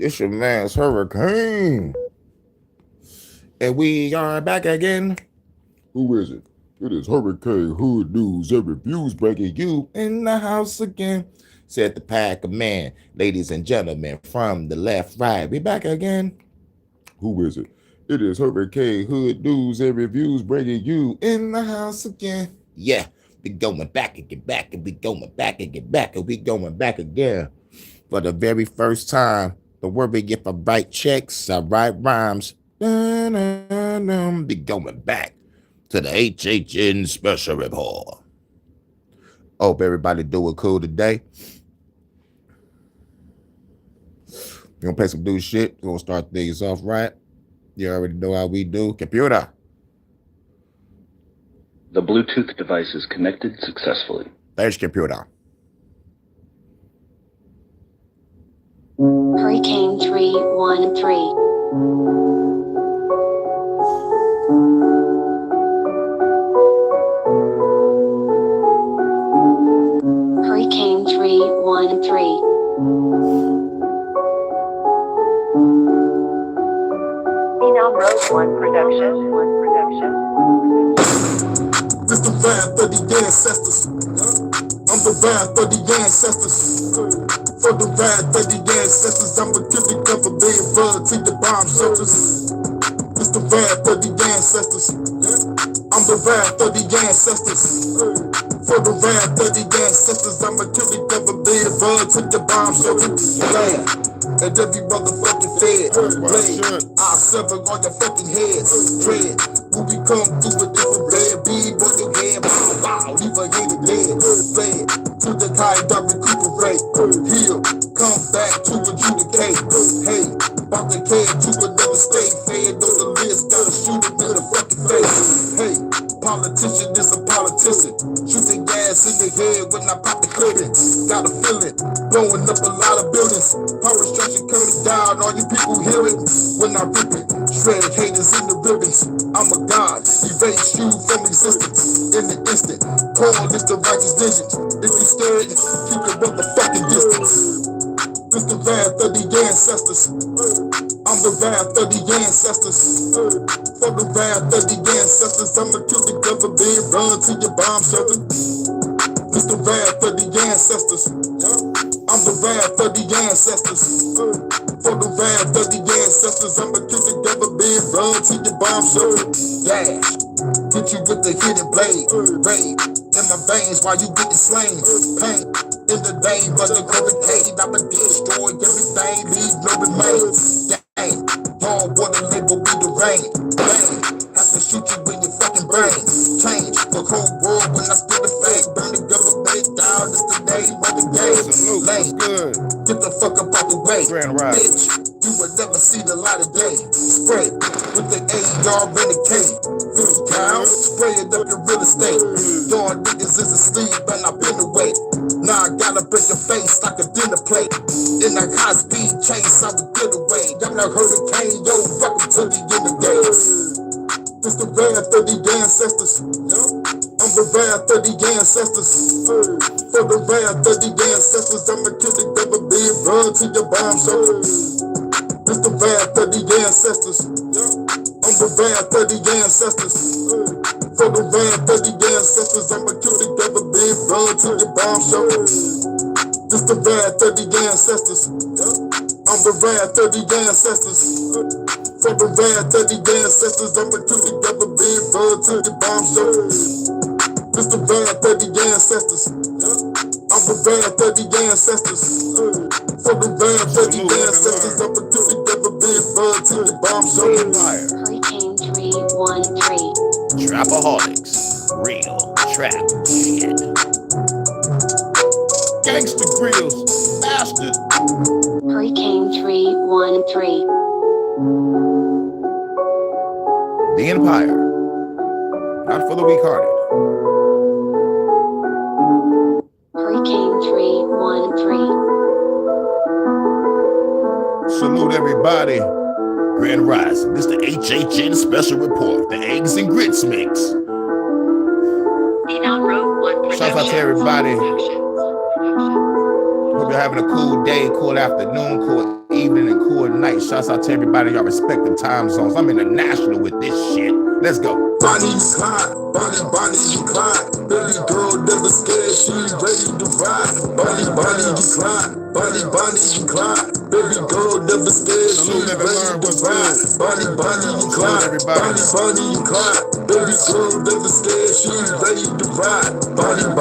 This your man's Hurricane. And we are back again. Who is it? It is Hurricane Hood News and Reviews bringing you in the house again. Said the pack of man. Ladies and gentlemen, from the left, right. We back again. Who is it? It is Hurricane Hood News and Reviews bringing you in the house again. Yeah, we going back and get back, and we going back and get back, and we going back again. For the very first time, the word we get for write checks, I write rhymes. Be going back to the HHN Special Report. Hope everybody doing cool today. We're gonna play some new shit. We're gonna start things off right. You already know how we do. Computer. The Bluetooth device is connected successfully. There's computer. Hurricane 313. Hurricane 313. Phenom Road 1 production. This the rhyme for the ancestors. I'm the rhyme for the ancestors. For the rhyme for the ancestors, I'ma kill the government bug to the bomb shelters. This the rhyme for the ancestors. I'm the rhyme for the ancestors. For the rhyme for the ancestors, I'ma kill the government bug to the bomb shelters. And every motherfucking fed blade, I'll sever all your fucking heads. Dread, when we come through with different red bead, put your head, wow, leave a hater dead. Fled to the kind of recuperate, heal, come back to adjudicate. Hey, about the cage to another state, fed on the list, gotta shoot him in the fucking face. Hey, politician is a politician, shoot the gas in the head when I pop the clipping. Got a feeling, blowing up a lot of buildings. Power structure coming down, all you people hear it when I rip it. Shred haters in the ribbons. I'm a god, erase you from existence in the instant. Call this the righteous visions. If you scared, keep your motherfucking distance. This the wrath of the ancestors. I'm the wrath of the ancestors. For the wrath of the ancestors, I'ma kill the government, run to your bomb shelter. This the wrath of the ancestors. I'm the wrath of the ancestors. For the wrath of the ancestors, I'ma kill the government, run to your bomb shelter. Dash, hit you with the hidden blade. Raid in my veins while you getting slain. Pain in the name of the hurricane, I'ma destroy everything, leave no remains. Dang, hard water label be the rain. Bang, have to shoot you in your fucking brain. Change the whole world when I spit the flag. Burn the government down, it's the name of the game. Lane, get the fuck up out the way. Bitch, you will never see the light of day. Spray with the AR renegade. Finish down, spray it up your real estate. Y'all niggas is asleep and I've been awake. Now I gotta break your face like a dinner plate. In a high speed chase, I would get away. I'm not hurricane, yo, welcome to the renegades. This the wrath of the ancestors. I'm the wrath of the ancestors. For the wrath of the ancestors, I'ma kill the government, run to your bomb shelter. This the wrath of the ancestors. I'm the wrath of the ancestors. For the wrath of the ancestors, I'ma kill the government, run to your bomb shelter. This the wrath of the ancestors. I'm the wrath of the ancestors. For the wrath of the ancestors, I'ma kill the government, run to the bomb shelter. This the wrath of the ancestors. I'm the wrath of the ancestors. For the wrath of the ancestors, I'ma kill the government, run to the bomb shelter. Hurricane 313. Trapaholics. Real trap shit. Gangsta grills. Bastard. Hurricane 313. The Empire. Not for the weak-hearted. Hurricane 313. Salute everybody. Grand Rising. This is the HHN Special Report. The eggs and grits mix. Phenom Road 1 production. Shout out to everybody. Hope you're having a cool day, cool afternoon, cool evening and cool night. Shouts out to everybody in your respective time zones. I'm international with this shit. Let's go. Bonnie and Clyde, Bonnie and Clyde. Baby girl never scared, she ready to ride. Bonnie and Clyde, Bonnie and Clyde. Baby girl never scared, she ready to ride. Bonnie and Clyde, Bonnie and Clyde. Baby girl never scared, she ready to ride. Bonnie and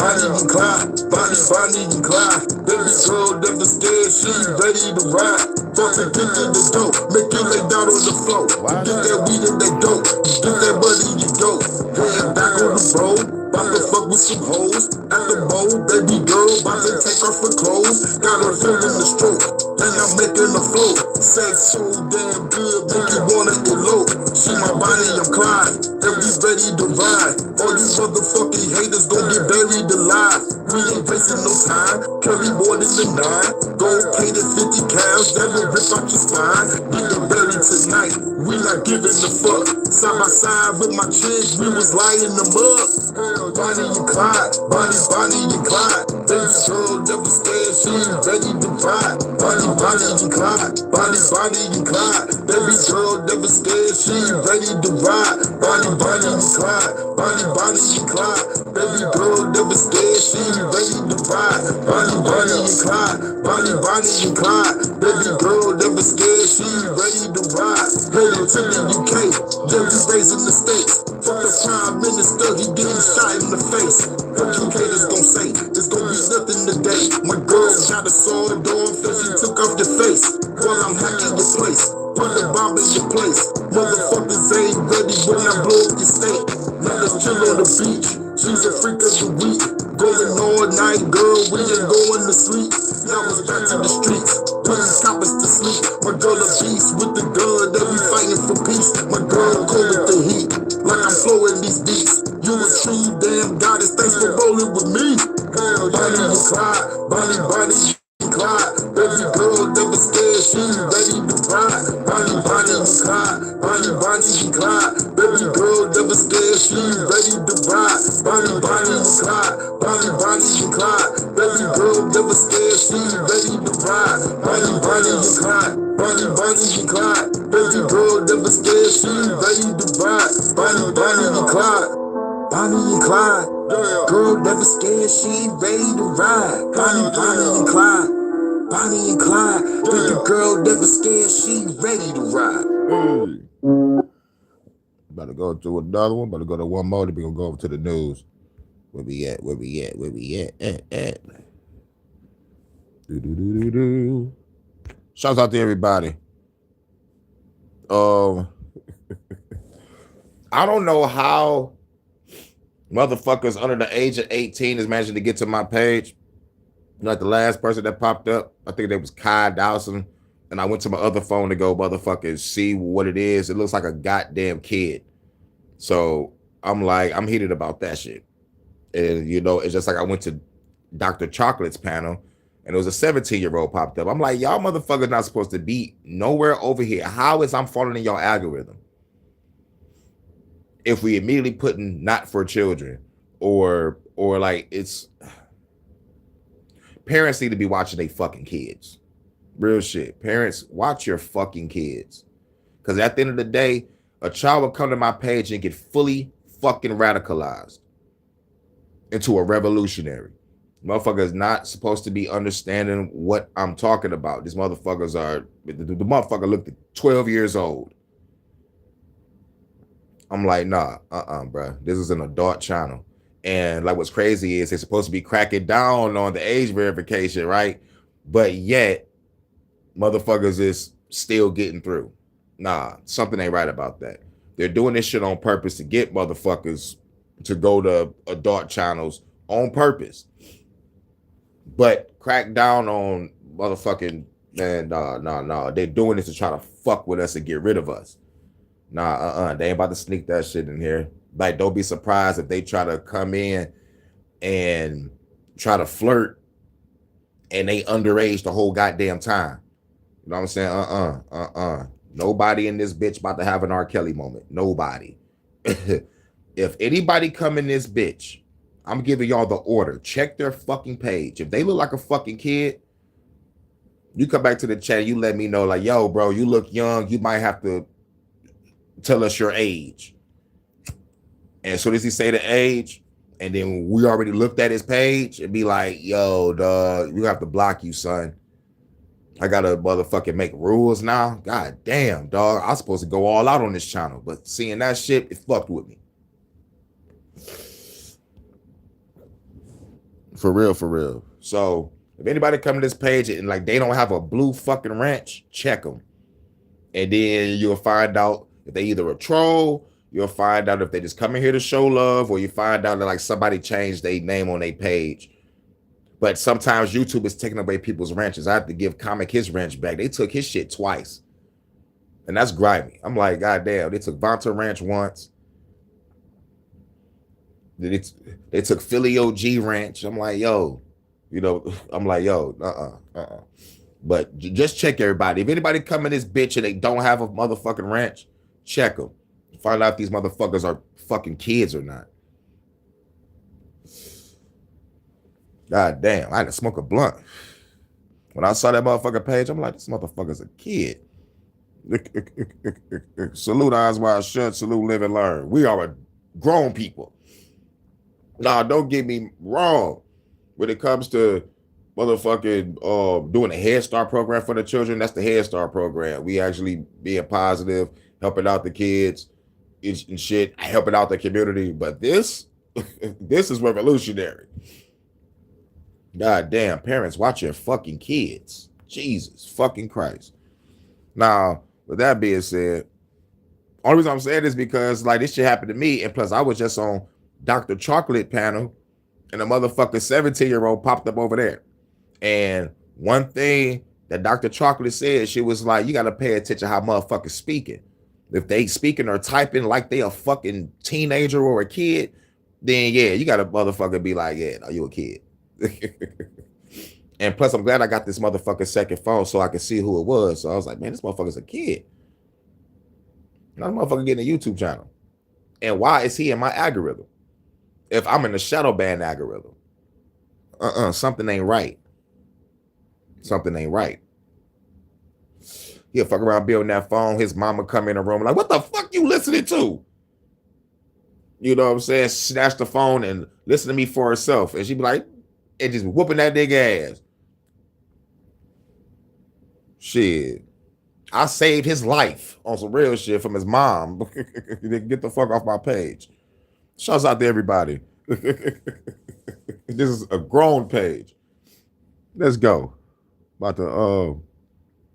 Clyde, Bonnie and Clyde. Baby girl never scared, she ready to ride. Fucking get in the dope, make you lay down on the floor. Get that weed in that dope, get that money, you go. Head back on the road, bout to fuck with some hoes. At the bowl, baby girl, bout to take off her clothes. Got her feeling the stroke, and I'm making the flow. Sex so damn good, make you wanna elope. She my Bonnie, I'm Clyde, and we ready to ride. All these motherfucking haters gon' get buried alive. We ain't wasting no time, carry more than the 9. Gold painted 50 cows, that will rip out your spine. Getting buried tonight, we not giving a fuck. Side by side with my chick, we was lying them up. Bonnie and Clyde, Bonnie and Clyde. Baby girl never scared, she ready to ride. Bonnie and Clyde, Bonnie and Clyde. Baby girl never scared, she ready to ride. Bonnie and Clyde, Bonnie and Clyde. Baby girl never scared, she ready to ride. Bonnie and Clyde, Bonnie and Clyde. Baby girl never scared, she ready to ride. Hail to the UK, yeah, we raising the stakes. Fuck the prime minister, he getting shot in the face. What you haters gon' say? It's gon' be nothing today. My girl shot a sword off and she took off your face. While I'm hacking your place, put the bomb in your place. Motherfuckers ain't ready when I blow up your state. Now let's chill on the beach. She's a freak of the week. Going all night, girl, we ain't going to sleep. Now it's back to the streets, putting coppers to sleep. My girl a beast with the gun, that we fighting for peace. My girl cold with the heat, like I'm flowing these beats. You a true damn goddess, thanks for rolling with me. Bonnie and Clyde, Bonnie and Clyde. Baby girl never scared, she ready to ride. Bonnie and Clyde, Bonnie and Clyde. Baby girl never scared, she ready to ride. Bonnie and Clyde, Bonnie and Clyde. Baby girl never scared, she ready to ride. Bonnie and Clyde, Bonnie and Clyde. Baby girl never scared, she ready to ride. Bonnie and Clyde, Bonnie and Clyde. Girl never scared, she ready to ride. Bonnie and Clyde, Bonnie and Clyde. Baby girl never scared, she ready to ride. About to go to another one. About to go to one more. Then we gonna go over to the news. Where we at? Shouts out to everybody. I don't know how motherfuckers under the age of 18 is managing to get to my page. Like the last person that popped up, I think that was Kai Dawson. And I went to my other phone to go motherfuckers see what it is. It looks like a goddamn kid. So I'm like, I'm heated about that shit. And you know, it's just like I went to Dr. Chocolate's panel and it was a 17-year-old popped up. I'm like, y'all motherfuckers not supposed to be nowhere over here. How is I'm falling in your algorithm? If we immediately putting not for children or like it's parents need to be watching their fucking kids. Real shit. Parents, watch your fucking kids. Because at the end of the day, a child will come to my page and get fully fucking radicalized into a revolutionary. Motherfuckers not supposed to be understanding what I'm talking about. These motherfuckers are, the motherfucker looked at 12 years old. I'm like, nah, bro. This is an adult channel. And like what's crazy is they're supposed to be cracking down on the age verification, right? But yet, motherfuckers is still getting through. Nah, something ain't right about that. They're doing this shit on purpose to get motherfuckers to go to adult channels on purpose. But crack down on motherfucking, man, nah. They're doing this to try to fuck with us and get rid of us. Nah, they ain't about to sneak that shit in here. Like, don't be surprised if they try to come in and try to flirt and they underage the whole goddamn time. You know what I'm saying? Nobody in this bitch about to have an R. Kelly moment. Nobody. If anybody come in this bitch, I'm giving y'all the order. Check their fucking page. If they look like a fucking kid, You come back to the chat, you let me know, like, yo, bro, you look young. You might have to tell us your age. And as soon as he say the age, and then we already looked at his page and be like, yo, dog, we have to block you, son. I gotta motherfucking make rules now. God damn, dog. I'm supposed to go all out on this channel, but seeing that shit, it fucked with me. For real, for real. So if anybody come to this page and like they don't have a blue fucking ranch, check them. And then you'll find out if they either a troll, you'll find out if they just coming here to show love, or you find out that like somebody changed their name on their page. But sometimes YouTube is taking away people's ranches. I have to give Comic his ranch back. They took his shit twice. And that's grimy. I'm like, God damn, they took Vonta Ranch once. They took Philly OG Ranch. I'm like, yo, you know, I'm like, yo, But just check everybody. If anybody come in this bitch and they don't have a motherfucking ranch, check them. Find out if these motherfuckers are fucking kids or not. God damn, I had to smoke a blunt. When I saw that motherfucking page, I'm like, this motherfucker's a kid. Salute eyes wide shut, salute live and learn. We are a grown people. Nah, don't get me wrong. When it comes to motherfucking doing a Head Start program for the children, that's the Head Start program. We actually being positive, helping out the kids and shit, helping out the community. But this is revolutionary. God damn, parents, watch your fucking kids. Jesus fucking Christ. Now, with that being said, only reason I'm saying this because like this shit happened to me, and plus I was just on Dr. Chocolate panel, and a motherfucking 17-year-old popped up over there. And one thing that Dr. Chocolate said, she was like, you got to pay attention how motherfuckers speaking. If they speaking or typing like they a fucking teenager or a kid, then yeah, you got to motherfucker be like, yeah, no, you a kid. And plus, I'm glad I got this motherfucking second phone so I could see who it was. So I was like, man, this motherfucker's a kid. Not a motherfucker getting a YouTube channel. And why is he in my algorithm? If I'm in the shadow ban algorithm, something ain't right. Something ain't right. He'll fuck around building that phone. His mama come in the room like, what the fuck you listening to? You know what I'm saying? Snatch the phone and listen to me for herself. And she be like, and just whooping that nigga ass. Shit. I saved his life on some real shit from his mom. Get the fuck off my page. Shouts out to everybody. This is a grown page. Let's go. About to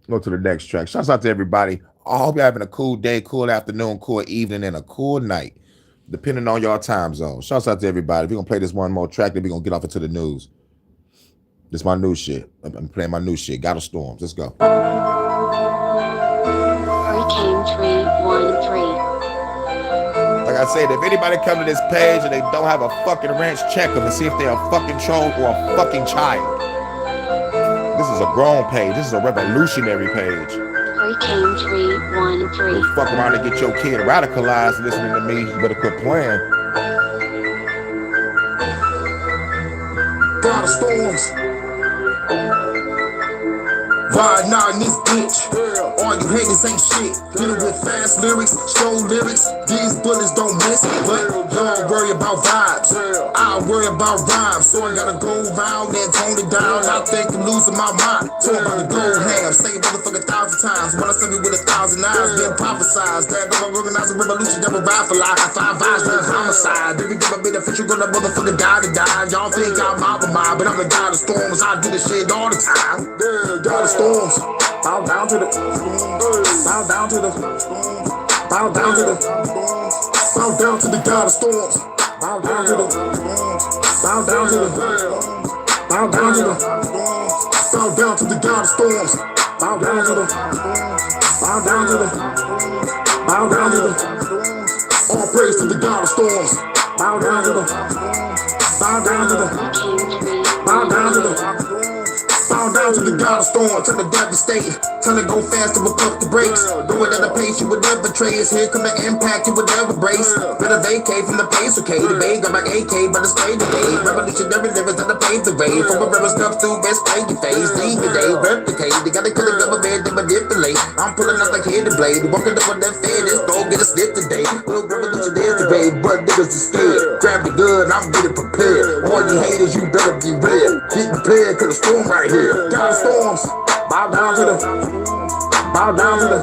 go to the next track. Shouts out to everybody. I hope you're having a cool day, cool afternoon, cool evening, and a cool night, depending on your time zone. Shouts out to everybody. We're going to play this one more track, then we're going to get off into the news. This is my new shit. I'm playing my new shit. God of Storms. Let's go. Hurricane 313. Like I said, if anybody come to this page and they don't have a fucking ranch, check them and see if they're a fucking troll or a fucking child. This is a grown page. This is a revolutionary page. Hurricane 313. Don't fuck around and get your kid radicalized listening to me. You better quit playing. God of Storms. Riding out in this bitch. All you haters ain't shit. Dealing with fast lyrics, slow lyrics. These bullets don't miss. But don't worry about vibes. I'll worry about rhymes. So I gotta go round and tone it down. I think I'm losing my mind. Talk about the gold ham. Say motherfucker 1,000 times. When I send me with 1,000 eyes, been prophesized. That I'm gonna organize a revolution that will ride for life. 5 eyes, no homicide. If you give a bit of fish, you're gonna motherfucker die to die. Y'all think I'm out of mind, but I'm the God of Storms. I do this shit all the time. God of Storms. Bow down to the bow down to the bow down to the bow down to the God of Storms. Bow down to the bow down to the bow down to the bow down to the God of Storms. Bow down to the bow down to the bow down to the all praise to the God of Storms. Bow down to the bow down to the bow down to the bow down to the God of storm, turn the devastating. Tell it go faster, we'll pump the brakes. Do it at a pace you would never trace. Here come the impact you would never brace. Better vacate from the pace, okay? The bay got my AK, but it's straight today. Revolutionary lyrics that I paved the way. From a river stuff to best play your face. Leave the day, replicate. They gotta kill the government, they manipulate. I'm pulling up like head to blade. Walking up on that fed, it's don't get a snip today. Little revolutionary today, but niggas is scared. Grab the gun, I'm getting prepared. All you haters, you better be red. Get prepared, cause the storm right here. Got the storms. Bow down to the. Bow down to the.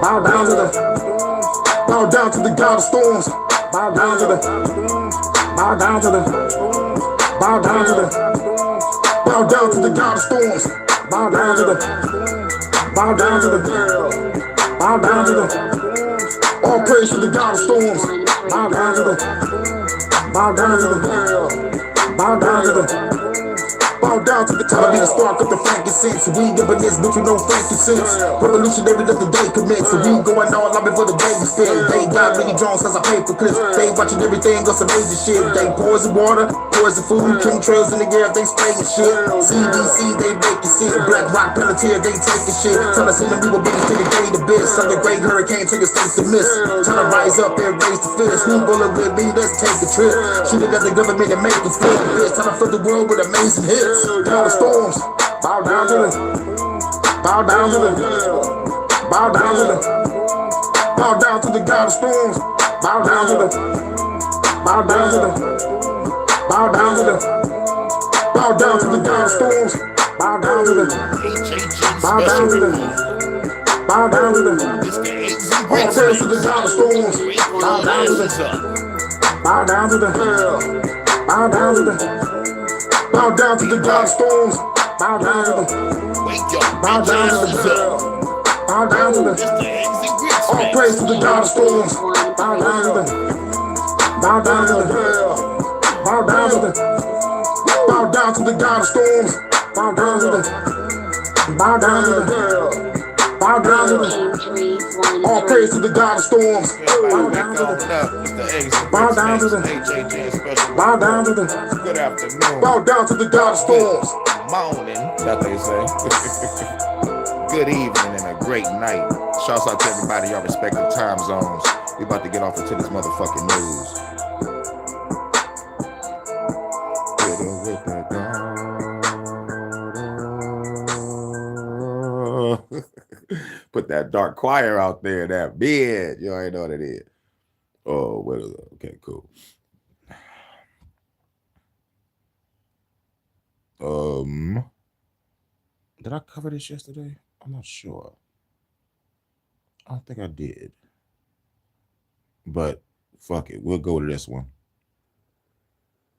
Bow down to the. Bow down to the God of storms. Bow down to the. Bow down to the. Bow down to the. Bow down to the God of storms. Bow down to the. Bow down to the. Bow down to the. All praise to the God of storms. Bow down to the. Bow down to the. Bow down to the. Bow down to the time of the spark of the frankincense. We giving this bitch with no frankincense. Revolutionary let the day commence. We going all out before the day is spent. They got Minnie Jones cause I pay for clips. They watching everything on some major shit. They poison water, poison food, chemtrails in the air, they spraying shit. CDC, they making shit. Black Rock Pelletier, they taking shit. Tell us in the people bitches to the day to bitch. Some the great hurricane take a state to miss. Trying to rise up and raise the fist. Who bullet with me, let's take a trip. Shooting at the government and make it flip. Bitch, trying to fill the world with amazing hits. Down the storms, bow down to the, bow down to the, bow down to the, bow down to the God of storms, bow down to the, bow down to the, bow down to the, bow down to the God of storms, bow down to the, bow down to the, bow down to the, all praise to the God of storms, bow down to the, bow down to the, bow down to the. Bow down to the God of storms. Bow down to the. Bow down to the. Bow down to the. All praise to the God of storms. Bow down to the. Bow down to the. Bow down to the. Bow down to the God of storms. Bow down to the. Bow down to the. Bow down to the. All praise to the God of storms. Bow down to the. Bow down to the. HHN Special Bow down to the. Good afternoon. Bow down to the God of storms. Morning, that they say. Good evening and a great night. Shouts out to everybody, y'all respective time zones. We about to get off into this motherfucking news. With the dawn. Put that dark choir out there, that bed. You already know what it is. Oh, what is it? Okay, cool. Did I cover this yesterday? I'm not sure. I don't think I did. But fuck it. We'll go to this one.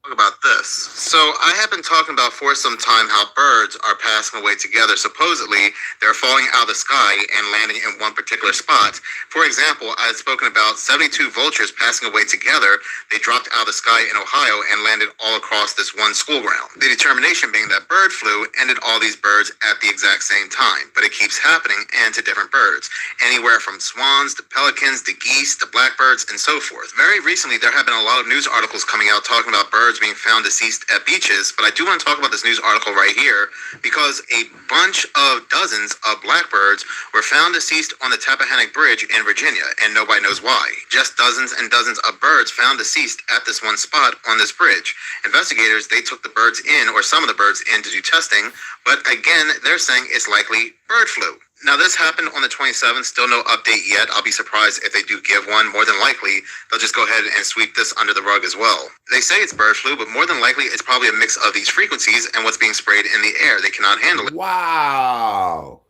About this. So I have been talking about for some time how birds are passing away together. Supposedly, they're falling out of the sky and landing in one particular spot. For example, I had spoken about 72 vultures passing away together. They dropped out of the sky in Ohio and landed all across this one school ground. The determination being that bird flu ended all these birds at the exact same time, but it keeps happening and to different birds, anywhere from swans to pelicans to geese to blackbirds and so forth. Very recently, there have been a lot of news articles coming out talking about birds being found deceased at beaches, but I do want to talk about this news article right here because a bunch of dozens of blackbirds were found deceased on the Tappahannock Bridge in Virginia, and nobody knows why. Just dozens and dozens of birds found deceased at this one spot on this bridge. Investigators, they took the birds in, or some of the birds in, to do testing, but again, they're saying it's likely bird flu. Now, this happened on the 27th. Still no update yet. I'll be surprised if they do give one. More than likely, they'll just go ahead and sweep this under the rug as well. They say it's bird flu, but more than likely, it's probably a mix of these frequencies and what's being sprayed in the air. They cannot handle it. Wow.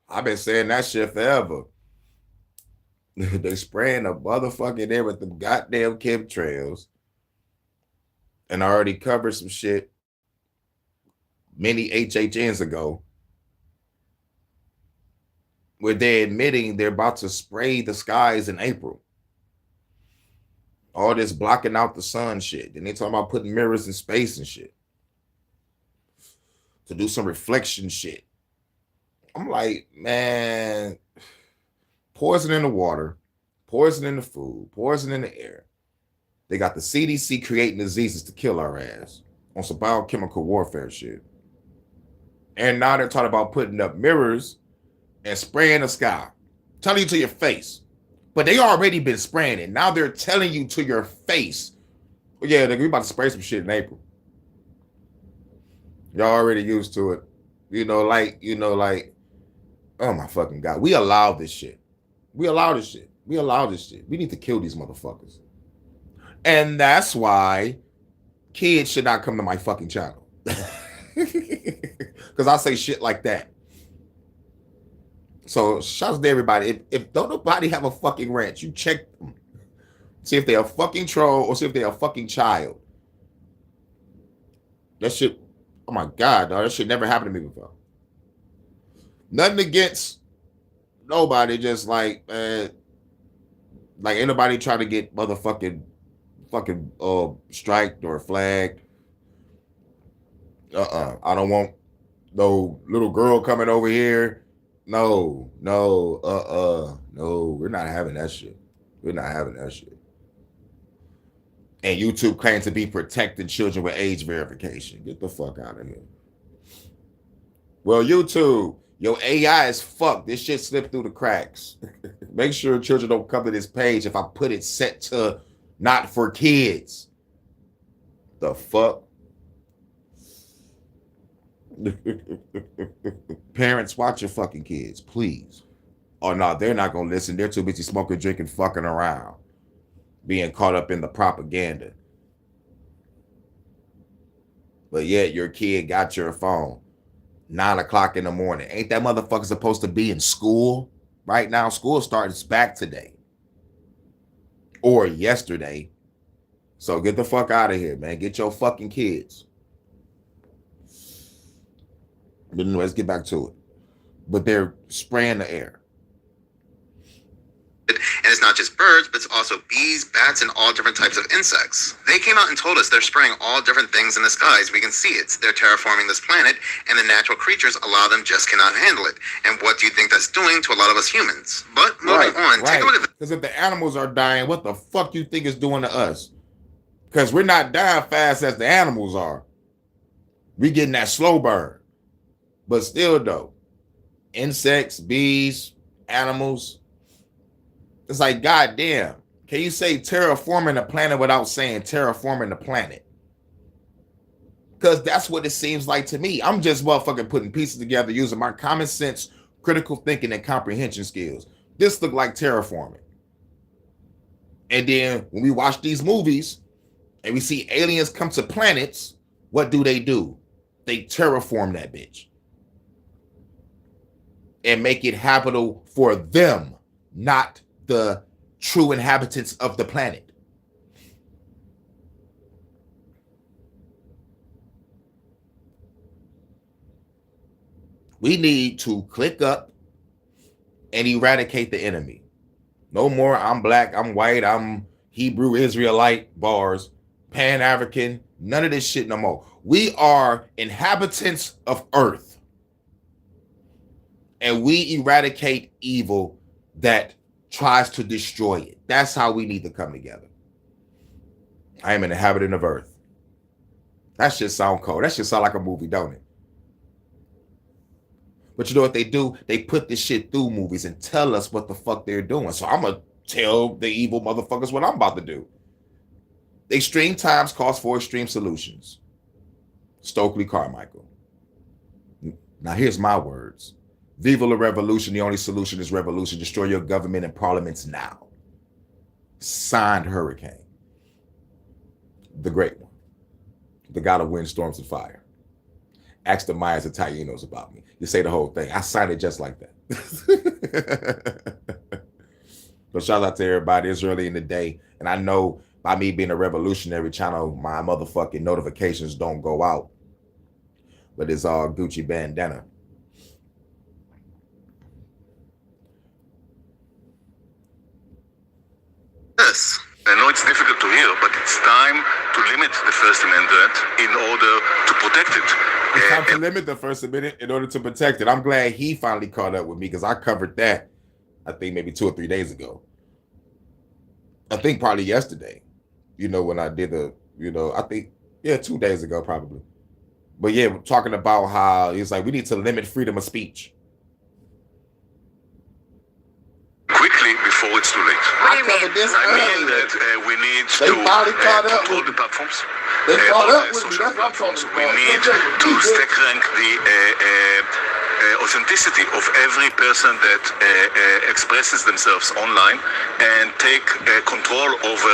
I've been saying that shit forever. They spraying the motherfucking air with them goddamn chemtrails. And I already covered some shit many HHNs ago, where they're admitting they're about to spray the skies in April. All this blocking out the sun shit. Then they talking about putting mirrors in space and shit to do some reflection shit. I'm like, man, poison in the water, poison in the food, poison in the air. They got the CDC creating diseases to kill our ass on some biochemical warfare shit. And now they're talking about putting up mirrors and spraying the sky, telling you to your face. But they already been spraying it. Now they're telling you to your face. Well, yeah, we about to spray some shit in April. Y'all already used to it. Oh my fucking God. We allow this shit. We allow this shit. We need to kill these motherfuckers. And that's why kids should not come to my fucking channel. Because I say shit like that. So shouts to everybody. If don't nobody have a fucking ranch, you check them. See if they're a fucking troll or see if they're a fucking child. That shit, oh my God, dog, that shit never happened to me before. Nothing against nobody, just like ain't nobody trying to get motherfucking striked or flagged. I don't want no little girl coming over here. No, we're not having that shit. We're not having that shit. And YouTube claims to be protecting children with age verification. Get the fuck out of here. Well, YouTube, your AI is fucked. This shit slipped through the cracks. Make sure children don't come to this page if I put it set to not for kids. The fuck? Parents, watch your fucking kids, please. Oh no, they're not gonna listen. They're too busy smoking, drinking, fucking around, being caught up in the propaganda. But yet your kid got your phone 9 o'clock in the morning. Ain't that motherfucker supposed to be in school right now? School starts back today or yesterday. So get the fuck out of here, man. Get your fucking kids. But anyway, let's get back to it. But they're spraying the air. And it's not just birds, but it's also bees, bats, and all different types of insects. They came out and told us they're spraying all different things in the skies. We can see it. They're terraforming this planet, and the natural creatures, a lot of them just cannot handle it. And what do you think that's doing to a lot of us humans? But moving on, take a look at this. Because if the animals are dying, what the fuck you think it's doing to us? Because we're not dying fast as the animals are. We getting that slow burn. But still, though, insects, bees, animals, it's like, goddamn, can you say terraforming the planet without saying terraforming the planet? Because that's what it seems like to me. I'm just motherfucking putting pieces together using my common sense, critical thinking, and comprehension skills. This looked like terraforming. And then when we watch these movies and we see aliens come to planets, what do? They terraform that bitch. And make it habitable for them, not the true inhabitants of the planet. We need to click up and eradicate the enemy. No more I'm black, I'm white, I'm Hebrew Israelite bars, Pan-African, none of this shit no more. We are inhabitants of Earth. And we eradicate evil that tries to destroy it. That's how we need to come together. I am an inhabitant of Earth. That shit sound cold. That shit sound like a movie, don't it? But you know what they do? They put this shit through movies and tell us what the fuck they're doing. So I'm going to tell the evil motherfuckers what I'm about to do. Extreme times calls for extreme solutions. Stokely Carmichael. Now here's my words. Viva la revolution. The only solution is revolution. Destroy your government and parliaments now. Signed Hurricane. The great one. The god of wind, storms, and fire. Ask the Mayas and Tainos about me. You say the whole thing. I signed it just like that. So shout out to everybody. It's early in the day. And I know by me being a revolutionary channel, my motherfucking notifications don't go out. But it's all Gucci bandana. This. I know it's difficult to hear, but it's time to limit the First Amendment in order to protect it. It's time to limit the First Amendment in order to protect it. I'm glad he finally caught up with me because I covered that, I think maybe 2 or 3 days ago. I think probably yesterday, when I did I think, 2 days ago probably. But yeah, we're talking about how he's like, we need to limit freedom of speech. Quickly before it's too late. I covered this I mean earlier. that we need They to finally caught up control with the platforms. They caught all up the with me. social That's what I'm platforms. talking We about. need to stack rank the authenticity of every person that expresses themselves online and take control over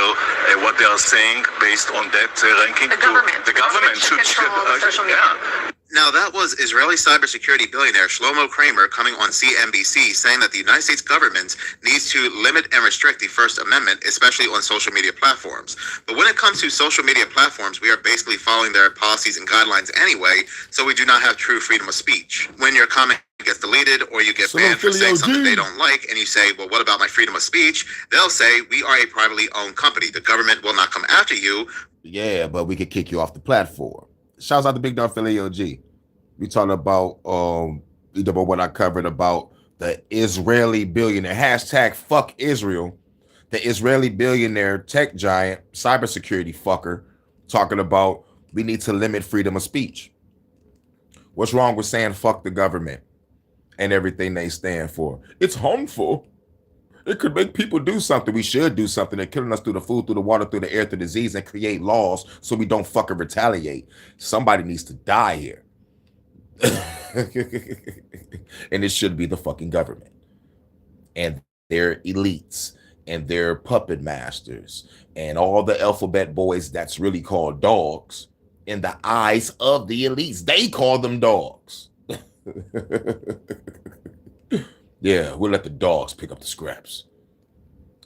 what they are saying based on that ranking. The government. The government should control social media. yeah. Now, that was Israeli cybersecurity billionaire Shlomo Kramer coming on CNBC saying that the United States government needs to limit and restrict the First Amendment, especially on social media platforms. But when it comes to social media platforms, we are basically following their policies and guidelines anyway, so we do not have true freedom of speech. When your comment gets deleted or you get banned for saying something they don't like, and you say, well, what about my freedom of speech? They'll say, we are a privately owned company. The government will not come after you. Yeah, but we could kick you off the platform. Shouts out to Big Dog Philly OG. We talking about what I covered about the Israeli billionaire, hashtag fuck Israel, the Israeli billionaire tech giant, cybersecurity fucker, talking about we need to limit freedom of speech. What's wrong with saying fuck the government and everything they stand for? It's harmful. It could make people do something. We should do something. They're killing us through the food, through the water, through the air, through disease, and create laws so we don't fucking retaliate. Somebody needs to die here. And it should be the fucking government and their elites and their puppet masters and all the alphabet boys that's really called dogs in the eyes of the elites. They call them dogs. Yeah, we'll let the dogs pick up the scraps.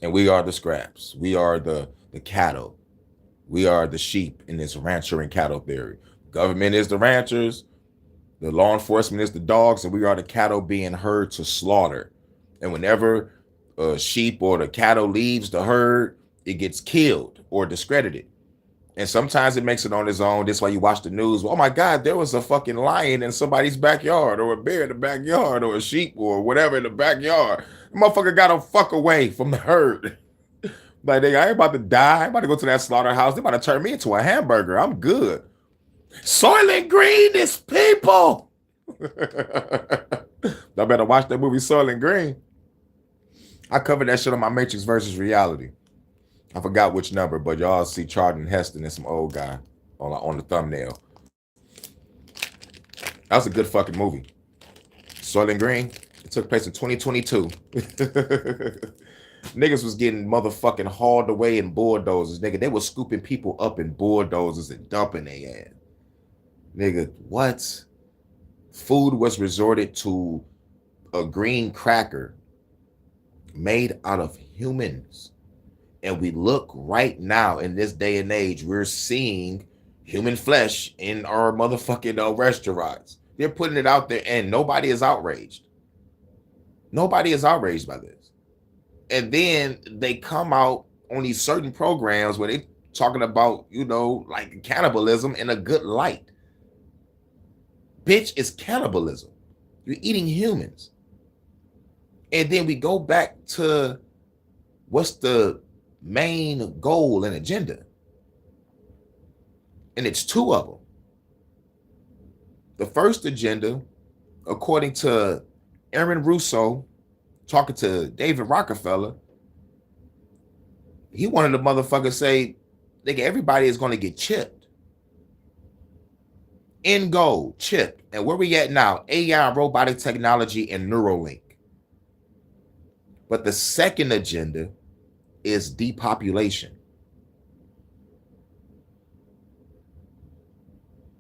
And we are the scraps. We are the cattle. We are the sheep in this rancher and cattle theory. Government is the ranchers. The law enforcement is the dogs, and we are the cattle being herd to slaughter. And whenever a sheep or the cattle leaves the herd, it gets killed or discredited. And sometimes it makes it on its own. That's why you watch the news. Oh my God, there was a fucking lion in somebody's backyard, or a bear in the backyard, or a sheep or whatever in the backyard. The motherfucker got to fuck away from the herd. Like, I ain't about to die. I'm about to go to that slaughterhouse. They about to turn me into a hamburger. I'm good. Soylent Green is people. I better watch that movie Soylent Green. I covered that shit on my Matrix versus Reality. I forgot which number, but y'all see Charlton Heston and some old guy on the thumbnail. That was a good fucking movie. Soylent Green. It took place in 2022. Niggas was getting motherfucking hauled away in bulldozers. Nigga, they were scooping people up in bulldozers and dumping their ass. Nigga, what? Food was resorted to a green cracker made out of humans. And we look right now in this day and age, we're seeing human flesh in our motherfucking restaurants. They're putting it out there and nobody is outraged. Nobody is outraged by this. And then they come out on these certain programs where they talking about, like cannibalism in a good light. Bitch, it's cannibalism. You're eating humans. And then we go back to what's the main goal and agenda. And it's two of them. The first agenda, according to Aaron Russo, talking to David Rockefeller, he wanted the motherfucker say, nigga, everybody is going to get chipped. End goal, chip. And where we at now? AI, robotic technology, and Neuralink. But the second agenda is depopulation.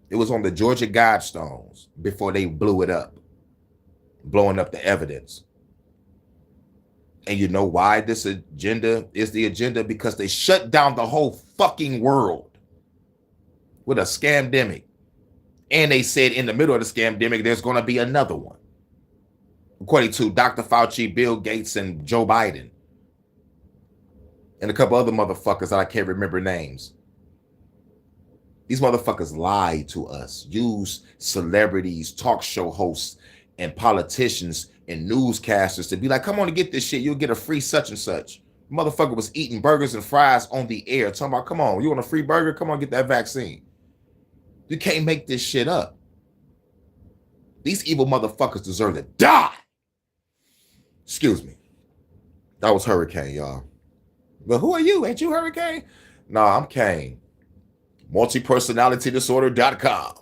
It was on the Georgia Guidestones before they blew it up, blowing up the evidence. And you know why this agenda is the agenda? Because they shut down the whole fucking world with a scamdemic. And they said in the middle of the scamdemic, there's going to be another one. According to Dr. Fauci, Bill Gates, and Joe Biden. And a couple other motherfuckers that I can't remember names. These motherfuckers lied to us, used celebrities, talk show hosts, and politicians and newscasters to be like, come on and get this shit. You'll get a free such and such. Motherfucker was eating burgers and fries on the air. Talking about, come on, you want a free burger? Come on, get that vaccine. You can't make this shit up. These evil motherfuckers deserve to die. Excuse me. That was Hurricane, y'all. But who are you? Ain't you Hurricane? Nah, I'm Kane. Multipersonalitydisorder.com.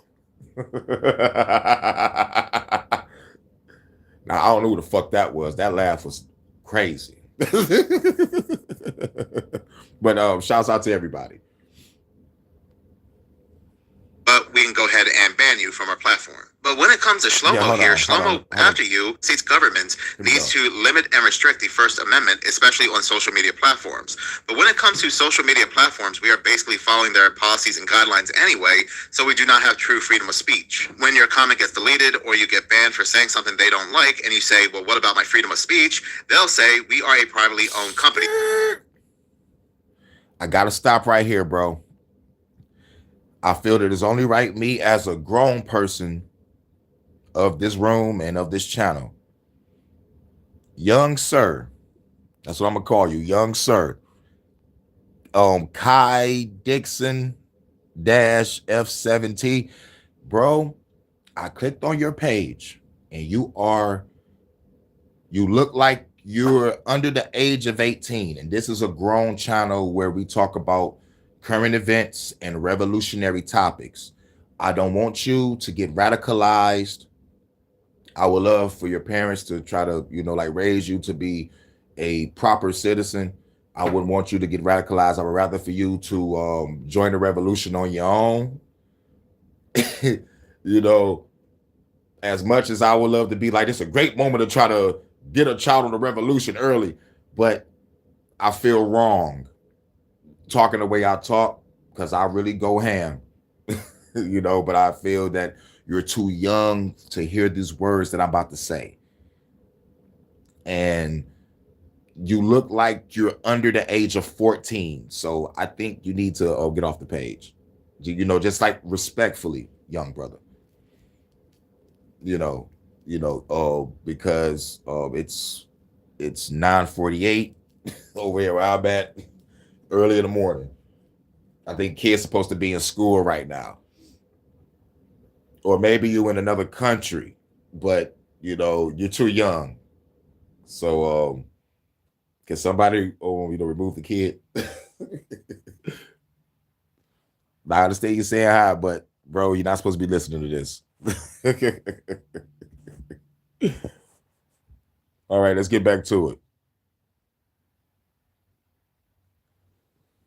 Now, I don't know who the fuck that was. That laugh was crazy. But shouts out to everybody. But we can go ahead and ban you from our platform. But when it comes to Shlomo Shlomo, after you, states government needs to limit and restrict the First Amendment, especially on social media platforms. But when it comes to social media platforms, we are basically following their policies and guidelines anyway, so we do not have true freedom of speech. When your comment gets deleted or you get banned for saying something they don't like, and you say, well, what about my freedom of speech? They'll say, we are a privately owned company. I gotta stop right here, bro. I feel that it's only right, me as a grown person of this room and of this channel. Young sir. That's what I'm gonna call you, young sir. Kai Dixon -F7T. Bro, I clicked on your page and you look like you're under the age of 18. And this is a grown channel where we talk about current events and revolutionary topics. I don't want you to get radicalized. I would love for your parents to try to, like raise you to be a proper citizen. I wouldn't want you to get radicalized. I would rather for you to join the revolution on your own. As much as I would love to be like, it's a great moment to try to get a child on the revolution early, but I feel wrong talking the way I talk because I really go ham, but I feel that you're too young to hear these words that I'm about to say. And you look like you're under the age of 14. So I think you need to get off the page, just like respectfully, young brother, because it's 9:48 over here where I'm at, early in the morning. I think kids supposed to be in school right now. Or maybe you in another country, but you're too young. So can somebody remove the kid? I understand you saying hi, but bro, you're not supposed to be listening to this. All right, let's get back to it.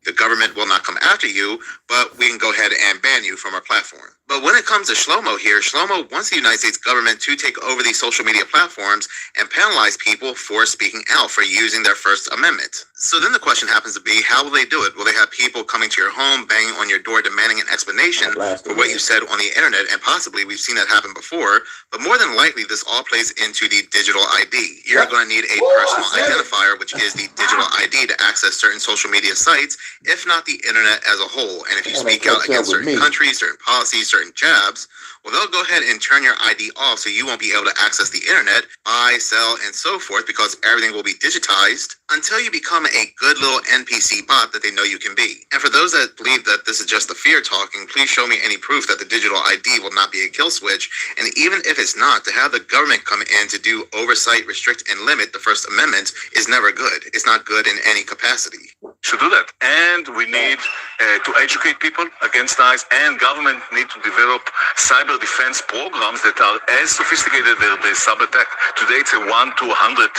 The government will not come after you, but we can go ahead and ban you from our platform. But when it comes to Shlomo here, Shlomo wants the United States government to take over these social media platforms and penalize people for speaking out, for using their First Amendment. So then the question happens to be, how will they do it? Will they have people coming to your home, banging on your door, demanding an explanation for what you said on the internet? And possibly we've seen that happen before, but more than likely this all plays into the digital ID. You're going to need a personal identifier, which is the digital ID to access certain social media sites, if not the internet as a whole. And if you speak out against certain countries, certain policies, certain jabs, well, they'll go ahead and turn your ID off so you won't be able to access the internet, buy, sell, and so forth, because everything will be digitized until you become a good little NPC bot that they know you can be. And for those that believe that this is just the fear talking, please show me any proof that the digital ID will not be a kill switch. And even if it's not, to have the government come in to do oversight, restrict, and limit the First Amendment is never good. It's not good in any capacity. Should do that. And we need to educate people against lies, and government need to develop cyber defense programs that are as sophisticated as the cyber attack. Today it's a 1 to 100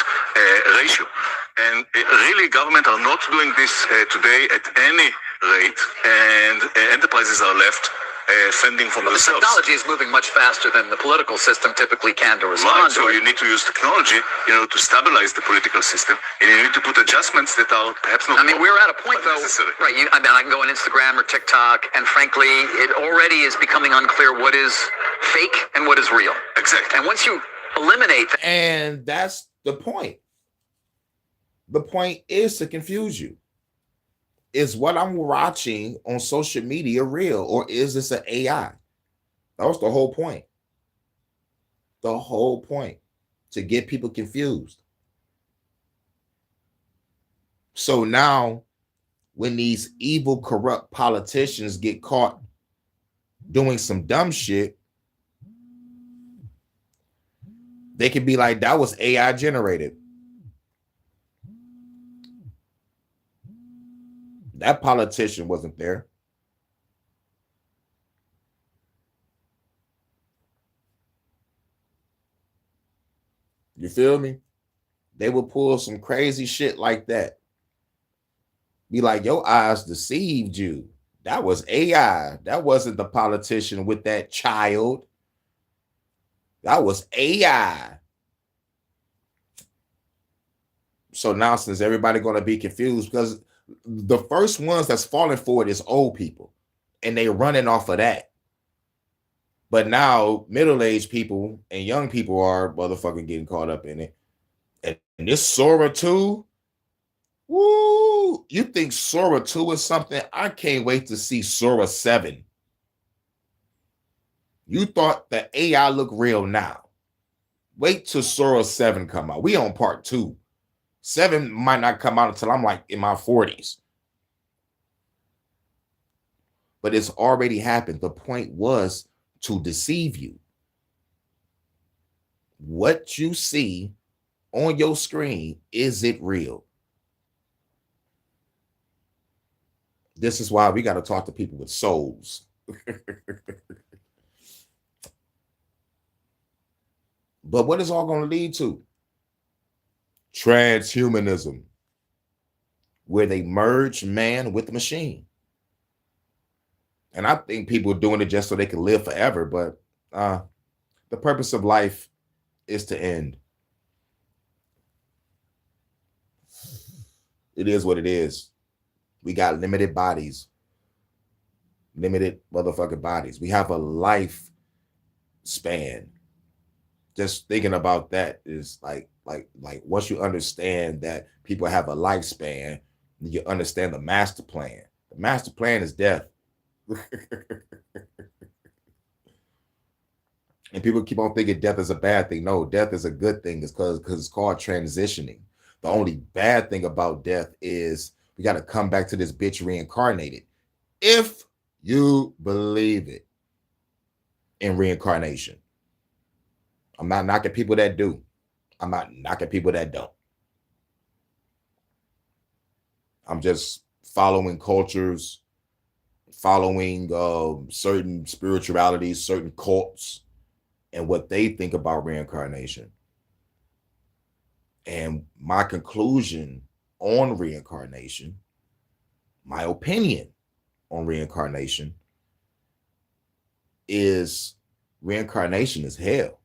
ratio. And really government are not doing this today at any rate, and enterprises are left fending for themselves. Technology is moving much faster than the political system typically can to respond. Right, so you need to use technology, to stabilize the political system, and you need to put adjustments that are perhaps not. I mean, we're at a point though, necessary. Right? I can go on Instagram or TikTok, and frankly, it already is becoming unclear what is fake and what is real. Exactly. And once you eliminate that, And that's the point. The point is to confuse you. Is what I'm watching on social media real, or is this an AI? That was the whole point. The whole point, to get people confused. So now, when these evil, corrupt politicians get caught doing some dumb shit, they could be like, that was AI generated. That politician wasn't there. You feel me? They would pull some crazy shit like that. Be like, your eyes deceived you. That was AI. That wasn't the politician with that child. That was AI. So now, since everybody going to be confused, because the first ones that's falling for it is old people, and they running off of that. But now middle-aged people and young people are motherfucking getting caught up in it. And this Sora 2, woo! You think Sora 2 is something? I can't wait to see Sora 7. You thought the AI look real now. Wait till Sora 7 come out. We on part 2. 7 might not come out until I'm like in my 40s. But it's already happened. The point was to deceive you. What you see on your screen, is it real? This is why we got to talk to people with souls. But what is all going to lead to? Transhumanism, where they merge man with the machine. And I think people are doing it just so they can live forever, but the purpose of life is to end. It is what it is. We got limited bodies. Limited motherfucking bodies. We have a life span. Just thinking about that is like once you understand that people have a lifespan, you understand the master plan. The master plan is death. And people keep on thinking death is a bad thing. No, death is a good thing. It's because it's called transitioning. The only bad thing about death is we got to come back to this bitch reincarnated. If you believe it in reincarnation. I'm not knocking people that do. I'm not knocking people that don't. I'm just following cultures, following certain spiritualities, certain cults, and what they think about reincarnation. And my conclusion on reincarnation, my opinion on reincarnation, is reincarnation is hell.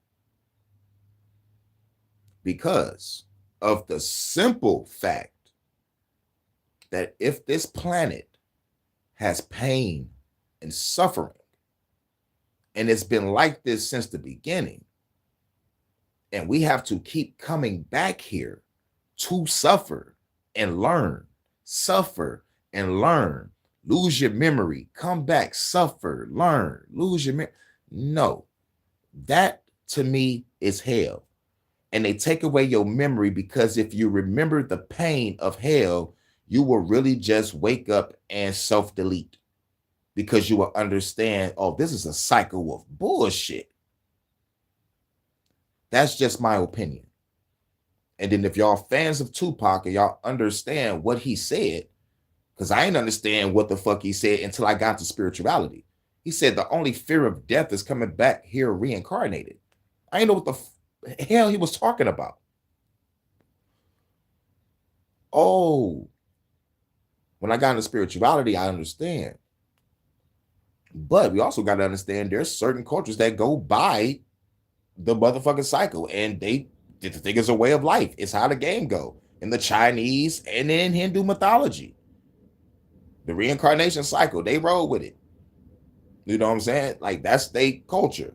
Because of the simple fact that if this planet has pain and suffering, and it's been like this since the beginning, and we have to keep coming back here to suffer and learn, lose your memory, come back, suffer, learn, lose your memory. No, that to me is hell. And they take away your memory because if you remember the pain of hell, you will really just wake up and self-delete because you will understand, oh, this is a cycle of bullshit. That's just my opinion. And then if y'all fans of Tupac and y'all understand what he said, because I ain't understand what the fuck he said until I got to spirituality. He said the only fear of death is coming back here reincarnated. I ain't know what the hell he was talking about. Oh, when I got into spirituality, I understand. But we also got to understand there's certain cultures that go by the motherfucking cycle, and they think it's a way of life. It's how the game go in the Chinese and in Hindu mythology. The reincarnation cycle, they roll with it. You know what I'm saying? Like that's their culture.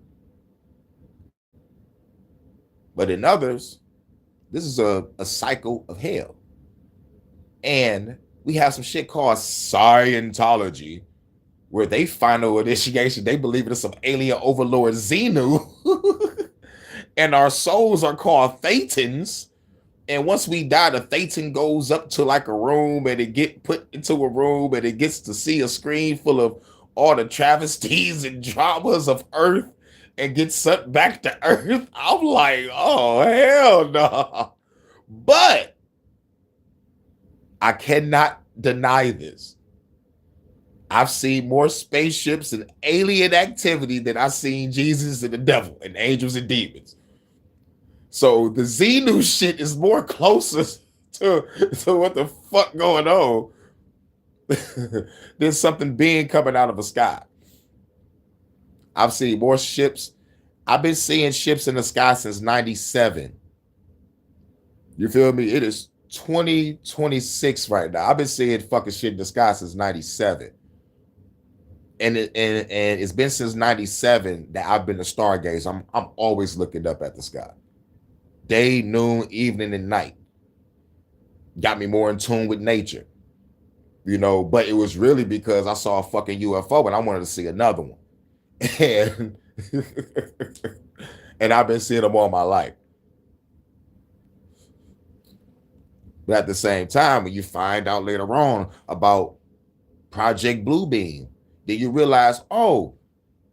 But in others, this is a cycle of hell. And we have some shit called Scientology, where they final initiation, they believe it's some alien overlord Xenu. And our souls are called Thetans. And once we die, the Thetan goes up to like a room and it get put into a room and it gets to see a screen full of all the travesties and dramas of Earth and get sucked back to Earth. I'm like, oh, hell no. But I cannot deny this. I've seen more spaceships and alien activity than I've seen Jesus and the devil and angels and demons. So the Xenu shit is more closer to what the fuck going on than something being coming out of the sky. I've seen more ships. I've been seeing ships in the sky since 97. You feel me? It is 2026 right now. I've been seeing fucking shit in the sky since 97. And it's been since 97 that I've been a stargazer. I'm always looking up at the sky. Day, noon, evening, and night. Got me more in tune with nature. You know, but it was really because I saw a fucking UFO and I wanted to see another one. And, and I've been seeing them all my life. But at the same time, when you find out later on about Project Bluebeam, then you realize, oh,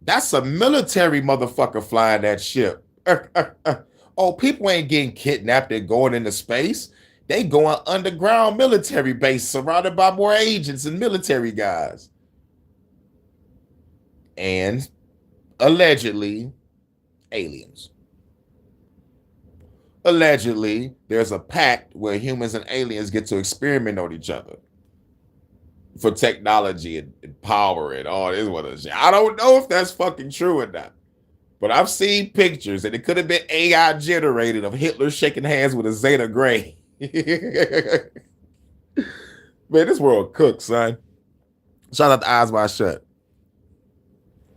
that's a military motherfucker flying that ship. Oh, people ain't getting kidnapped and going into space. They going underground military base surrounded by more agents and military guys. And allegedly, aliens. Allegedly, there's a pact where humans and aliens get to experiment on each other for technology and power and all this other shit. I don't know if that's fucking true or not. But I've seen pictures, and it could have been AI generated, of Hitler shaking hands with a Zeta Gray. Man, this world cooks, son. Shout out to Eyes Wide Shut.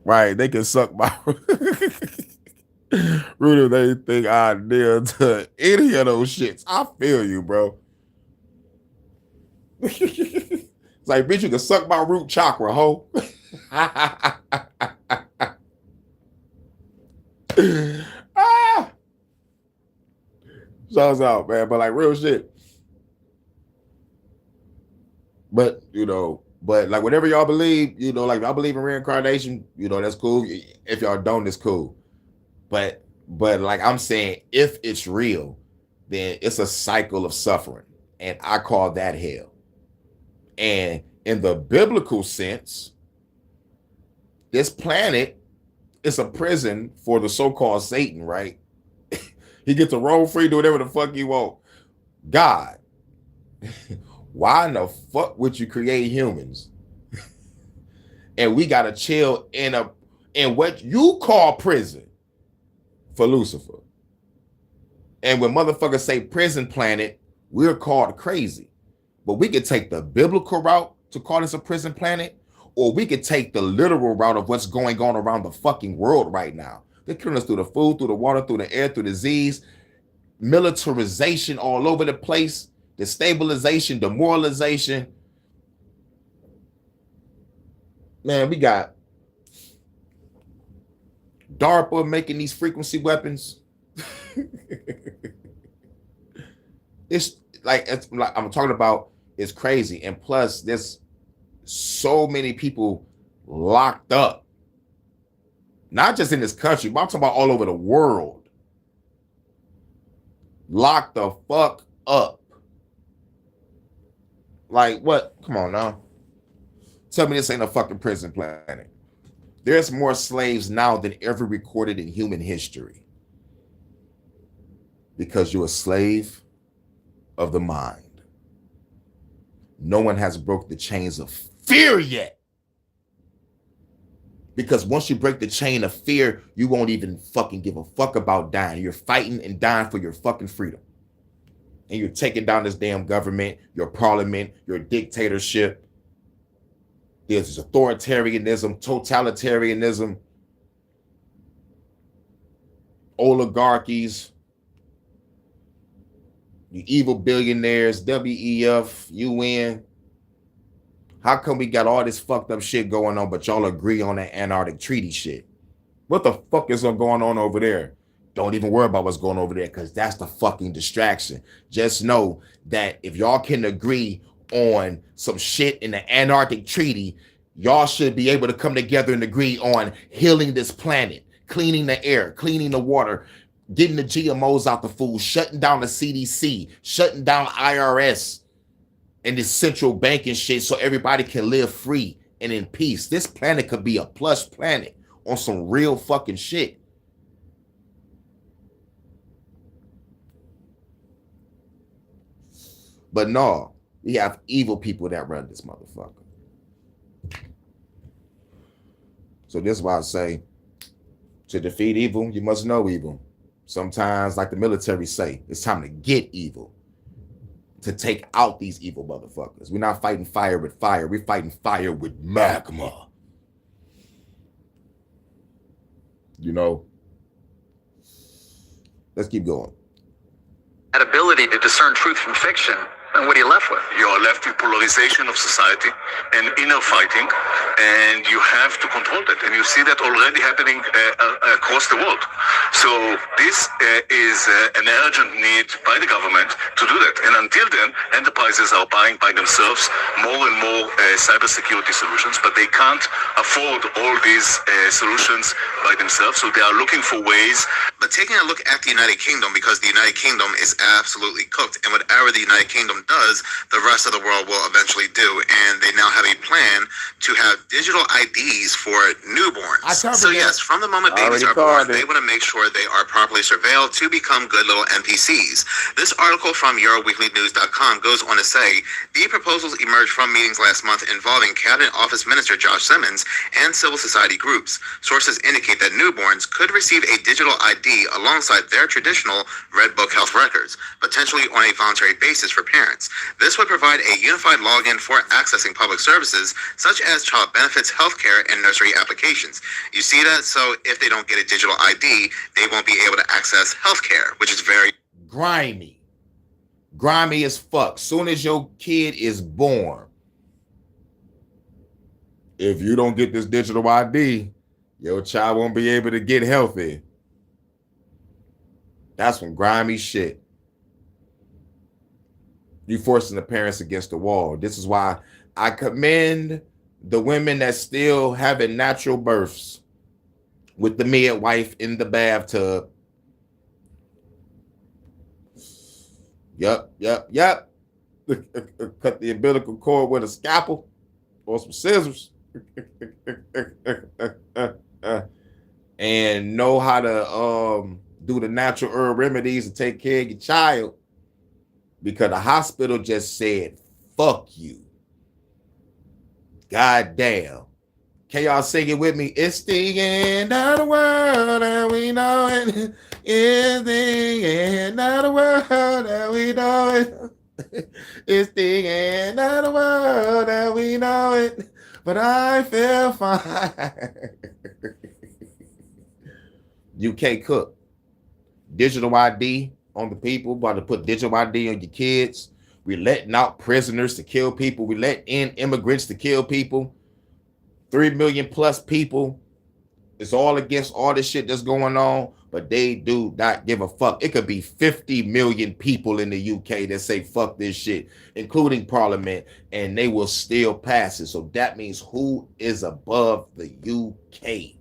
Right, they can suck my root if they think I deal to any of those shits. I feel you, bro. It's like, bitch, you can suck my root chakra, ho. Shouts out, man, but like real shit. But like whatever y'all believe, like I believe in reincarnation, that's cool. If y'all don't, it's cool. But like I'm saying, if it's real, then it's a cycle of suffering, and I call that hell. And in the biblical sense, this planet is a prison for the so-called Satan, right? He gets to roam free, do whatever the fuck he want. God, why in the fuck would you create humans? And we gotta chill in what you call prison for Lucifer. And when motherfuckers say prison planet, we're called crazy. But we could take the biblical route to call this a prison planet, or we could take the literal route of what's going on around the fucking world right now. They're killing us through the food, through the water, through the air, through disease, militarization all over the place, destabilization, demoralization. Man, we got DARPA making these frequency weapons. It's like I'm talking about, it's crazy. And plus, there's so many people locked up. Not just in this country, but I'm talking about all over the world. Locked the fuck up. Like what? Come on now. Tell me this ain't a fucking prison planet. There's more slaves now than ever recorded in human history. Because you're a slave of the mind. No one has broke the chains of fear yet. Because once you break the chain of fear, you won't even fucking give a fuck about dying. You're fighting and dying for your fucking freedom. And you're taking down this damn government, your parliament, your dictatorship. There's authoritarianism, totalitarianism, oligarchies, you evil billionaires, WEF, UN. How come we got all this fucked up shit going on, but y'all agree on that Antarctic Treaty shit? What the fuck is going on over there? Don't even worry about what's going over there, because that's the fucking distraction. Just know that if y'all can agree on some shit in the Antarctic Treaty, Y'all should be able to come together and agree on healing this planet, cleaning the air, cleaning the water, getting the GMOs out the food, shutting down the CDC, shutting down IRS and this central banking shit so everybody can live free and in peace. This planet could be a plush planet on some real fucking shit. But no, we have evil people that run this motherfucker. So this is why I say, to defeat evil, you must know evil. Sometimes, like the military say, it's time to get evil. To take out these evil motherfuckers. We're not fighting fire with fire. We're fighting fire with magma. You know? Let's keep going. That ability to discern truth from fiction. And what are you left with? You're left with polarization of society and inner fighting, and you have to control that. And you see that already happening across the world. So this is an urgent need by the government to do that. And until then, enterprises are buying by themselves more and more cybersecurity solutions, but they can't afford all these solutions by themselves. So they are looking for ways. But taking a look at the United Kingdom, because the United Kingdom is absolutely cooked, and whatever the United Kingdom does, the rest of the world will eventually do. And they now have a plan to have digital IDs for newborns. So yes, from the moment babies are born, they want to make sure they are properly surveilled to become good little NPCs. This article from EuroWeeklyNews.com goes on to say, the proposals emerged from meetings last month involving Cabinet Office Minister Josh Simmons and civil society groups. Sources indicate that newborns could receive a digital ID alongside their traditional Red Book health records, potentially on a voluntary basis for parents. This would provide a unified login for accessing public services such as child benefits, healthcare, and nursery applications. You see that? So if they don't get a digital ID, they won't be able to access healthcare, which is very grimy. Grimy as fuck. Soon as your kid is born, if you don't get this digital ID, your child won't be able to get healthy. That's some grimy shit. You forcing the parents against the wall. This is why I commend the women that still having natural births with the midwife in the bathtub. Yup. Cut the umbilical cord with a scalpel or some scissors. And know how to do the natural herb remedies to take care of your child. Because the hospital just said, fuck you. God damn. Can y'all sing it with me? It's the end of the world and we know it. It's the end of the world and we know it. It's the end of the world and we know it. But I feel fine. UK cook. Digital ID on the people, about to put digital ID on your kids. We're letting out prisoners to kill people. We let in immigrants to kill people. 3 million plus people. It's all against all this shit that's going on, but they do not give a fuck. It could be 50 million people in the UK that say fuck this shit, including Parliament, and they will still pass it. So that means who is above the UK?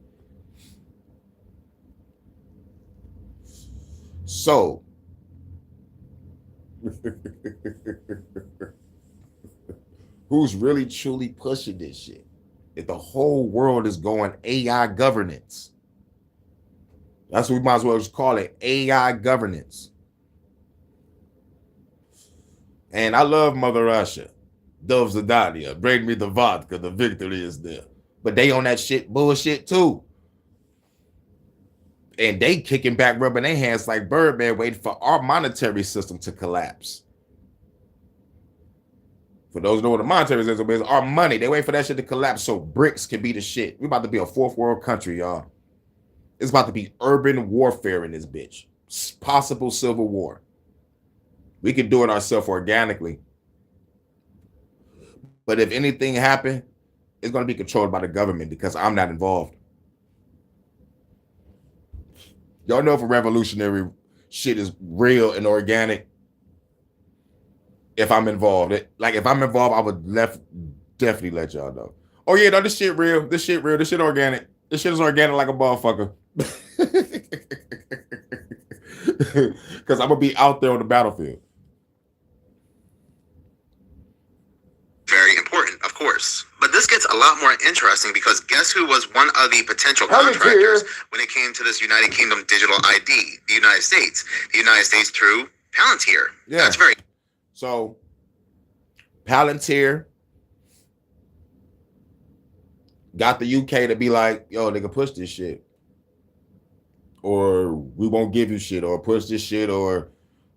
So, who's really truly pushing this shit? If the whole world is going AI governance, that's what we might as well just call it, AI governance. And I love Mother Russia, Dove Zadania, bring me the vodka, the victory is there. But they on that shit bullshit too. And they kicking back, rubbing their hands like Birdman, waiting for our monetary system to collapse. For those who know what the monetary system is, our money, they wait for that shit to collapse so BRICS can be the shit. We're about to be a fourth world country, y'all. It's about to be urban warfare in this bitch. Possible civil war. We can do it ourselves organically. But if anything happened, it's going to be controlled by the government because I'm not involved. Y'all know if a revolutionary shit is real and organic, if I'm involved. If I'm involved, I would definitely let y'all know. Oh yeah, no, this shit real. This shit real. This shit organic. This shit is organic like a motherfucker. Because I'm gonna be out there on the battlefield. Very important, of course. But this gets a lot more interesting because guess who was one of the potential contractors when it came to this United Kingdom digital ID? The United States. The United States through Palantir. Yeah. That's very. So Palantir got the UK to be like, yo, nigga, push this shit. Or we won't give you shit, or push this shit, or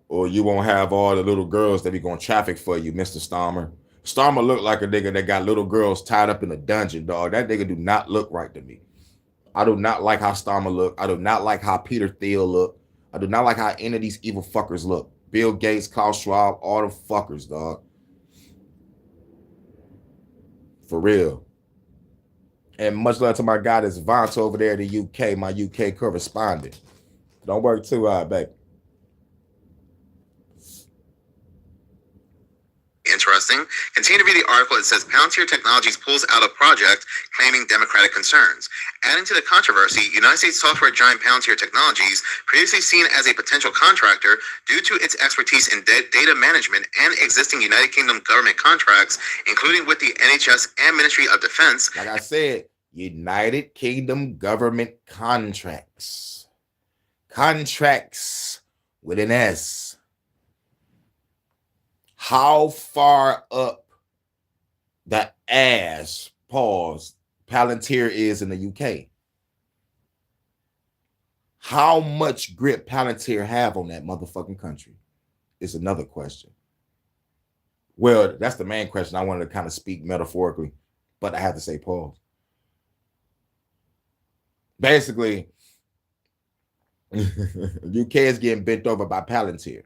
you won't have all the little girls that be going traffic for you, Mr. Starmer. Starmer looked like a nigga that got little girls tied up in a dungeon, dog. That nigga do not look right to me. I do not like how Starmer look. I do not like how Peter Thiel look. I do not like how any of these evil fuckers look. Bill Gates, Klaus Schwab, all the fuckers, dog. For real. And much love to my guy that's Vance over there in the UK, my UK correspondent. Don't work too hard, baby. Interesting. Continue to read the article. It says Palantir Technologies pulls out a project claiming democratic concerns. Adding to the controversy, United States software giant Palantir Technologies, previously seen as a potential contractor due to its expertise in data management and existing United Kingdom government contracts, including with the NHS and Ministry of Defense. Like I said, United Kingdom government contracts. Contracts with an S. How far up the ass, pause, Palantir is in the UK? How much grip Palantir have on that motherfucking country is another question. Well, that's the main question. I wanted to kind of speak metaphorically, but I have to say pause. Basically, UK is getting bent over by Palantir.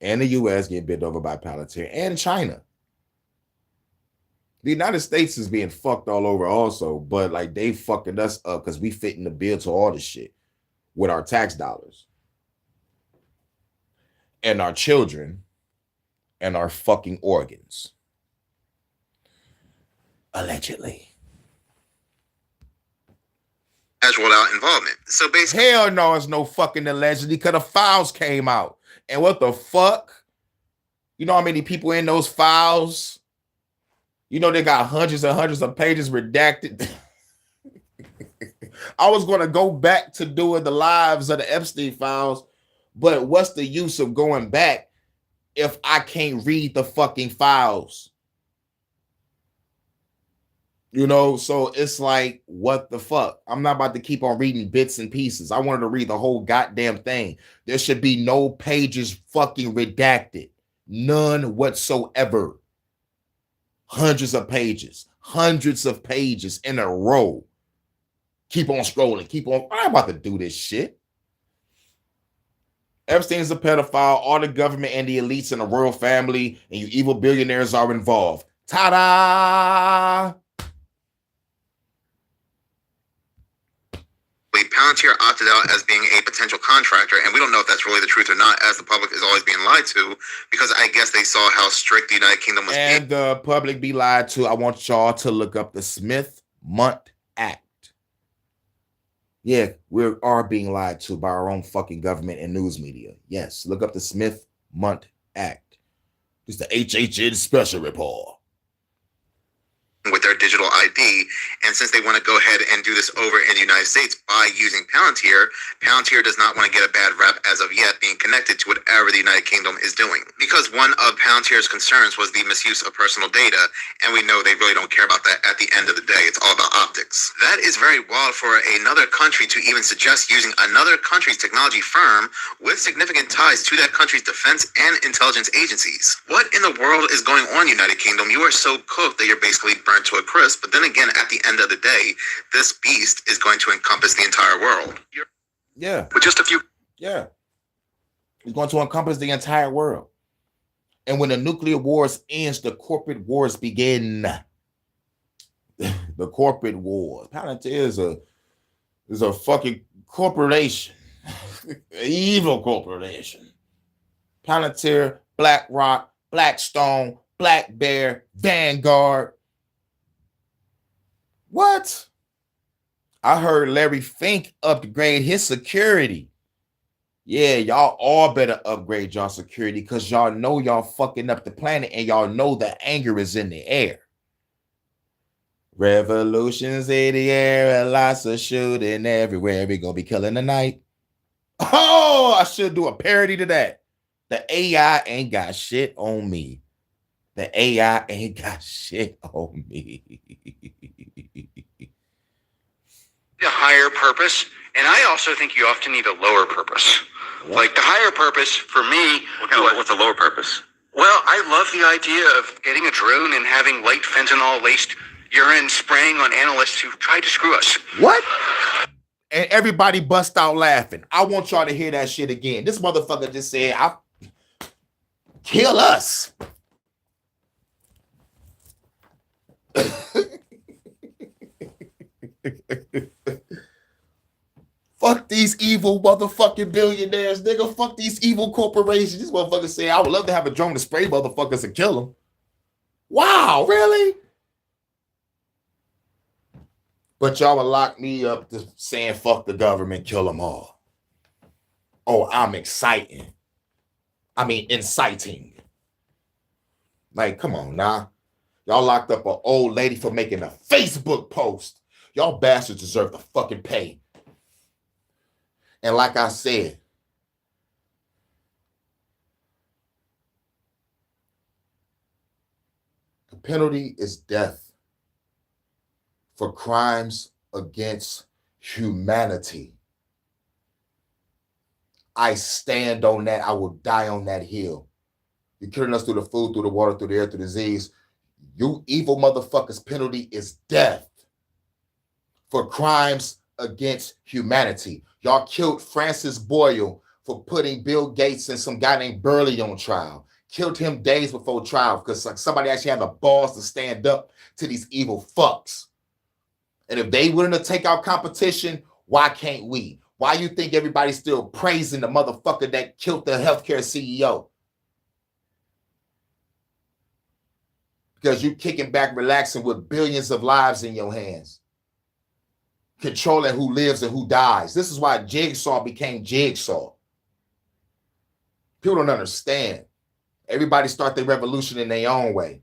And the US getting bent over by Palantir, and China. The United States is being fucked all over also, but like they fucking us up because we fit in the bill to all this shit with our tax dollars and our children and our fucking organs. Allegedly. Has rolled out involvement. So basically, hell no, it's no fucking allegedly because the files came out. And what the fuck? You know how many people in those files? You know they got hundreds and hundreds of pages redacted. I was going to go back to doing the lives of the Epstein files, but what's the use of going back if I can't read the fucking files? You know, so it's like, what the fuck? I'm not about to keep on reading bits and pieces. I wanted to read the whole goddamn thing. There should be no pages fucking redacted. None whatsoever. Hundreds of pages in a row. Keep on scrolling. Keep on. I'm about to do this shit. Epstein's a pedophile. All the government and the elites in the royal family and you evil billionaires are involved. Ta-da! Palantir opted out as being a potential contractor, and we don't know if that's really the truth or not, as the public is always being lied to, because I guess they saw how strict the United Kingdom was. And the public be lied to. I want y'all to look up the Smith-Mundt Act. Yeah, we are being lied to by our own fucking government and news media. Yes, look up the Smith-Mundt Act. It's the HHN Special Report. With their digital ID, and since they want to go ahead and do this over in the United States by using Palantir, Palantir does not want to get a bad rep as of yet being connected to whatever the United Kingdom is doing. Because one of Palantir's concerns was the misuse of personal data, and we know they really don't care about that at the end of the day. It's all about optics. That is very wild for another country to even suggest using another country's technology firm with significant ties to that country's defense and intelligence agencies. What in the world is going on, United Kingdom? You are so cooked that you're basically burnt to a crisp, but then again, at the end of the day, this beast is going to encompass the entire world. Yeah. With just a few. Yeah. It's going to encompass the entire world. And when the nuclear wars ends, the corporate wars begin. The corporate wars. Palantir is a fucking corporation. Evil corporation. Palantir, BlackRock, Blackstone, Black Bear, Vanguard. What? I heard Larry Fink upgrade his security. Yeah, y'all all better upgrade y'all security because y'all know y'all fucking up the planet and y'all know the anger is in the air. Revolutions in the air and lots of shooting everywhere. We gonna be killing tonight. Oh, I should do a parody to that. The AI ain't got shit on me. The AI ain't got shit on me. A higher purpose, and I also think you often need a lower purpose. Like the higher purpose for me. What's the lower purpose? Well, I love the idea of getting a drone and having light fentanyl laced urine spraying on analysts who tried to screw us. What? And everybody bust out laughing. I want y'all to hear that shit again. This motherfucker just said, "I kill us." Fuck these evil motherfucking billionaires, nigga. Fuck these evil corporations. This motherfucker say, "I would love to have a drone to spray motherfuckers and kill them." Wow, really? But y'all will lock me up to saying, "Fuck the government, kill them all." Oh, I'm inciting. Like, come on, nah. Y'all locked up an old lady for making a Facebook post. Y'all bastards deserve to fucking pay. And like I said, the penalty is death for crimes against humanity. I stand on that. I will die on that hill. You're killing us through the food, through the water, through the air, through the disease. You evil motherfuckers' penalty is death for crimes against humanity. Y'all killed Francis Boyle for putting Bill Gates and some guy named Burley on trial. Killed him days before trial because like somebody actually had the balls to stand up to these evil fucks. And if they willing to take out competition, why can't we? Why you think everybody's still praising the motherfucker that killed the healthcare CEO? Because you kicking back, relaxing with billions of lives in your hands. Controlling who lives and who dies. This is why Jigsaw became Jigsaw. People don't understand. Everybody start their revolution in their own way.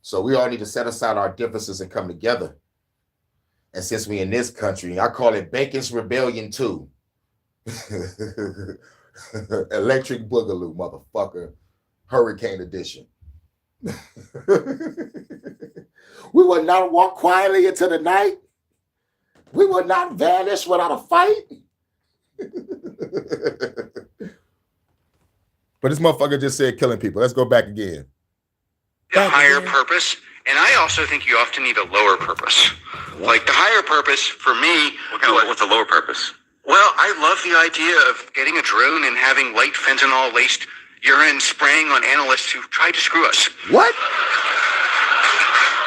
So we all need to set aside our differences and come together. And since we in this country, I call it Bacon's Rebellion 2. Electric Boogaloo, motherfucker. Hurricane edition. We will not walk quietly into the night. We will not vanish without a fight. But this motherfucker just said killing people. Let's go back again. A higher purpose, and I also think you often need a lower purpose. Like the higher purpose for me. What's the lower purpose? Well, I love the idea of getting a drone and having light fentanyl laced urine spraying on analysts who tried to screw us. What?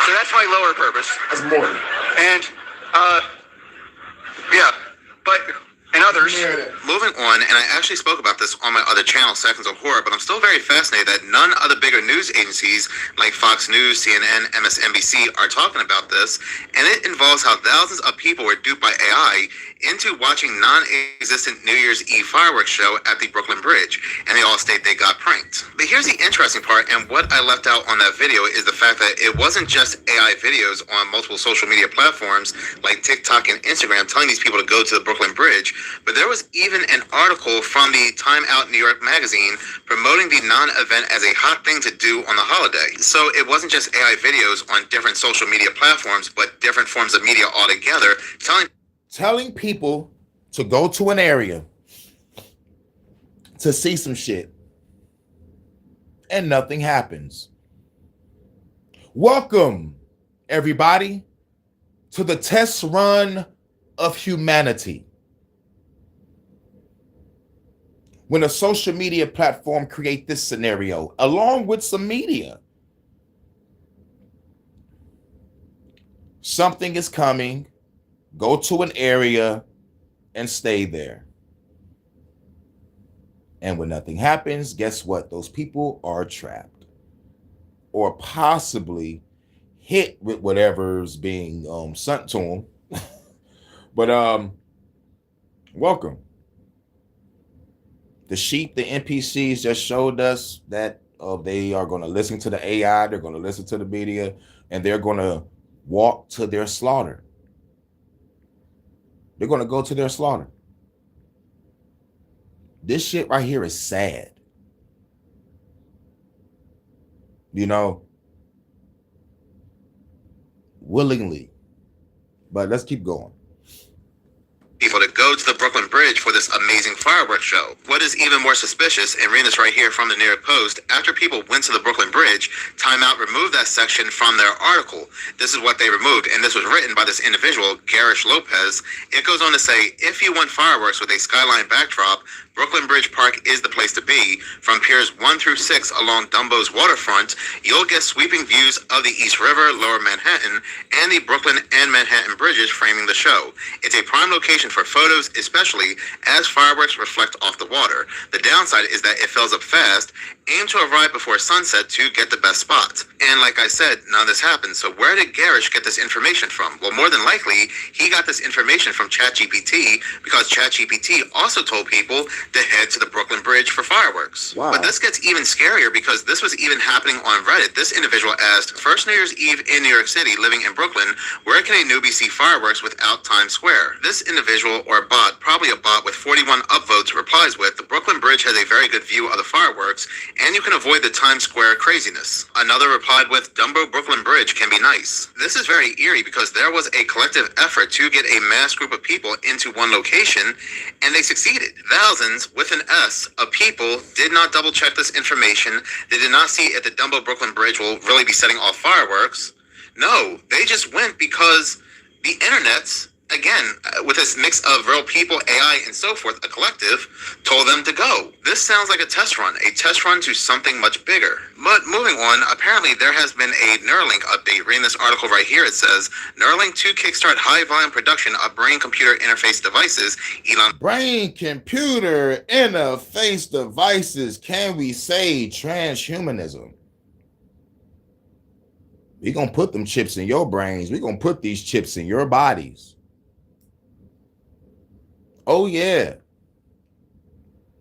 So that's my lower purpose. That's more. And, yeah, but, and others. Moving on, and I actually spoke about this on my other channel, Seconds of Horror, but I'm still very fascinated that none of the bigger news agencies like Fox News, CNN, MSNBC are talking about this, and it involves how thousands of people were duped by AI into watching non-existent New Year's Eve fireworks show at the Brooklyn Bridge, and they all state they got pranked. But here's the interesting part, and what I left out on that video is the fact that it wasn't just AI videos on multiple social media platforms like TikTok and Instagram telling these people to go to the Brooklyn Bridge, but there was even an article from the Time Out New York magazine promoting the non-event as a hot thing to do on the holiday. So it wasn't just AI videos on different social media platforms, but different forms of media altogether telling people to go to an area to see some shit and nothing happens. Welcome, everybody, to the test run of humanity. When a social media platform create this scenario, along with some media, something is coming. Go to an area and stay there. And when nothing happens, guess what? Those people are trapped or possibly hit with whatever's being sent to them. But welcome. The sheep, the NPCs just showed us that they are going to listen to the AI, they're going to listen to the media, and they're going to walk to their slaughter. They're going to go to their slaughter. This shit right here is sad. You know, willingly. But let's keep going. People to go to the Brooklyn Bridge for this amazing fireworks show. What is even more suspicious, and reading this right here from the New York Post, after people went to the Brooklyn Bridge, Time Out removed that section from their article. This is what they removed, and this was written by this individual, Garish Lopez. It goes on to say, if you want fireworks with a skyline backdrop, Brooklyn Bridge Park is the place to be. From piers 1 through 6 along Dumbo's waterfront, you'll get sweeping views of the East River, Lower Manhattan, and the Brooklyn and Manhattan bridges framing the show. It's a prime location for photos, especially as fireworks reflect off the water. The downside is that it fills up fast. Aim to arrive before sunset to get the best spots. And like I said, none of this happened. So where did Garish get this information from? Well, more than likely, he got this information from ChatGPT, because ChatGPT also told people to head to the Brooklyn Bridge for fireworks. Wow. But this gets even scarier because this was even happening on Reddit. This individual asked, first New Year's Eve in New York City, living in Brooklyn, where can a newbie see fireworks without Times Square? This individual, or bot, probably a bot with 41 upvotes, replies with, the Brooklyn Bridge has a very good view of the fireworks, and you can avoid the Times Square craziness. Another replied with, Dumbo Brooklyn Bridge can be nice. This is very eerie because there was a collective effort to get a mass group of people into one location, and they succeeded. Thousands, with an S, of people did not double check this information. They did not see if the Dumbo Brooklyn Bridge will really be setting off fireworks. No, they just went because the internet's, again, with this mix of real people, AI, and so forth, a collective, told them to go. This sounds like a test run to something much bigger. But moving on, apparently there has been a Neuralink update. Reading this article right here, it says, Neuralink to kickstart high-volume production of brain-computer interface devices. Brain-computer interface devices. Can we say transhumanism? We're going to put them chips in your brains. We're going to put these chips in your bodies. Oh, yeah.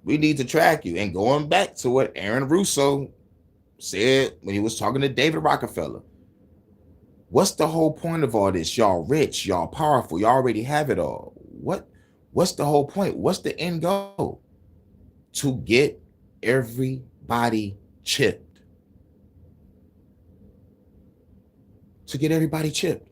We need to track you. And going back to what Aaron Russo said when he was talking to David Rockefeller, what's the whole point of all this? Y'all rich, y'all powerful, y'all already have it all. What's the whole point? What's the end goal? To get everybody chipped. To get everybody chipped.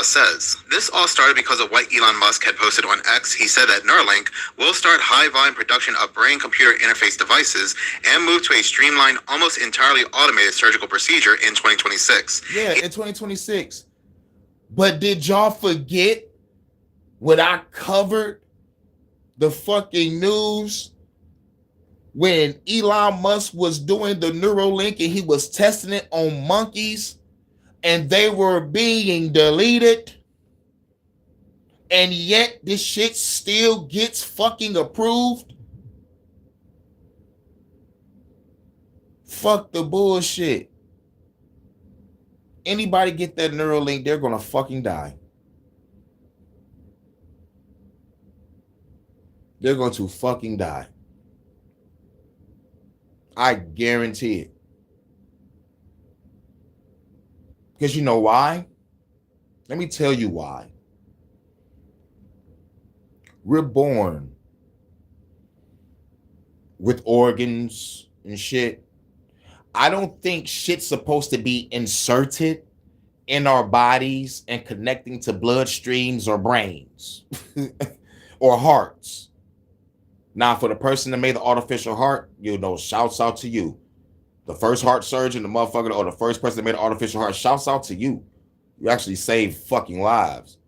Says this all started because of what Elon Musk had posted on X. He said that Neuralink will start high-volume production of brain-computer interface devices and move to a streamlined, almost entirely automated surgical procedure in 2026. Yeah, in 2026. But did y'all forget when I covered the fucking news when Elon Musk was doing the Neuralink and he was testing it on monkeys? And they were being deleted. And yet this shit still gets fucking approved. Fuck the bullshit. Anybody get that Neuralink, they're gonna fucking die. They're going to fucking die. I guarantee it. Because you know why? Let me tell you why. We're born with organs and shit. I don't think shit's supposed to be inserted in our bodies and connecting to bloodstreams or brains or hearts. Now, for the person that made the artificial heart, you know, shouts out to you. The first heart surgeon, the motherfucker, or the first person that made an artificial heart, shouts out to you. You actually saved fucking lives.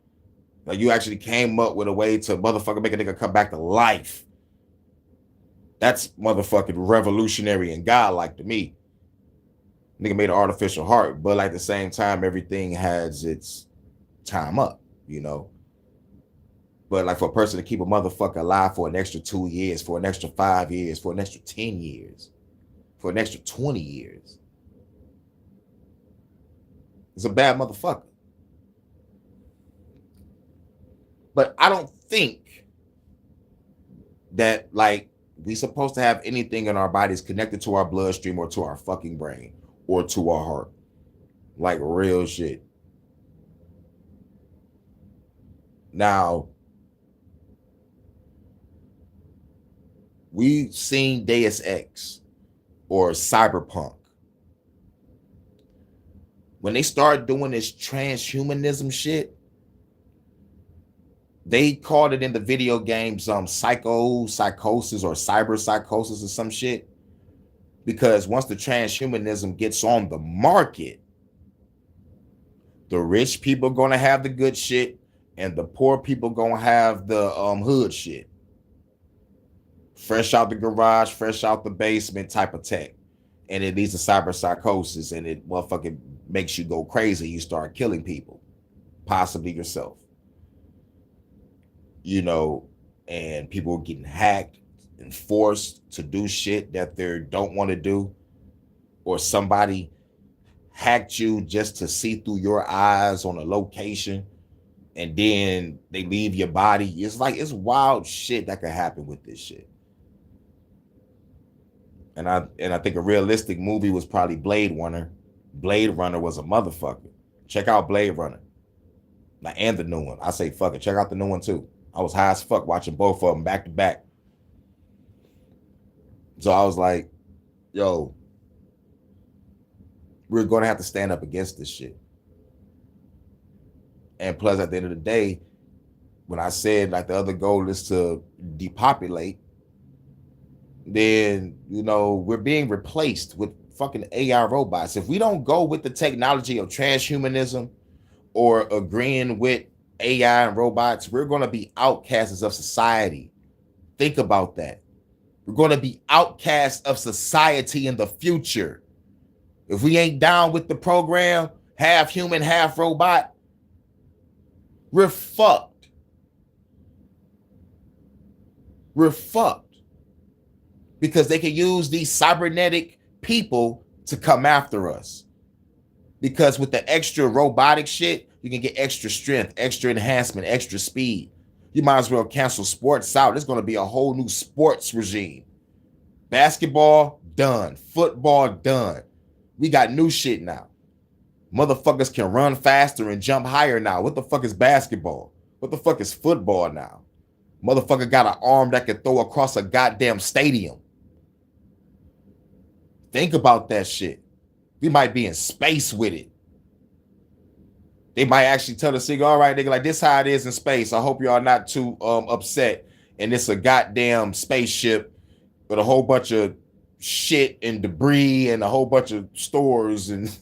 Like, you actually came up with a way to motherfucker make a nigga come back to life. That's motherfucking revolutionary and godlike to me. Nigga made an artificial heart, but like at the same time, everything has its time up, you know. But like for a person to keep a motherfucker alive for an extra 2 years, for an extra 5 years, for an extra 10 years, for an extra 20 years. It's a bad motherfucker. But I don't think that like we supposed to have anything in our bodies connected to our bloodstream or to our fucking brain or to our heart. Like real shit. Now, we've seen Deus Ex or Cyberpunk. When they start doing this transhumanism shit, they called it in the video games psychosis or cyber psychosis or some shit. Because once the transhumanism gets on the market, the rich people going to have the good shit and the poor people going to have the hood shit. Fresh out the garage, fresh out the basement type of tech. And it leads to cyber psychosis and it motherfucking makes you go crazy. You start killing people, possibly yourself. You know, and people are getting hacked and forced to do shit that they don't want to do. Or somebody hacked you just to see through your eyes on a location and then they leave your body. It's like, it's wild shit that could happen with this shit. And I think a realistic movie was probably Blade Runner. Blade Runner was a motherfucker. Check out Blade Runner. Now, and the new one. I say fuck it. Check out the new one too. I was high as fuck watching both of them back to back. So I was like, yo, we're going to have to stand up against this shit. And plus, at the end of the day, when I said like the other goal is to depopulate, then, you know, we're being replaced with fucking AI robots. If we don't go with the technology of transhumanism or agreeing with AI and robots, we're going to be outcasts of society. Think about that. We're going to be outcasts of society in the future. If we ain't down with the program, half human, half robot, we're fucked. We're fucked. Because they can use these cybernetic people to come after us. Because with the extra robotic shit, you can get extra strength, extra enhancement, extra speed. You might as well cancel sports out. There's going to be a whole new sports regime. Basketball, done. Football, done. We got new shit now. Motherfuckers can run faster and jump higher now. What the fuck is basketball? What the fuck is football now? Motherfucker got an arm that can throw across a goddamn stadium. Think about that shit. We might be in space with it. They might actually tell the nigga, all right, nigga, like this how it is in space. I hope y'all not too upset. And it's a goddamn spaceship with a whole bunch of shit and debris and a whole bunch of stores and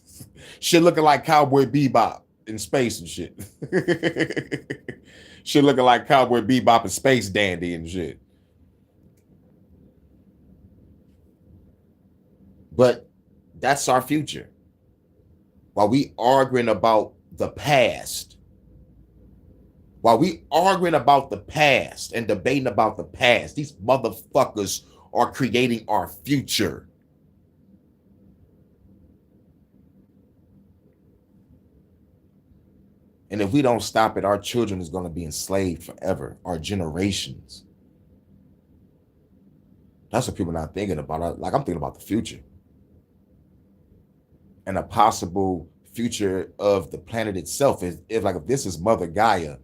shit looking like Cowboy Bebop in space and shit. Shit looking like Cowboy Bebop and Space Dandy and shit. But that's our future. While we arguing about the past, and debating about the past, these motherfuckers are creating our future. And if we don't stop it, our children is going to be enslaved forever, our generations. That's what people are not thinking about. Like, I'm thinking about the future. And a possible future of the planet itself. If this is Mother Gaia,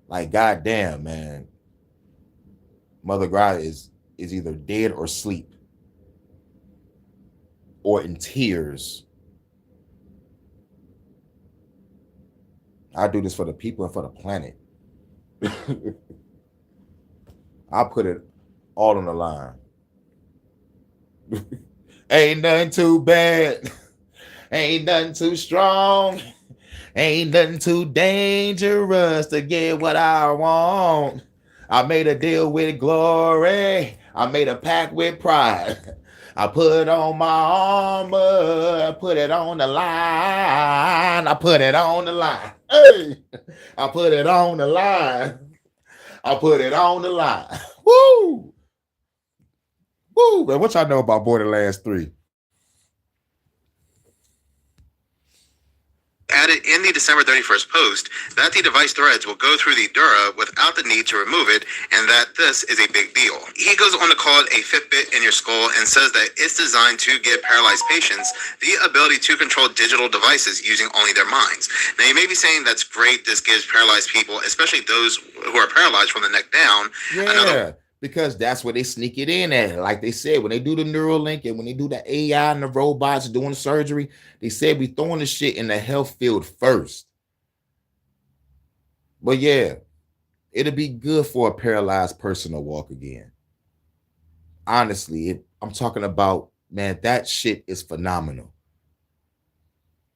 like, goddamn, man. Mother Gaia is either dead or asleep. Or in tears. I do this for the people and for the planet. I put it all on the line. Ain't nothing too bad. Ain't nothing too strong. Ain't nothing too dangerous to get what I want. I made a deal with glory. I made a pact with pride. I put on my armor. I put it on the line. I put it on the line. Hey, I put it on the line. I put it on the line. Woo! Woo, man, what y'all know about Borderlands 3? Added in the December 31st post that the device threads will go through the Dura without the need to remove it, and that this is a big deal. He goes on to call it a Fitbit in your skull and says that it's designed to give paralyzed patients the ability to control digital devices using only their minds. Now, you may be saying that's great. This gives paralyzed people, especially those who are paralyzed from the neck down, because that's where they sneak it in at. Like they said, when they do the Neuralink and when they do the AI and the robots doing the surgery, they said we throwing the shit in the health field first. But yeah, it'll be good for a paralyzed person to walk again. Honestly, I'm talking about, man, that shit is phenomenal.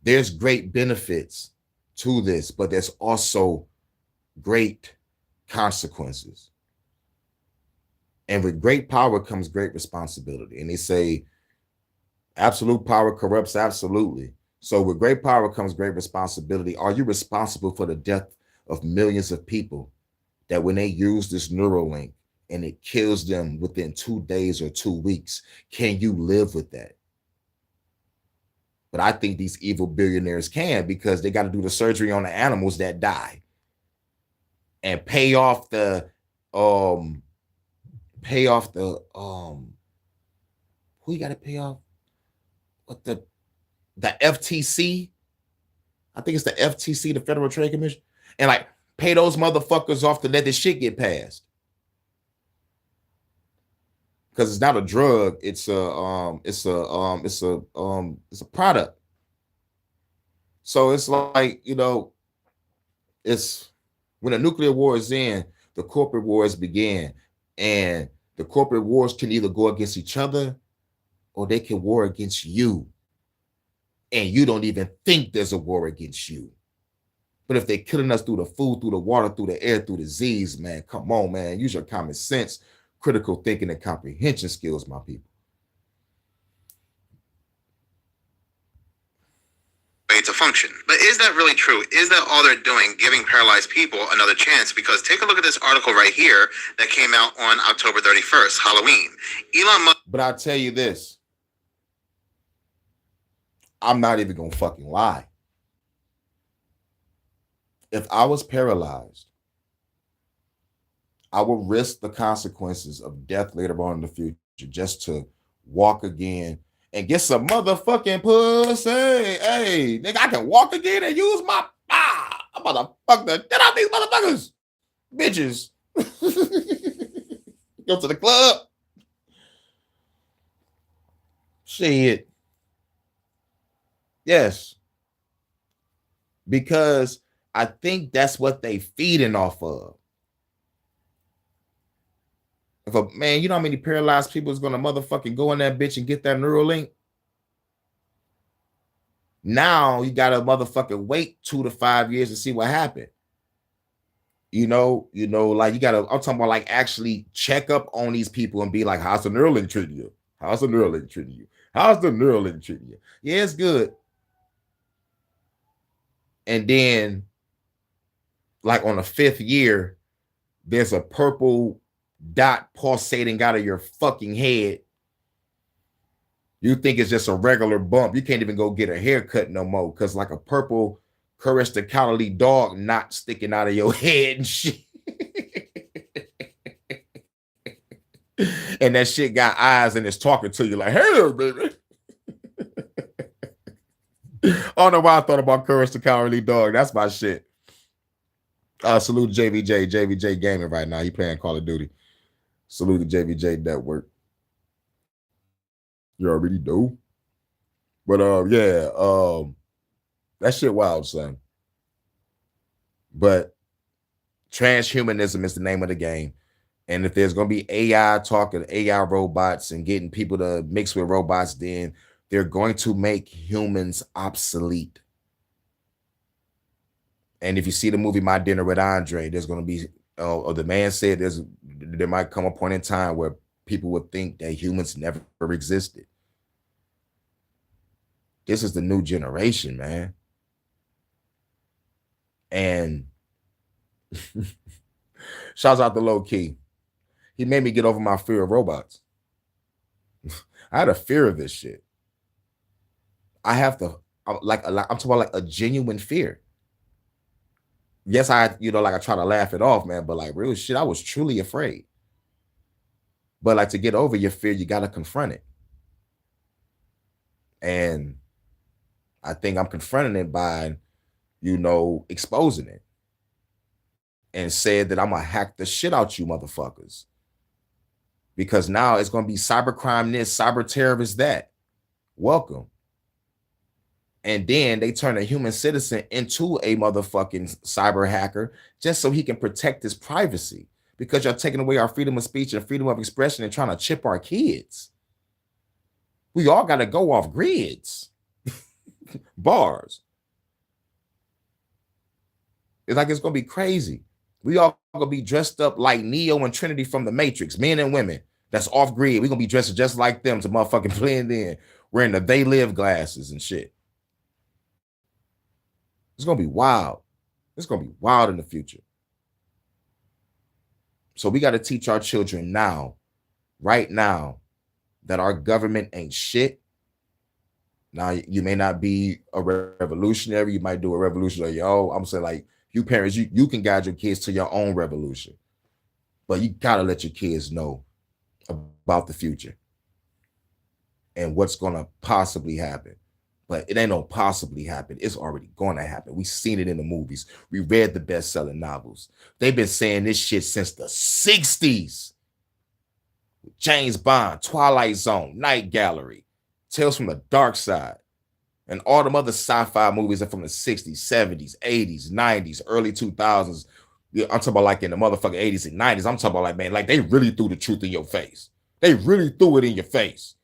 There's great benefits to this, but there's also great consequences. And with great power comes great responsibility. And they say absolute power corrupts absolutely. So with great power comes great responsibility. Are you responsible for the death of millions of people that when they use this Neuralink and it kills them within 2 days or 2 weeks, can you live with that? But I think these evil billionaires can, because they got to do the surgery on the animals that die and pay off the who you got to pay off? What the FTC? I think it's the FTC, the Federal Trade Commission, and like pay those motherfuckers off to let this shit get passed. Because it's not a drug, it's a product. So it's like, you know, it's when a nuclear war is in, the corporate wars begin. And the corporate wars can either go against each other or they can war against you. And you don't even think there's a war against you. But if they're killing us through the food, through the water, through the air, through disease, man, come on, man. Use your common sense, critical thinking, and comprehension skills, my people. To function. But is that really true? Is that all they're doing, giving paralyzed people another chance? Because take a look at this article right here that came out on October 31st, Halloween. Elon Musk. But I'll tell you this. I'm not even gonna fucking lie. If I was paralyzed, I would risk the consequences of death later on in the future just to walk again and get some motherfucking pussy. Hey, nigga, I can walk again and use my I'm about to fuck the shit out these motherfuckers. Bitches. Go to the club. Shit. Yes. Because I think that's what they feeding off of. If a man, you know how many paralyzed people is gonna motherfucking go in that bitch and get that Neuralink? Now you gotta motherfucking wait 2 to 5 years to see what happened. You know, like you gotta, I'm talking about like actually check up on these people and be like, how's the Neuralink treating you? How's the Neuralink treating you? How's the Neuralink treating you? Yeah, it's good. And then, like on the 5th year, there's a purple dot pulsating out of your fucking head. You think it's just a regular bump. You can't even go get a haircut no more because like a purple Courage the Cowardly Dog knot sticking out of your head and shit. And that shit got eyes and it's talking to you like, hey there, baby. I don't know why I thought about Courage the Cowardly Dog. That's my shit. Salute JVJ gaming right now. He playing Call of Duty. Salute the JVJ network. You already know. But that shit wild, son. But transhumanism is the name of the game. And if there's gonna be AI talking, AI robots and getting people to mix with robots, then they're going to make humans obsolete. And if you see the movie My Dinner with Andre, there's going to be, or the man said there might come a point in time where people would think that humans never existed. This is the new generation, man. And shouts out to Low Key. He made me get over my fear of robots. I had a fear of this shit. I have to, I'm talking about like a genuine fear. Yes, I try to laugh it off, man, but like real shit, I was truly afraid. But like to get over your fear, you got to confront it. And I think I'm confronting it by, exposing it and said that I'm going to hack the shit out you motherfuckers. Because now it's going to be cybercrime this, cyber terrorist that. Welcome. And then they turn a human citizen into a motherfucking cyber hacker just so he can protect his privacy, because you're taking away our freedom of speech and freedom of expression and trying to chip our kids. We all got to go off grids. Bars. It's like it's going to be crazy. We all going to be dressed up like Neo and Trinity from the Matrix, men and women. That's off grid. We're going to be dressed just like them to motherfucking blend in, wearing the They Live glasses and shit. It's going to be wild. It's going to be wild in the future. So we got to teach our children now, right now, that our government ain't shit. Now, you may not be a revolutionary. You might do a revolution on your own. I'm saying, like, you parents, you can guide your kids to your own revolution. But you got to let your kids know about the future and what's going to possibly happen. But it ain't no possibly happen. It's already going to happen. We've seen it in the movies. We read the best-selling novels. They've been saying this shit since the 60s. James Bond, Twilight Zone, Night Gallery, Tales from the Dark Side, and all them other sci-fi movies are from the 60s, 70s, 80s, 90s, early 2000s. I'm talking about like in the motherfucking 80s and 90s. I'm talking about like, man, like they really threw the truth in your face. They really threw it in your face.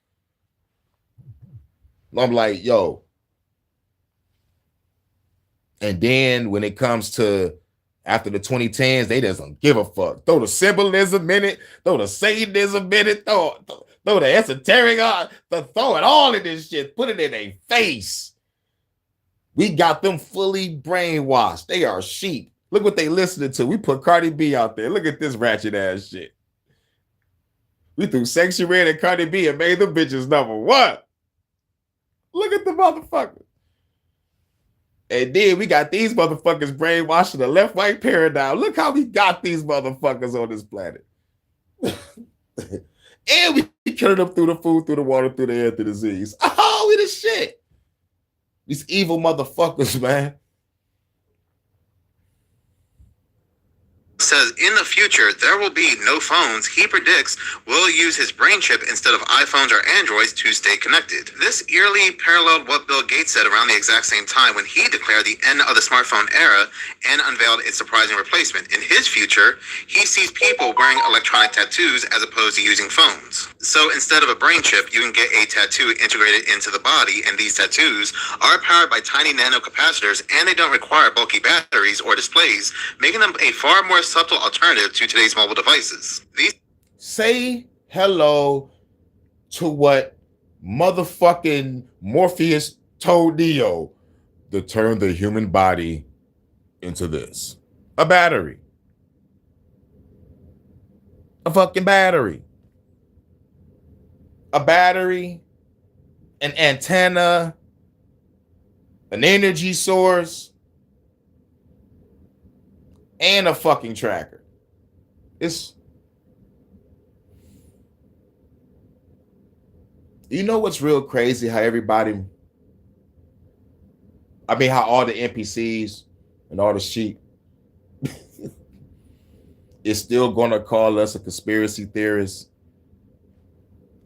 I'm like, yo. And then when it comes to after the 2010s, they just don't give a fuck. Throw the symbolism in it, throw the Satanism in it, throw the esoteric, throw it all in this shit, put it in their face. We got them fully brainwashed. They are sheep. Look what they listening to. We put Cardi B out there. Look at this ratchet ass shit. We threw Sexy Red and Cardi B and made them bitches number one. Look at the motherfucker. And then we got these motherfuckers brainwashing the left-right paradigm. Look how we got these motherfuckers on this planet. And we killing them through the food, through the water, through the air, through the disease. Oh, we the shit. These evil motherfuckers, man. Says in the future there will be no phones. He predicts we'll use his brain chip instead of iPhones or Androids to stay connected. This eerily paralleled what Bill Gates said around the exact same time when he declared the end of the smartphone era and unveiled its surprising replacement. In his future, he sees people wearing electronic tattoos as opposed to using phones. So instead of a brain chip, you can get a tattoo integrated into the body, and these tattoos are powered by tiny nanocapacitors, and they don't require bulky batteries or displays, making them a far more subtle alternative to today's mobile devices. Say hello to what motherfucking Morpheus told Neo to turn the human body into this. A battery. A fucking battery. A battery, an antenna, an energy source, and a fucking tracker. You know what's real crazy? How how all the NPCs and all the sheep is still gonna call us a conspiracy theorist,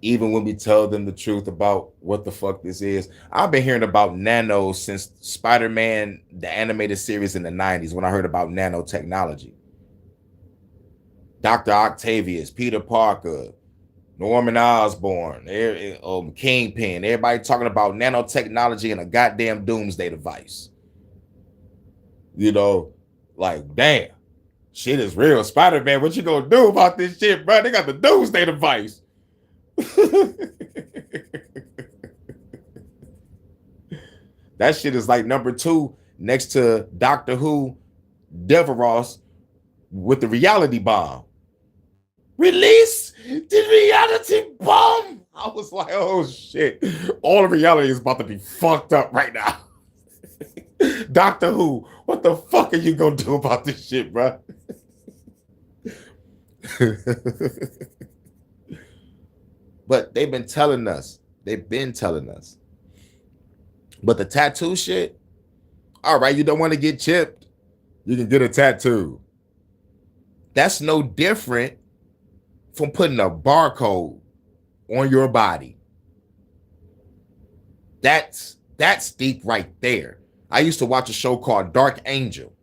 even when we tell them the truth about what the fuck this is. I've been hearing about nano since Spider-Man, the animated series in the 90s, when I heard about nanotechnology. Dr. Octavius, Peter Parker, Norman Osborn, Kingpin, everybody talking about nanotechnology and a goddamn doomsday device. Like, damn, shit is real. Spider-Man, what you gonna do about this shit, bro? They got the doomsday device. That shit is like number 2 next to Doctor Who, Deveros with the reality bomb. Release the reality bomb. was like, oh shit. All of reality is about to be fucked up right now. Doctor Who, what the fuck are you gonna do about this shit, bro? But they've been telling us. But the tattoo shit, all right, you don't want to get chipped, you can get a tattoo. That's no different from putting a barcode on your body. That's deep right there. I used to watch a show called Dark Angel.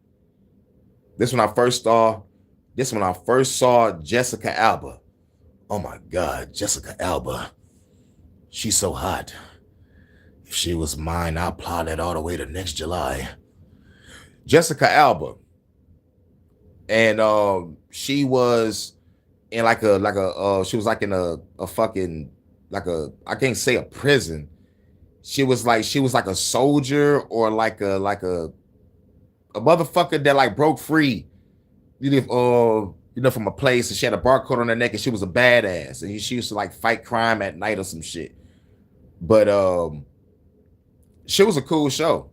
This when I first saw Jessica Alba. Oh my God, Jessica Alba. She's so hot. If she was mine, I'll plot it all the way to next July. Jessica Alba. And she was in like a she was like in a fucking like a, I can't say a prison. She was like a soldier or like a motherfucker that like broke free. From a place, and she had a barcode on her neck, and she was a badass, and she used to like fight crime at night or some shit. But she was a cool show.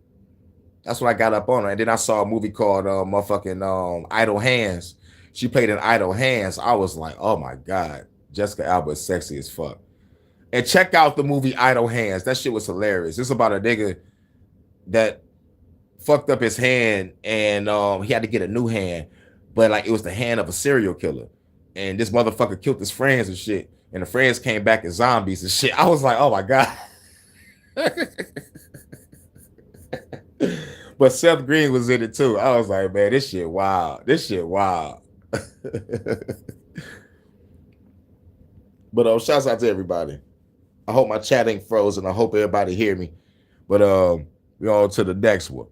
That's what I got up on her. And then I saw a movie called Idle Hands. She played in Idle Hands. I was like, oh my God, Jessica Alba is sexy as fuck. And check out the movie Idle Hands. That shit was hilarious. It's about a nigga that fucked up his hand, and he had to get a new hand. But like it was the hand of a serial killer. And this motherfucker killed his friends and shit. And the friends came back as zombies and shit. I was like, oh my God. But Seth Green was in it too. I was like, man, this shit wild. But shouts out to everybody. I hope my chat ain't frozen. I hope everybody hear me. But we're on to the next one.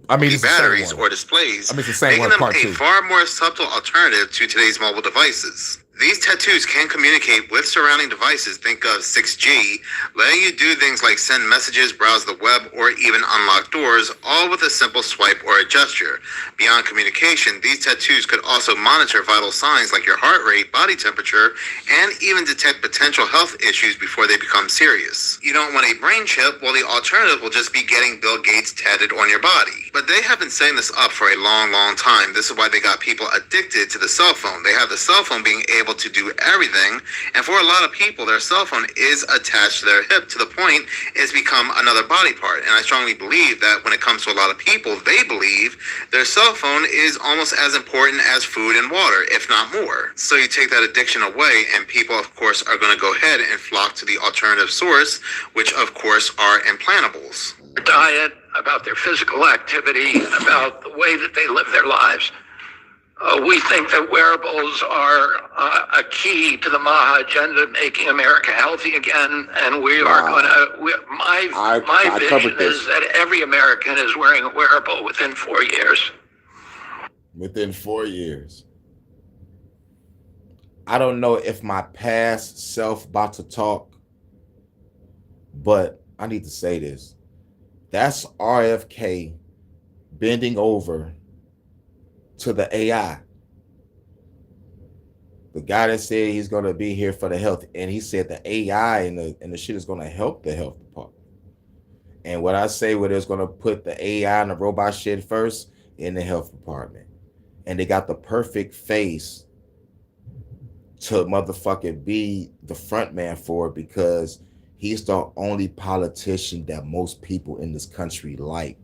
I mean, it's batteries or displays, making them a far more subtle alternative to today's mobile devices. These tattoos can communicate with surrounding devices. Think of 6G, letting you do things like send messages, browse the web, or even unlock doors, all with a simple swipe or a gesture. Beyond communication, these tattoos could also monitor vital signs like your heart rate, body temperature, and even detect potential health issues before they become serious. You don't want a brain chip, well, the alternative will just be getting Bill Gates tatted on your body. But they have been setting this up for a long, long time. This is why they got people addicted to the cell phone. They have the cell phone being able to do everything, and for a lot of people, their cell phone is attached to their hip to the point it's become another body part. And I strongly believe that when it comes to a lot of people, they believe their cell phone is almost as important as food and water, if not more. So you take that addiction away, and people, of course, are going to go ahead and flock to the alternative source, which, of course, are implantables. Their diet, about their physical activity, about the way that they live their lives. We think that wearables are a key to the Maha agenda, making America healthy again, and we are going to. My vision is that every American is wearing a wearable within 4 years. Within 4 years. I don't know if my past self about to talk, but I need to say this. That's RFK bending over to the AI. The guy that said he's going to be here for the health, and he said the AI and the shit is going to help the health department. And what I say, where it's going to put the AI and the robot shit first in the health department. And they got the perfect face to motherfucking be the front man for it, because he's the only politician that most people in this country like.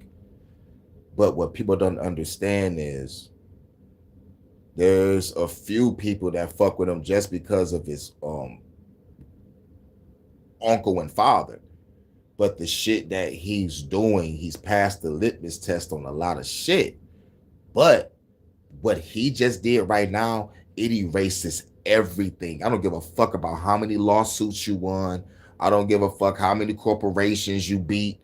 But what people don't understand is there's a few people that fuck with him just because of his uncle and father. But the shit that he's doing, he's passed the litmus test on a lot of shit. But what he just did right now, it erases everything. I don't give a fuck about how many lawsuits you won. I don't give a fuck how many corporations you beat.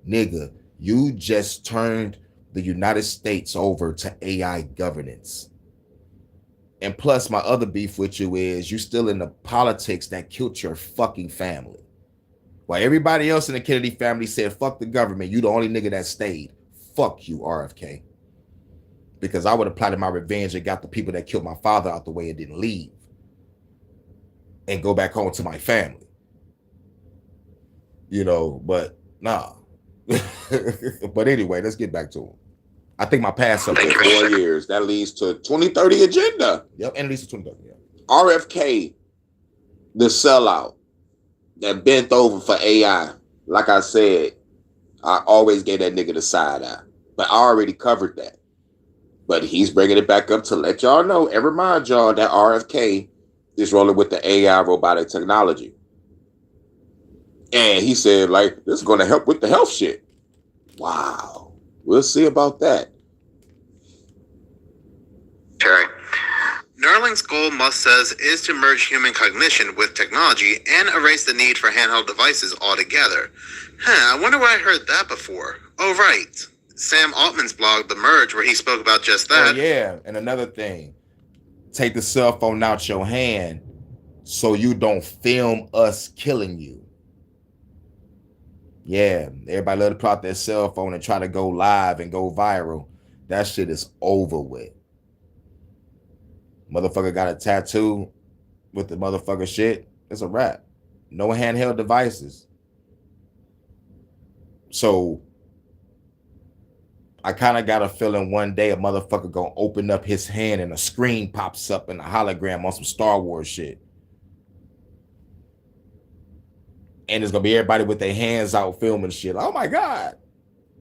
Nigga, you just turned the United States over to AI governance. And plus, my other beef with you is you still in the politics that killed your fucking family. While everybody else in the Kennedy family said, fuck the government, you the only nigga that stayed. Fuck you, RFK. because I would have plotted my revenge and got the people that killed my father out the way and didn't leave and go back home to my family. You know, but nah. But anyway, let's get back to him. I think my past Thank you, 4 Mr. years. That leads to 2030 agenda. Yep, and at least 2030. Yeah. RFK, the sellout that bent over for AI. Like I said, I always gave that nigga the side eye, but I already covered that. But he's bringing it back up to let y'all know and remind y'all that RFK is rolling with the AI robotic technology. And he said, like, this is going to help with the health shit. Wow. We'll see about that. Terry. Neuralink's goal, Musk says, is to merge human cognition with technology and erase the need for handheld devices altogether. I wonder where I heard that before. Oh, right. Sam Altman's blog, The Merge, where he spoke about just that. Oh, yeah. And another thing, take the cell phone out your hand so you don't film us killing you. Yeah, everybody let it pull out their cell phone and try to go live and go viral. That shit is over with. Motherfucker got a tattoo with the motherfucker shit. It's a wrap. No handheld devices. So I kind of got a feeling one day a motherfucker gonna open up his hand and a screen pops up in a hologram on some Star Wars shit. And it's gonna be everybody with their hands out filming shit. Oh my God.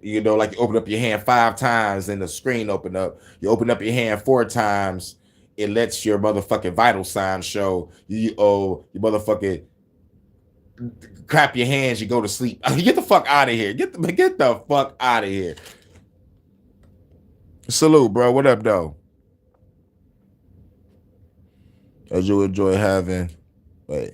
You know, like you open up your hand 5 times and the screen open up. You open up your hand 4 times, it lets your motherfucking vital signs show. You motherfucking clap your hands, you go to sleep. Get the fuck out of here. Get the fuck out of here. Salute, bro. What up, though? As you enjoy having, okay.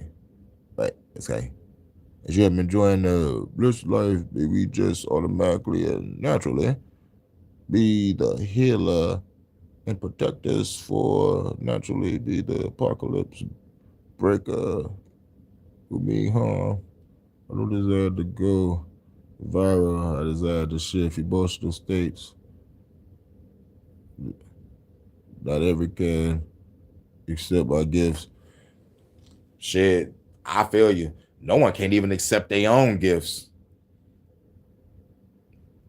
As you have been enjoying the blissed life, may we just automatically and naturally be the healer and protect us for naturally be the apocalypse breaker who mean harm. I don't desire to go viral. I desire to shift emotional states. Not every can accept my gifts. Shit, I feel you. No one can't even accept their own gifts.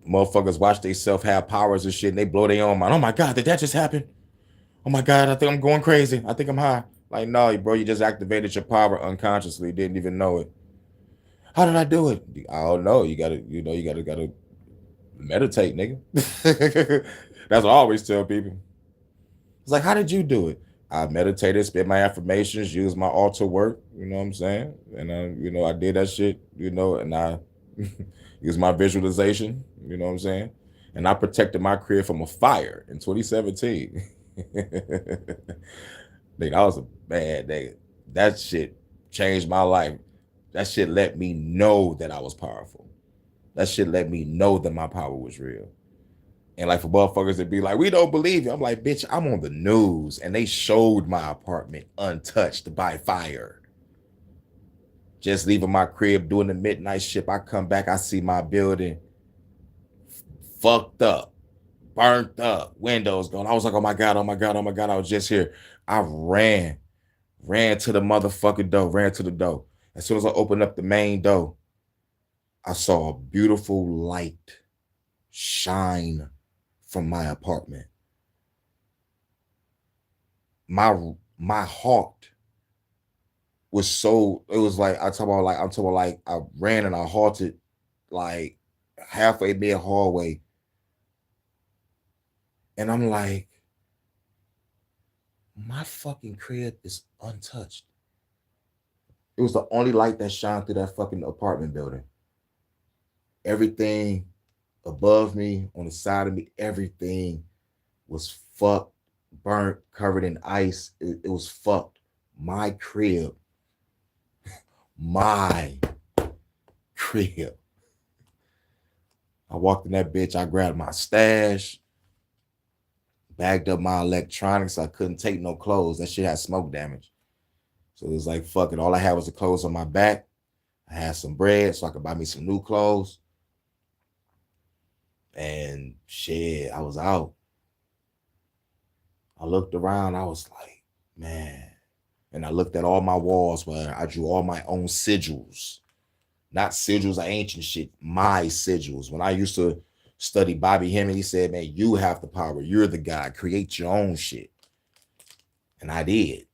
Motherfuckers watch themselves have powers and shit and they blow their own mind. Oh my God, did that just happen? Oh my God, I think I'm going crazy. I think I'm high. Like, no, bro, you just activated your power unconsciously. Didn't even know it. How did I do it? I don't know. You gotta meditate, nigga. That's what I always tell people. It's like, how did you do it? I meditated, spit my affirmations, used my altar work, you know what I'm saying? And I did that shit, and I used my visualization, you know what I'm saying? And I protected my crib from a fire in 2017. Nigga, that was a bad day. That shit changed my life. That shit let me know that I was powerful. That shit let me know that my power was real. And like for motherfuckers that be like, we don't believe you. I'm like, bitch, I'm on the news and they showed my apartment untouched by fire. Just leaving my crib doing the midnight shift. I come back, I see my building fucked up, burnt up, windows gone. I was like, oh my God, I was just here. I ran to the motherfucking door, ran to the door. As soon as I opened up the main door, I saw a beautiful light shine from my apartment. My heart was so, it was like, I'm talking about like I ran and I halted like halfway mid hallway. And I'm like, my fucking crib is untouched. It was the only light that shined through that fucking apartment building. Everything above me, on the side of me, everything was fucked, burnt, covered in ice. It was fucked. My crib. I walked in that bitch. I grabbed my stash, bagged up my electronics. I couldn't take no clothes. That shit had smoke damage. So it was like, fuck it. All I had was the clothes on my back. I had some bread so I could buy me some new clothes. And shit, I was out. I looked around, I was like, man. And I looked at all my walls where I drew all my own sigils. Not sigils of ancient shit, my sigils. When I used to study Bobby Hemming, he said, man, you have the power. You're the guy. Create your own shit. And I did.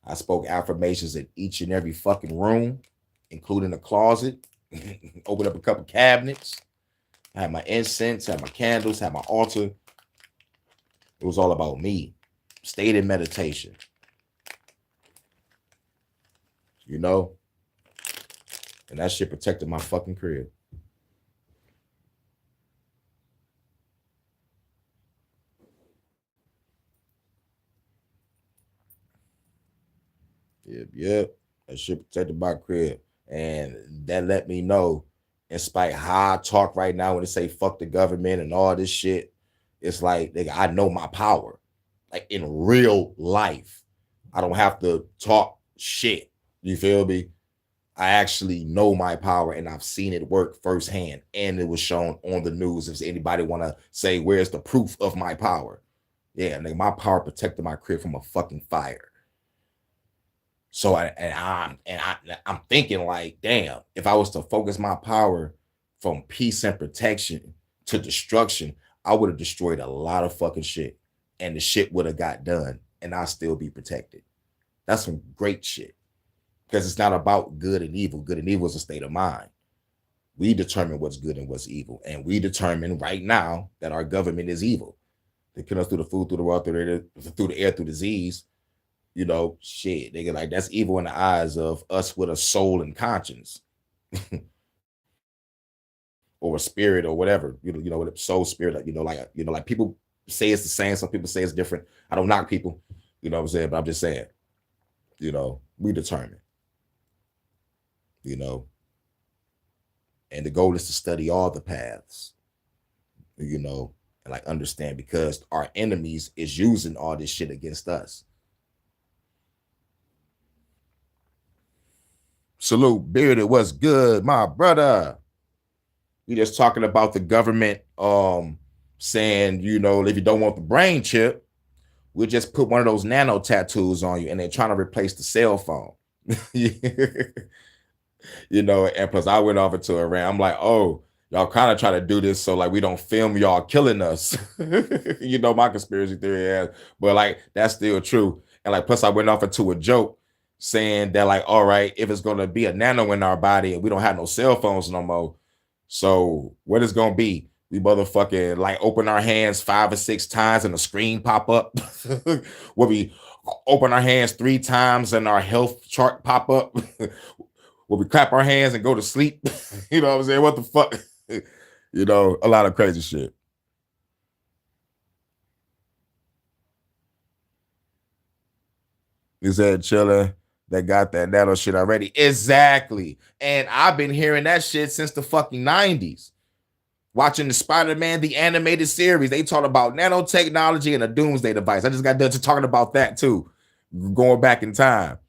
I spoke affirmations in each and every fucking room, including the closet. Opened up a couple cabinets. I had my incense, had my candles, had my altar. It was all about me. Stayed in meditation. You know? And that shit protected my fucking crib. Yep. That shit protected my crib. And that let me know, in spite how I talk right now when they say fuck the government and all this shit, it's like, nigga, I know my power. Like in real life. I don't have to talk shit. You feel me? I actually know my power and I've seen it work firsthand. And it was shown on the news. If anybody want to say, where's the proof of my power? Yeah, nigga, my power protected my crib from a fucking fire. So I'm thinking like, damn, if I was to focus my power from peace and protection to destruction, I would have destroyed a lot of fucking shit. And the shit would have got done and I'll still be protected. That's some great shit. Because it's not about good and evil. Good and evil is a state of mind. We determine what's good and what's evil. And we determine right now that our government is evil. They kill us through the food, through the water, through the air, through disease. You know, shit, they get like, that's evil in the eyes of us with a soul and conscience. Or a spirit or whatever, you know, with a soul, spirit, like people say it's the same. Some people say it's different. I don't knock people, you know what I'm saying? But I'm just saying, you know, we determine, you know, and the goal is to study all the paths, you know, and like understand, because our enemies is using all this shit against us. Salute, Bearded, what's good, my brother? We just talking about the government saying, you know, if you don't want the brain chip, we'll just put one of those nano tattoos on you, and they're trying to replace the cell phone. You know, and plus I went off into a rant. I'm like, oh, y'all kind of try to do this so like we don't film y'all killing us. You know, my conspiracy theory is, but like that's still true. And like plus I went off into a joke saying that like, all right, if it's gonna be a nano in our body and we don't have no cell phones no more, so what is gonna be? We motherfucking like open our hands 5 or 6 times and the screen pop up. Will we open our hands 3 times and our health chart pop up? Will we clap our hands and go to sleep? You know what I'm saying? What the fuck? You know, a lot of crazy shit. Is that chilling? That got that nano shit already. Exactly. And I've been hearing that shit since the fucking 90s. Watching the Spider-Man, the animated series, they talk about nanotechnology and a doomsday device. I just got done talking about that too, going back in time.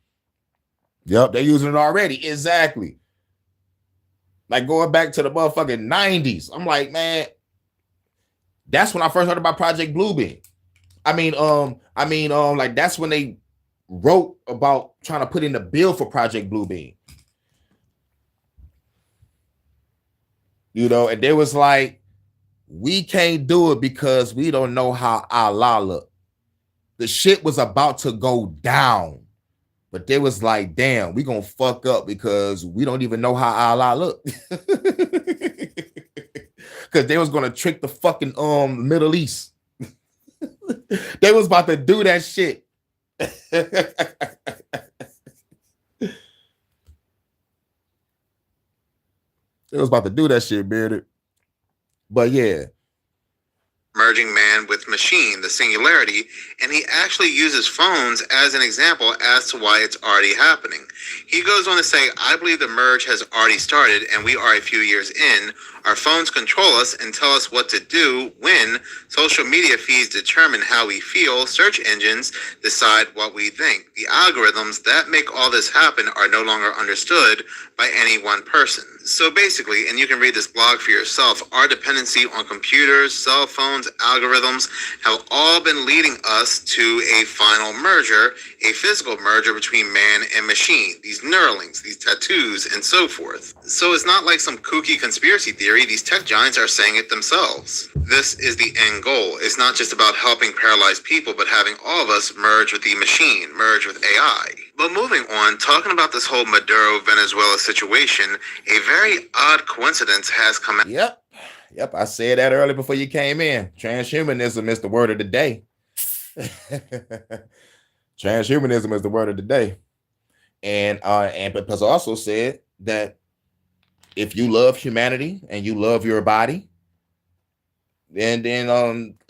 Yep, they're using it already. Exactly. Like going back to the motherfucking 90s. I'm like, man, that's when I first heard about Project Bluebeam. Like that's when they wrote about trying to put in the bill for Project Bluebeam. You know, and they was like, we can't do it because we don't know how Allah look. The shit was about to go down, but they was like, damn, we gonna fuck up because we don't even know how Allah look. Because they was gonna trick the fucking Middle East. They was about to do that shit. It was about to do that shit, Bearded. But yeah. Merging man with machine, the singularity, and he actually uses phones as an example as to why it's already happening. He goes on to say, I believe the merge has already started and we are a few years in. Our phones control us and tell us what to do when social media feeds determine how we feel. Search engines decide what we think. The algorithms that make all this happen are no longer understood by any one person. So basically, and you can read this blog for yourself, our dependency on computers, cell phones, algorithms have all been leading us to a final merger, a physical merger between man and machine. These Neuralinks, these tattoos, and so forth. So it's not like some kooky conspiracy theory. These tech giants are saying it themselves. This is the end goal. It's not just about helping paralyzed people, but having all of us merge with the machine, merge with AI. But moving on, talking about this whole Maduro-Venezuela situation, a very odd coincidence has come out. Yep, I said that earlier before you came in. Transhumanism is the word of the day. Transhumanism is the word of the day. And because I also said that if you love humanity and you love your body, then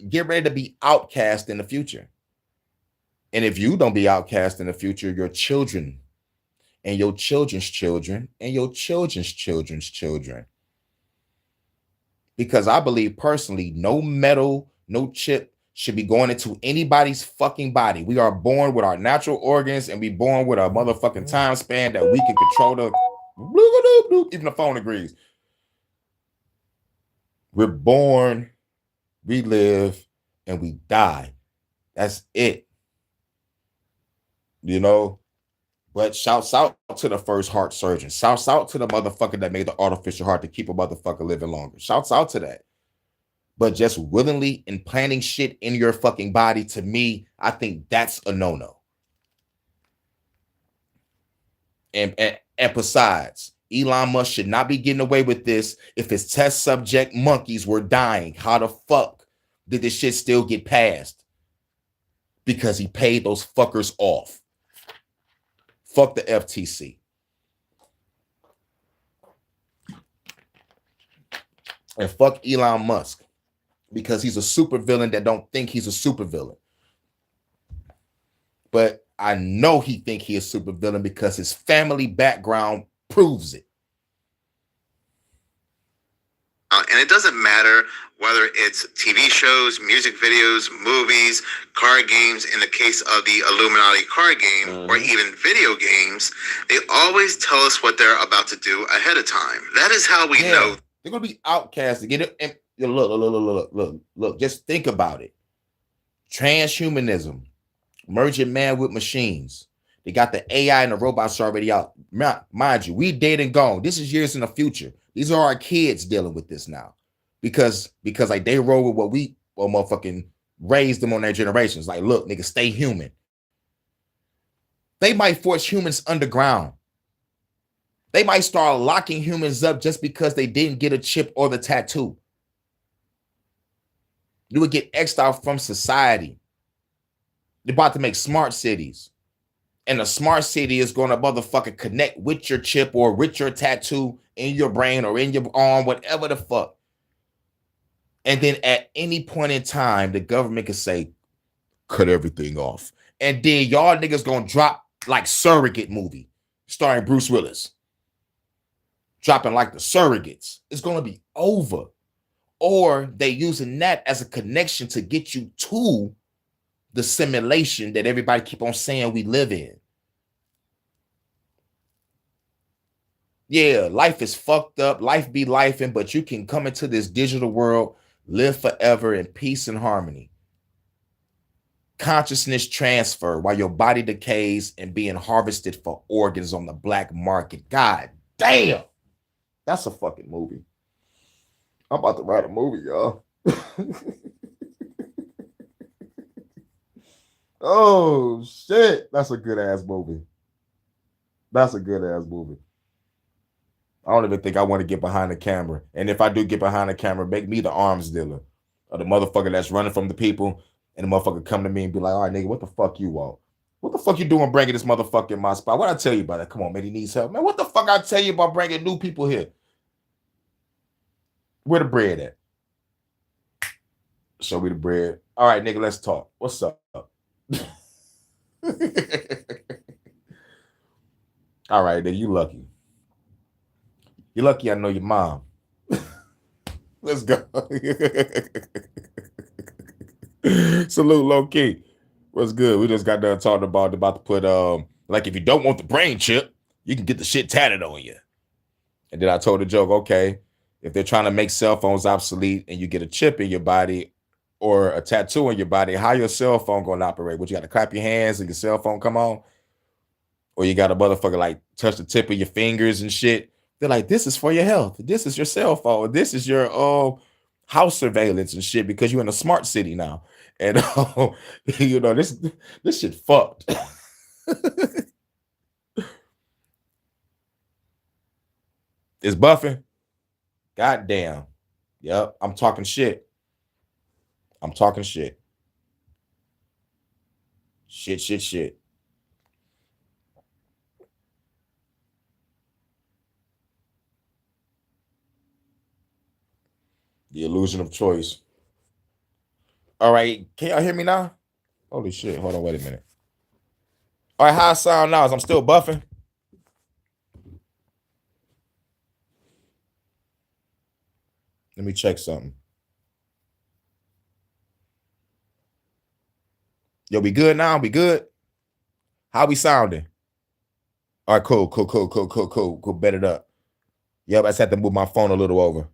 get ready to be outcast in the future. And if you don't be outcast in the future, your children and your children's children and your children's children's children. Because I believe personally, no metal, no chip should be going into anybody's fucking body. We are born with our natural organs and we born with a motherfucking time span that we can control the, even the phone agrees. We're born, we live, and we die. That's it. You know, but shouts out to the first heart surgeon. Shouts out to the motherfucker that made the artificial heart to keep a motherfucker living longer. Shouts out to that. But just willingly implanting shit in your fucking body, to me, I think that's a no-no. And besides, Elon Musk should not be getting away with this. If his test subject monkeys were dying, how the fuck did this shit still get passed? Because he paid those fuckers off. Fuck the FTC. And fuck Elon Musk. Because he's a supervillain that don't think he's a supervillain. But I know he think he is a supervillain because his family background proves it. And it doesn't matter whether it's TV shows, music videos, movies, card games, in the case of the Illuminati card game, or even video games, they always tell us what they're about to do ahead of time. That is how we know. They're going to be outcasted. Get it? And look, just think about it. Transhumanism, merging man with machines. They got the AI and the robots already out. Mind you, we dead and gone. This is years in the future. These are our kids dealing with this now. Because like they roll with what we motherfucking raised them on their generations. Like, look, nigga, stay human. They might force humans underground. They might start locking humans up just because they didn't get a chip or the tattoo. You would get X'd out from society. They're about to make smart cities. And a smart city is going to motherfucking connect with your chip or with your tattoo in your brain or in your arm, whatever the fuck. And then at any point in time, the government can say, cut everything off. And then y'all niggas gonna drop like Surrogate movie starring Bruce Willis. Dropping like the Surrogates. It's gonna be over. Or they using that as a connection to get you to the simulation that everybody keep on saying we live in. Yeah, life is fucked up. Life be lifing, but you can come into this digital world, live forever in peace and harmony. Consciousness transfer while your body decays and being harvested for organs on the black market. God damn. That's a fucking movie. I'm about to write a movie, y'all. Oh, shit. That's a good ass movie. That's a good ass movie. I don't even think I want to get behind the camera. And if I do get behind the camera, make me the arms dealer. Or the motherfucker that's running from the people. And the motherfucker come to me and be like, all right, nigga, what the fuck you want? What the fuck you doing bringing this motherfucker in my spot? What I tell you about that? Come on, man, he needs help. Man, what the fuck I tell you about bringing new people here? Where the bread at? Show me the bread. All right, nigga, let's talk. What's up? All right, then you lucky. You're lucky I know your mom. Let's go. Salute, low key. What's good? We just got done talking about to put like if you don't want the brain chip, you can get the shit tatted on you. And then I told the joke, okay, if they're trying to make cell phones obsolete and you get a chip in your body or a tattoo on your body, how your cell phone gonna operate? What, you got to clap your hands and your cell phone come on? Or you got a motherfucker like touch the tip of your fingers and shit? They're like, this is for your health. This is your cell phone. This is your house surveillance and shit because you're in a smart city now. And you know, this shit fucked. It's buffing. Goddamn. Yep, I'm talking shit. I'm talking shit. Shit. The illusion of choice. All right, can y'all hear me now? Holy shit, hold on, wait a minute. All right, how I sound now? Is I'm still buffing? Let me check something. Yo, we good now? We good? How we sounding? All right, cool. Bet it up. Yep, I just had to move my phone a little over.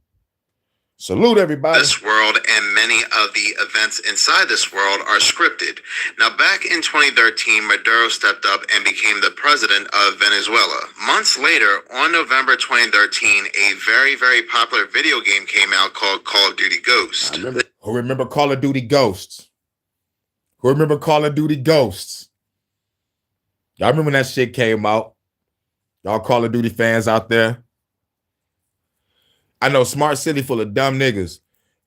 Salute, everybody. This world and many of the events inside this world are scripted. Now, back in 2013, Maduro stepped up and became the president of Venezuela. Months later, on November 2013, a very, very popular video game came out called Call of Duty Ghosts. Who remember Call of Duty Ghosts? Who remember Call of Duty Ghosts? Y'all remember when that shit came out? Y'all Call of Duty fans out there? I know, smart city full of dumb niggas.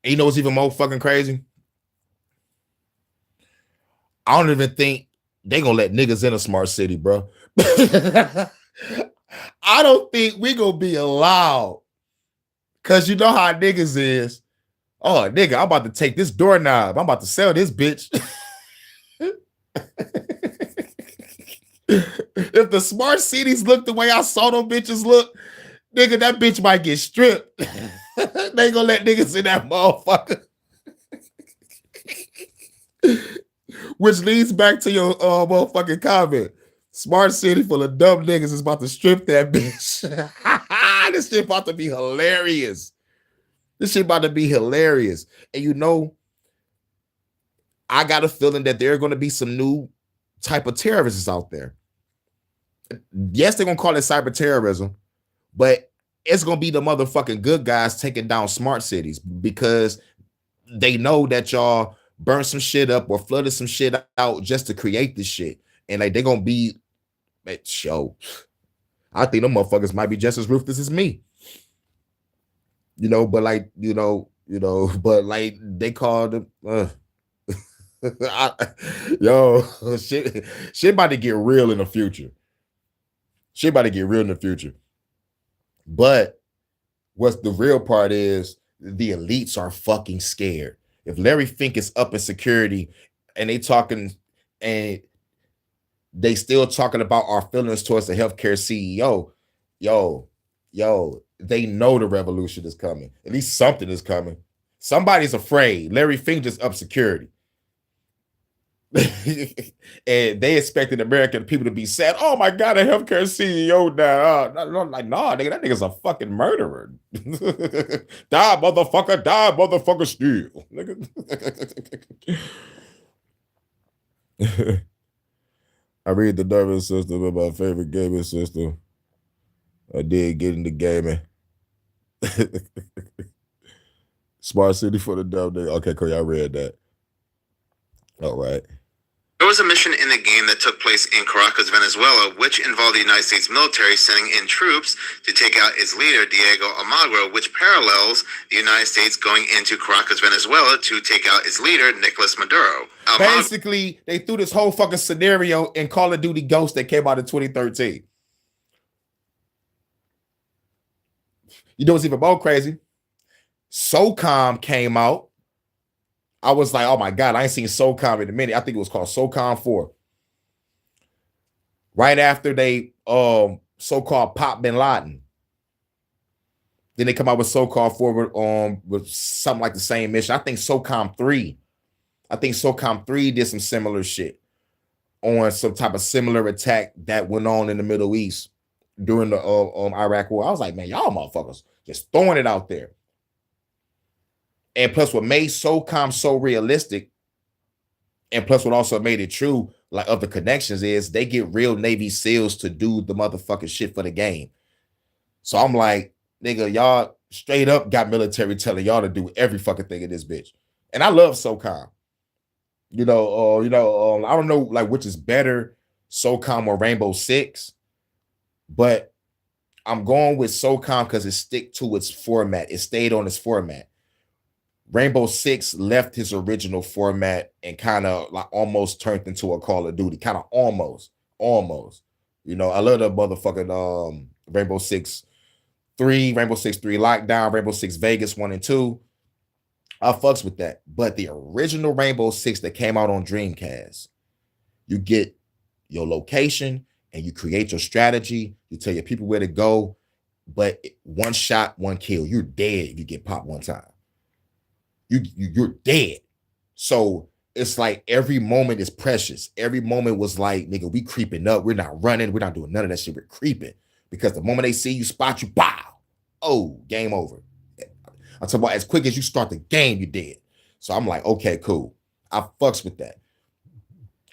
And you know what's even more fucking crazy? I don't even think they gonna let niggas in a smart city, bro. I don't think we gonna be allowed. Cause you know how niggas is. Oh, nigga, I'm about to take this doorknob. I'm about to sell this bitch. If the smart cities look the way I saw them bitches look, nigga, that bitch might get stripped. They gonna let niggas in that motherfucker. Which leads back to your motherfucking comment. Smart city full of dumb niggas is about to strip that bitch. This shit about to be hilarious. And you know, I got a feeling that there are going to be some new type of terrorists out there. Yes, they're going to call it cyber terrorism, but it's going to be the motherfucking good guys taking down smart cities because they know that y'all burned some shit up or flooded some shit out just to create this shit. And like, they're going to be, show. I think them motherfuckers might be just as ruthless as me. You know, but like, but like they called them, shit about to get real in the future. But what's the real part is the elites are fucking scared. If Larry Fink is up in security and they talking and they still talking about our feelings towards the healthcare CEO, they know the revolution is coming. At least something is coming. Somebody's afraid. Larry Fink just up security. And they expected American people to be sad. Oh my God, a healthcare CEO now. Like, nah, nigga, that nigga's a fucking murderer. Die, motherfucker, steal. I read the nervous system of my favorite gaming system. I did get into gaming. Smart city for the dumb nigga. Okay, cool. Y'all read that. All right. There was a mission in the game that took place in Caracas, Venezuela, which involved the United States military sending in troops to take out its leader, Diego Almagro, which parallels the United States going into Caracas, Venezuela to take out its leader, Nicolas Maduro. Basically, they threw this whole fucking scenario in Call of Duty Ghosts that came out in 2013. You know what's even more crazy? SOCOM came out. I was like, oh my God, I ain't seen SOCOM in a minute. I think it was called SOCOM 4. Right after they so-called popped Bin Laden. Then they come out with SOCOM forward with something like the same mission. I think SOCOM 3. I think SOCOM 3 did some similar shit on some type of similar attack that went on in the Middle East during the Iraq War. I was like, man, y'all motherfuckers just throwing it out there. And plus, what made SOCOM so realistic, and plus what also made it true, like of the connections, is they get real Navy SEALs to do the motherfucking shit for the game. So I'm like, nigga, y'all straight up got military telling y'all to do every fucking thing in this bitch. And I love SOCOM. I don't know like which is better, SOCOM or Rainbow Six, but I'm going with SOCOM because it stick to its format. It stayed on its format. Rainbow Six left his original format and kind of like almost turned into a Call of Duty. Kind of almost. You know, I love the motherfucking Rainbow Six 3, Rainbow Six 3 Lockdown, Rainbow Six Vegas 1 and 2. I fucks with that. But the original Rainbow Six that came out on Dreamcast, you get your location and you create your strategy. You tell your people where to go, but one shot, one kill. You're dead if you get popped one time. You're dead. So it's like every moment is precious. Every moment was like, nigga, we creeping up. We're not running. We're not doing none of that shit. We're creeping. Because the moment they see you, spot you, bow. Oh, game over. I'm talking about as quick as you start the game, you dead. So I'm like, okay, cool. I fucks with that.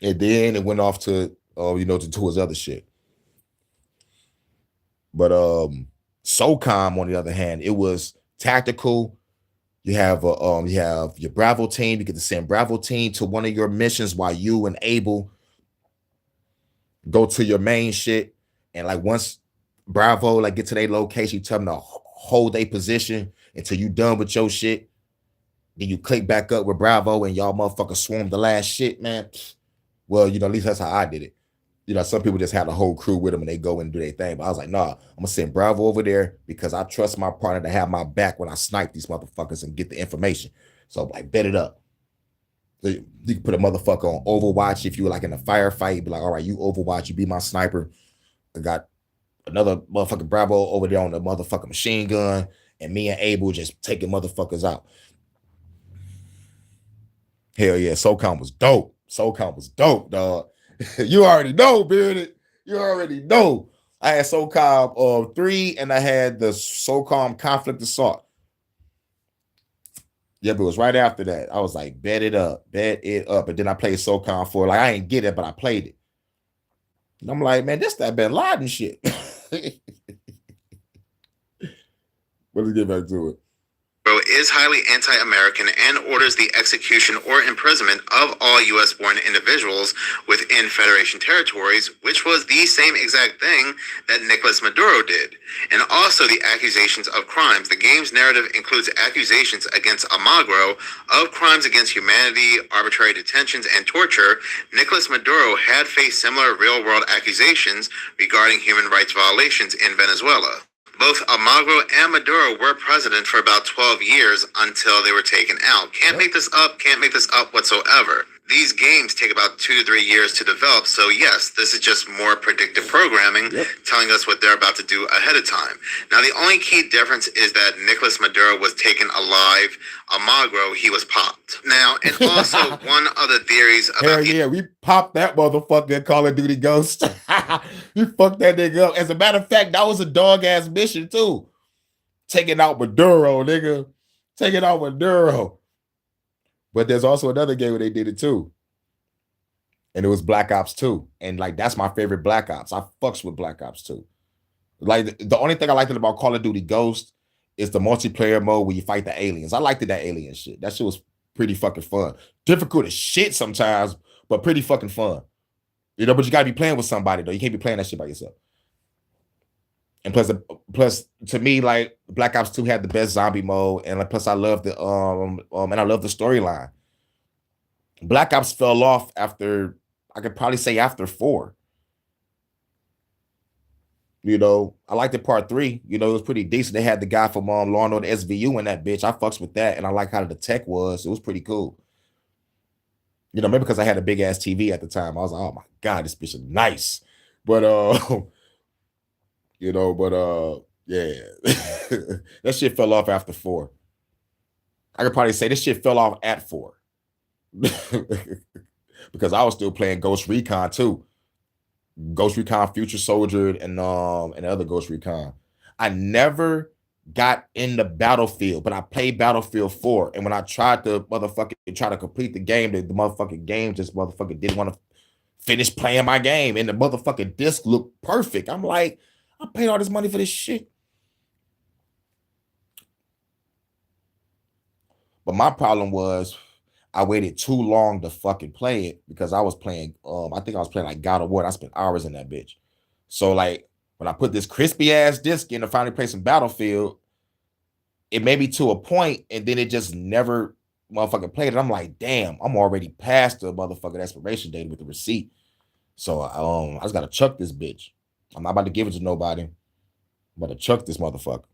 And then it went off to his other shit. But SOCOM, on the other hand, it was tactical. You have your Bravo team. You get to send Bravo team to one of your missions while you and Abel go to your main shit. And like once Bravo like get to their location, you tell them to hold their position until you done with your shit. Then you click back up with Bravo and y'all motherfuckers swarm the last shit, man. Well, at least that's how I did it. Some people just have the whole crew with them and they go and do their thing. But I was like, nah, I'm gonna send Bravo over there because I trust my partner to have my back when I snipe these motherfuckers and get the information. So like, bet it up. So you can put a motherfucker on Overwatch if you were like in a firefight. Be like, all right, you Overwatch, you be my sniper. I got another motherfucking Bravo over there on the motherfucking machine gun, and me and Abel just taking motherfuckers out. Hell yeah, SOCOM was dope. SOCOM was dope, dog. You already know, Bearded. You already know. I had SOCOM 3 and I had the SOCOM Conflict Assault. Yeah, but it was right after that. I was like, bet it up. And then I played SOCOM 4. Like, I ain't get it, but I played it. And I'm like, man, this that Bin Laden shit. But let's get back to it. Is highly anti-American and orders the execution or imprisonment of all U.S.-born individuals within Federation territories, which was the same exact thing that Nicolas Maduro did. And also the accusations of crimes. The game's narrative includes accusations against Almagro of crimes against humanity, arbitrary detentions, and torture. Nicolas Maduro had faced similar real-world accusations regarding human rights violations in Venezuela. Both Almagro and Maduro were president for about 12 years until they were taken out. Can't make this up whatsoever. These games take about 2 to 3 years to develop, so yes, this is just more predictive programming, telling us what they're about to do ahead of time. Now, the only key difference is that Nicolas Maduro was taken alive. Almagro, he was popped. Now, and also one other theories about... Hell yeah, we popped that motherfucker Call of Duty Ghost. We fucked that nigga up. As a matter of fact, that was a dog-ass mission, too. Taking out Maduro, nigga. Taking out Maduro. But there's also another game where they did it too. And it was Black Ops 2. And like, that's my favorite Black Ops. I fucks with Black Ops 2. Like, the only thing I liked about Call of Duty Ghost is the multiplayer mode where you fight the aliens. I liked that alien shit. That shit was pretty fucking fun. Difficult as shit sometimes, but pretty fucking fun. But you gotta be playing with somebody though. You can't be playing that shit by yourself. And plus, to me, like Black Ops 2 had the best zombie mode, and plus I love the and I love the storyline. Black Ops fell off after, I could probably say after 4. I liked it part 3. It was pretty decent. They had the guy from Law and Order SVU in that bitch. I fucks with that, and I like how the tech was. It was pretty cool. Maybe because I had a big ass TV at the time. I was like, oh my god, this bitch is nice. But Yeah. That shit fell off after 4. I could probably say this shit fell off at 4. Because I was still playing Ghost Recon too. Ghost Recon Future Soldier and the other Ghost Recon. I never got in the Battlefield, but I played Battlefield 4. And when I tried to complete the game, the motherfucking game just motherfucking didn't want to finish playing my game. And the motherfucking disc looked perfect. I'm like, I paid all this money for this shit. But my problem was I waited too long to fucking play it because I was playing, I think I was playing like God of War. I spent hours in that bitch. So like when I put this crispy ass disc in to finally play some Battlefield, it made me to a point and then it just never motherfucking played it. I'm like, damn, I'm already past the motherfucking expiration date with the receipt. So I just gotta chuck this bitch. I'm not about to give it to nobody. I'm about to chuck this motherfucker.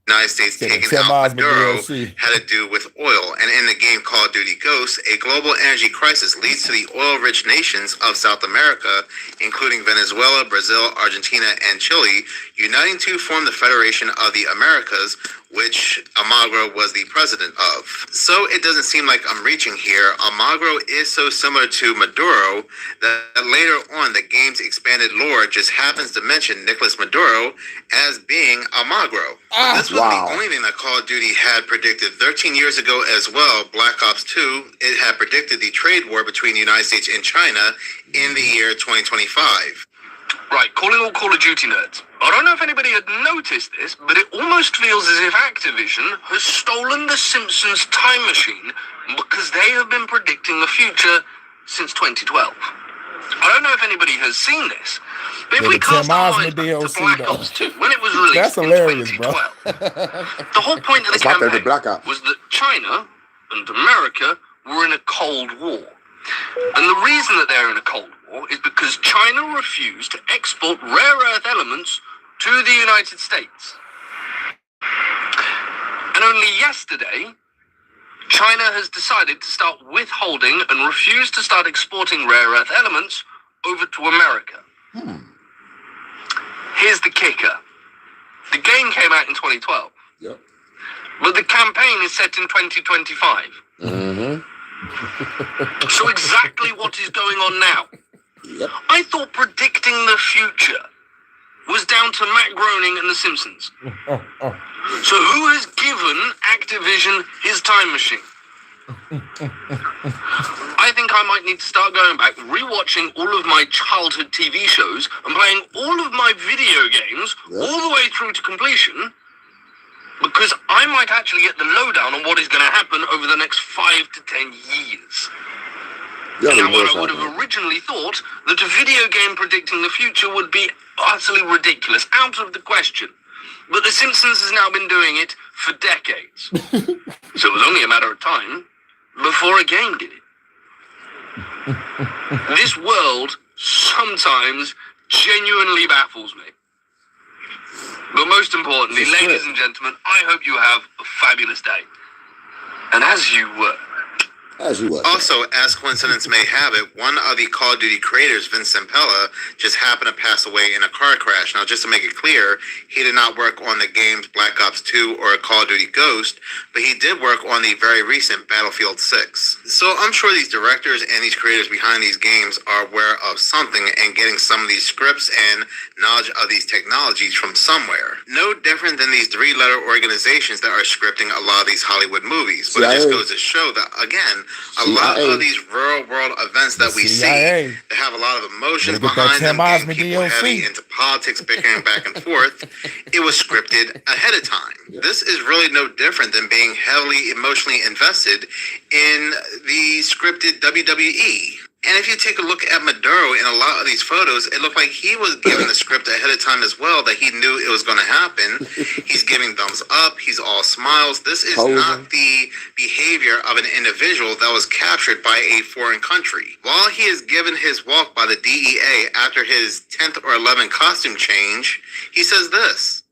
United States taking out Maduro had to do with oil. And in the game Call of Duty Ghosts, a global energy crisis leads to the oil-rich nations of South America, including Venezuela, Brazil, Argentina, and Chile, uniting to form the Federation of the Americas, which Almagro was the president of. So it doesn't seem like I'm reaching here. Almagro is so similar to Maduro that later on the game's expanded lore just happens to mention Nicolas Maduro as being Almagro. This was the only thing that Call of Duty had predicted 13 years ago as well. Black Ops 2, it had predicted the trade war between the United States and China in the year 2025. Right, calling all Call of Duty nerds. I don't know if anybody had noticed this, but it almost feels as if Activision has stolen the Simpsons time machine because they have been predicting the future since 2012. I don't know if anybody has seen this, but if we cast our minds back to Black Ops 2, when it was released in 2012, the whole point of the campaign was that China and America were in a Cold War. And the reason that they're in a Cold War is because China refused to export rare earth elements to the United States. And only yesterday, China has decided to start withholding and refuse to start exporting rare earth elements over to America. Here's the kicker. The game came out in 2012. Yep. But the campaign is set in 2025. So exactly what is going on now? Yep. I thought predicting the future was down to Matt Groening and The Simpsons. So who has given Activision his time machine? I think I might need to start going back, rewatching all of my childhood TV shows and playing all of my video games all the way through to completion, because I might actually get the lowdown on what is going to happen over the next 5 to 10 years. Now, I would have originally thought that a video game predicting the future would be utterly ridiculous, out of the question. But The Simpsons has now been doing it for decades. So it was only a matter of time before a game did it. This world sometimes genuinely baffles me. But most importantly, ladies and gentlemen, I hope you have a fabulous day. And as you were. Also, as coincidence may have it, one of the Call of Duty creators, Vince Zampella, just happened to pass away in a car crash. Now, just to make it clear, he did not work on the games Black Ops 2 or Call of Duty Ghost, but he did work on the very recent Battlefield 6. So I'm sure these directors and these creators behind these games are aware of something and getting some of these scripts and knowledge of these technologies from somewhere. No different than these 3-letter organizations that are scripting a lot of these Hollywood movies. But it just goes to show that, again, a lot of these real world events that we see that have a lot of emotions behind them, getting people heavy into politics, bickering back and forth, it was scripted ahead of time. This is really no different than being heavily emotionally invested in the scripted WWE. And if you take a look at Maduro in a lot of these photos, it looked like he was given the script ahead of time as well, that he knew it was going to happen. He's giving thumbs up. He's all smiles. This is not the behavior of an individual that was captured by a foreign country. While he is given his walk by the DEA after his 10th or 11th costume change, he says this.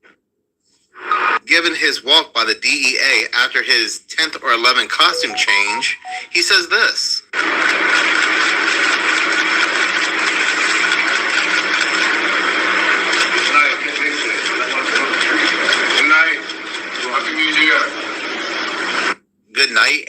Given his walk by the DEA after his 10th or 11th costume change, he says this.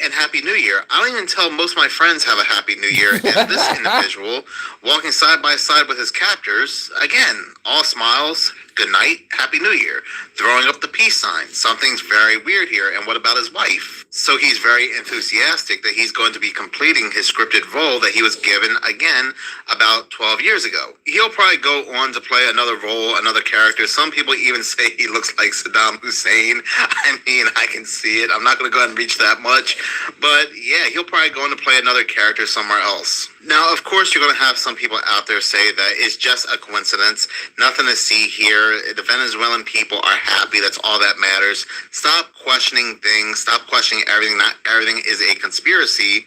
and Happy New Year. I don't even tell most of my friends have a Happy New Year. And this individual, walking side by side with his captors, again, all smiles, good night, Happy New Year, throwing up the peace sign. Something's very weird here. And what about his wife? So he's very enthusiastic that he's going to be completing his scripted role that he was given, again, about 12 years ago. He'll probably go on to play another role, another character. Some people even say he looks like Saddam Hussein. I mean, I can see it. I'm not going to go ahead and reach that much. But yeah, he'll probably go on to play another character somewhere else. Now, of course, you're going to have some people out there say that it's just a coincidence. Nothing to see here. The Venezuelan people are happy. That's all that matters. Stop questioning things. Stop questioning everything. Not everything is a conspiracy.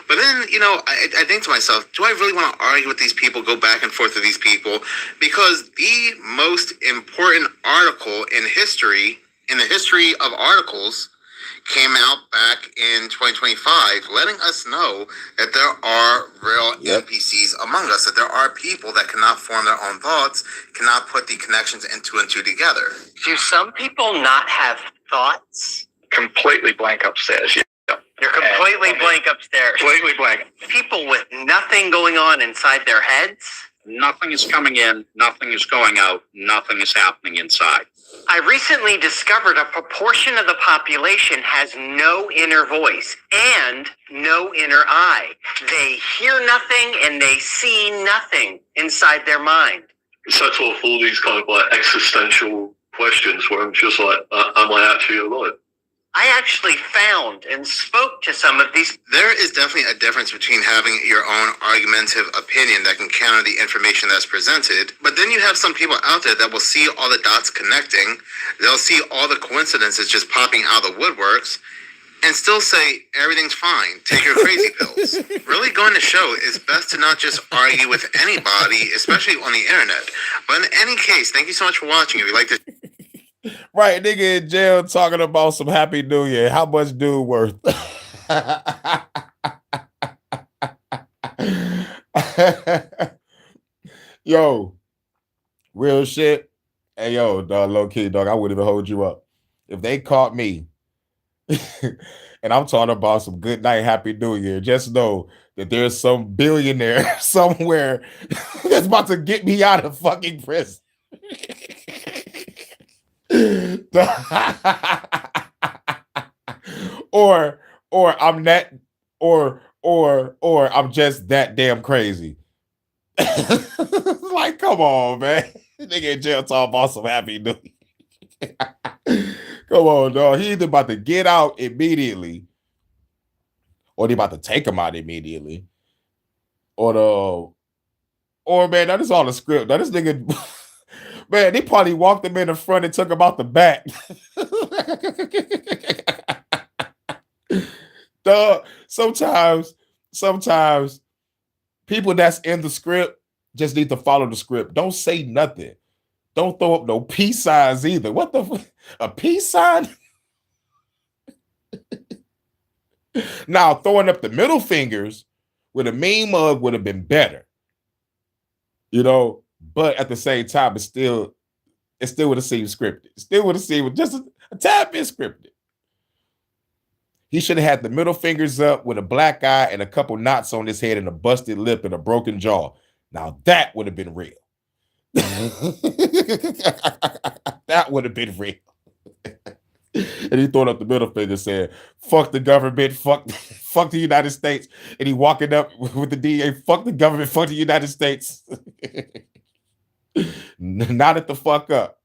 But then, I think to myself, do I really want to argue with these people, go back and forth with these people? Because the most important article in the history of articles, came out back in 2025, letting us know that there are real NPCs among us, that there are people that cannot form their own thoughts, cannot put the connections and two together. Do some people not have thoughts? Completely blank upstairs. Yeah. You're completely blank upstairs. Completely blank. People with nothing going on inside their heads? Nothing is coming in, nothing is going out, nothing is happening inside. I recently discovered a proportion of the population has no inner voice and no inner eye. They hear nothing and they see nothing inside their mind. It's that sort of all these kind of like existential questions where I'm just like, am I actually alive? I actually found and spoke to some of these. There is definitely a difference between having your own argumentative opinion that can counter the information that's presented, but then you have some people out there that will see all the dots connecting, they'll see all the coincidences just popping out of the woodworks, and still say everything's fine, take your crazy pills. Really going to show it's best to not just argue with anybody, especially on the internet. But in any case, thank you so much for watching. If you like this, Right, nigga in jail talking about some Happy New Year. How much dude worth? Yo, real shit. Hey, yo, dog, low key, dog, I wouldn't even hold you up. If they caught me and I'm talking about some good night, Happy New Year, just know that there's some billionaire somewhere that's about to get me out of fucking prison. or I'm that or I'm just that damn crazy. Like, come on, man. Nigga in jail talking about some Happy New Year. Come on, dog. He either about to get out immediately, or they about to take him out immediately. Or man, that is all the script. Now this nigga, man, they probably walked him in the front and took him out the back. Dog, sometimes people that's in the script just need to follow the script. Don't say nothing. Don't throw up no peace signs either. What the a peace sign? Now, throwing up the middle fingers with a mean mug would have been better. But at the same time, it still would have seemed scripted. It still would have seemed just a tad bit scripted. He should have had the middle fingers up with a black eye and a couple knots on his head and a busted lip and a broken jaw. Now that would have been real. That would have been real. And he throwing up the middle finger saying, fuck the government, fuck the United States. And he walking up with the DA, fuck the government, fuck the United States. Not it the fuck up.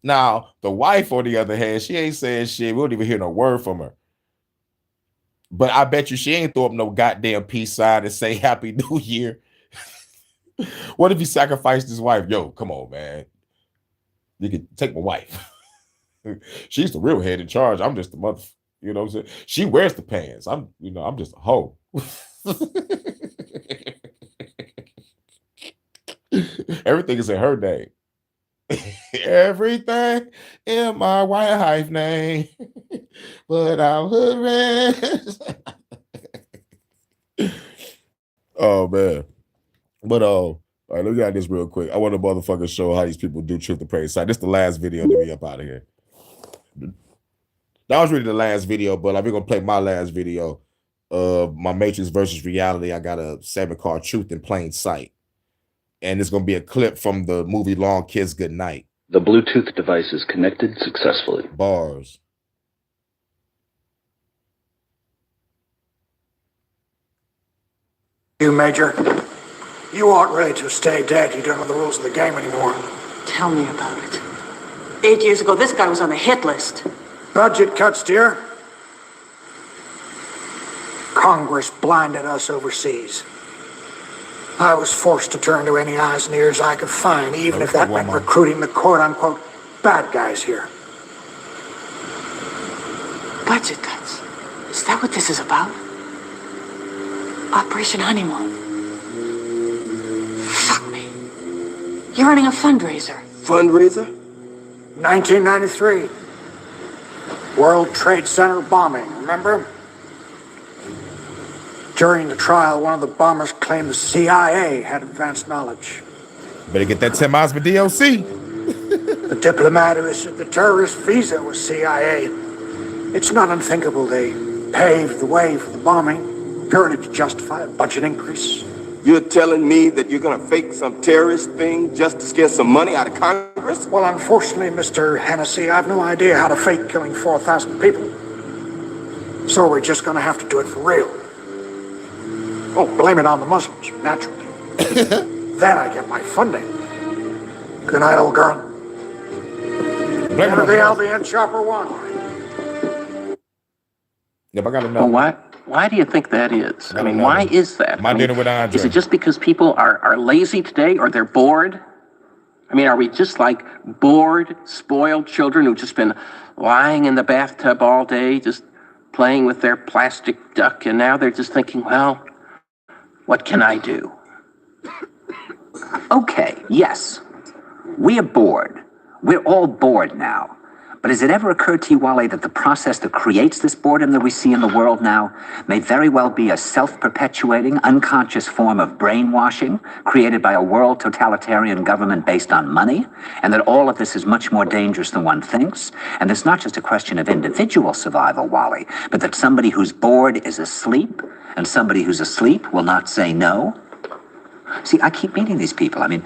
Now, the wife, on the other hand, she ain't saying shit. We don't even hear no word from her. But I bet you she ain't throw up no goddamn peace sign and say Happy New Year. What if he sacrificed his wife? Yo, come on, man. You can take my wife. She's the real head in charge. I'm just the mother. You know what I'm saying? She wears the pants. I'm just a hoe. Everything is in her name. Everything in my wife name. But I'm hood. Oh man. But all right, let me get this real quick. I want to motherfucking show how these people do truth to praise side. This is the last video to be up out of here. That was really the last video, but like we're gonna play my last video of my Matrix versus reality. I got a segment called Truth in Plain Sight. And it's gonna be a clip from the movie Long Kiss Goodnight. The Bluetooth device is connected successfully. Bars. You, Major, you ought really to stay dead. You don't know the rules of the game anymore. Tell me about it. 8 years ago, this guy was on the hit list. Budget cuts, dear. Congress blinded us overseas. I was forced to turn to any eyes and ears I could find, even if that meant recruiting the quote-unquote bad guys here. Budget cuts. Is that what this is about? Operation Honeymoon. Fuck me. You're running a fundraiser. Fundraiser? 1993. World Trade Center bombing, remember? During the trial, one of the bombers claimed the CIA had advanced knowledge. Better get that 10 miles for DLC. The diplomat who issued the terrorist visa was CIA. It's not unthinkable they paved the way for the bombing, purely to justify a budget increase. You're telling me that you're gonna fake some terrorist thing just to scare some money out of Congress? Well, unfortunately, Mr. Hennessy, I've no idea how to fake killing 4,000 people. So we're just gonna have to do it for real. Oh, blame it on the Muslims, naturally. Then I get my funding. Good night, old girl. Kennedy, I'll be in Chopper 1. Yep, I got enough. Well, why do you think that is? I mean, why is that? My dinner with Andre. Is it just because people are lazy today or they're bored? I mean, are we just like bored, spoiled children who've just been lying in the bathtub all day, just playing with their plastic duck, and now they're just thinking, well, what can I do? Okay, yes, we are bored. We're all bored now. But has it ever occurred to you, Wally, that the process that creates this boredom that we see in the world now may very well be a self-perpetuating, unconscious form of brainwashing created by a world totalitarian government based on money, and that all of this is much more dangerous than one thinks, and it's not just a question of individual survival, Wally, but that somebody who's bored is asleep, and somebody who's asleep will not say no? See, I keep meeting these people. I mean,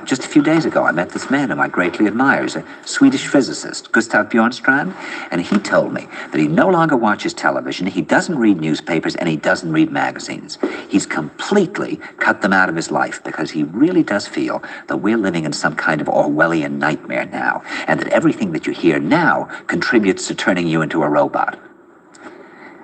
just a few days ago, I met this man whom I greatly admire. He's a Swedish physicist, Gustav Bjornstrand, and he told me that he no longer watches television, he doesn't read newspapers, and he doesn't read magazines. He's completely cut them out of his life because he really does feel that we're living in some kind of Orwellian nightmare now, and that everything that you hear now contributes to turning you into a robot.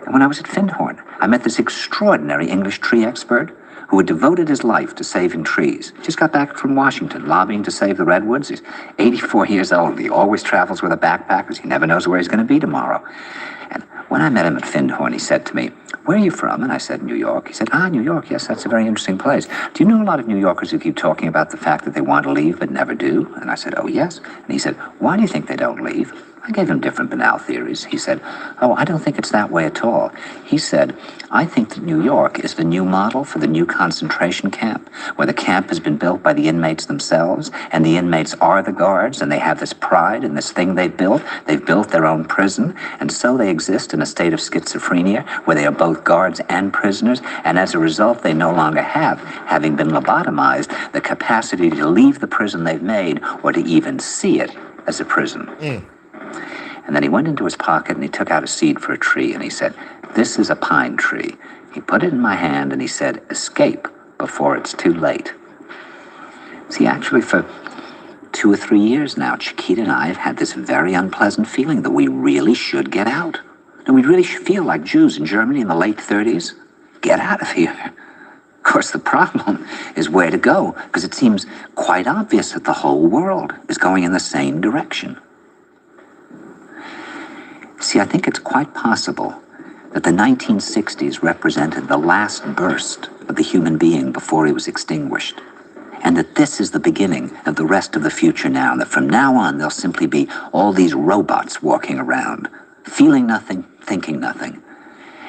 And when I was at Findhorn, I met this extraordinary English tree expert who had devoted his life to saving trees. Just got back from Washington, lobbying to save the redwoods. He's 84 years old. He always travels with a backpack because he never knows where he's going to be tomorrow. And when I met him at Findhorn, he said to me, "Where are you from?" And I said, "New York." He said, "New York, yes, that's a very interesting place. Do you know a lot of New Yorkers who keep talking about the fact that they want to leave but never do?" And I said, "Oh, yes." And he said, "Why do you think they don't leave?" I gave him different banal theories. He said, "Oh, I don't think it's that way at all." He said, "I think that New York is the new model for the new concentration camp, where the camp has been built by the inmates themselves, and the inmates are the guards, and they have this pride in this thing they've built. They've built their own prison, and so they exist in a state of schizophrenia, where they are both guards and prisoners, and as a result, they no longer have, having been lobotomized, the capacity to leave the prison they've made, or to even see it as a prison." And then he went into his pocket and he took out a seed for a tree and he said, "This is a pine tree." He put it in my hand and he said, "Escape before it's too late." See, actually for 2 or 3 years now, Chiquita and I have had this very unpleasant feeling that we really should get out. And we really should feel like Jews in Germany in the late 30s. Get out of here. Of course, the problem is where to go, because it seems quite obvious that the whole world is going in the same direction. See, I think it's quite possible that the 1960s represented the last burst of the human being before he was extinguished, and that this is the beginning of the rest of the future now, and that from now on there'll simply be all these robots walking around, feeling nothing, thinking nothing,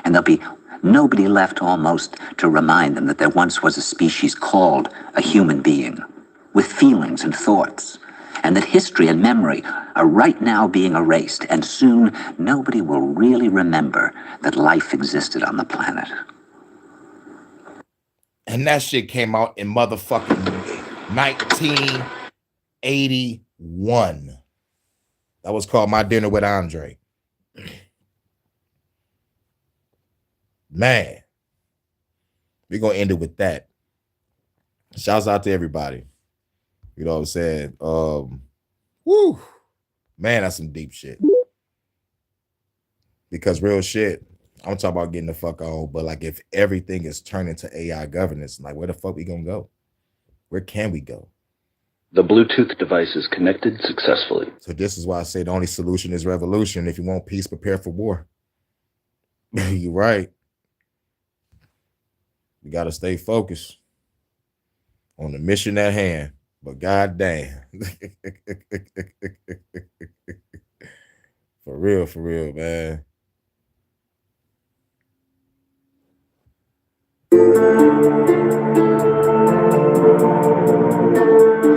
and there'll be nobody left almost to remind them that there once was a species called a human being, with feelings and thoughts, and that history and memory are right now being erased, and soon nobody will really remember that life existed on the planet. And that shit came out in motherfucking 1981. That was called My Dinner with Andre. Man, we're going to end it with that. Shouts out to everybody. You know what I'm saying? Woo. Man, that's some deep shit. Because real shit, I'm talking about getting the fuck on, but like if everything is turning to AI governance, like where the fuck we gonna go? Where can we go? The Bluetooth device is connected successfully. So this is why I say the only solution is revolution. If you want peace, prepare for war. You're right. We gotta stay focused on the mission at hand. But goddamn. For real, man.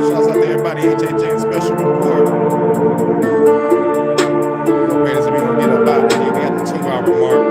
Shouts out to everybody, HHN Special Report. We're gonna get up out of here. We got the 2-hour mark.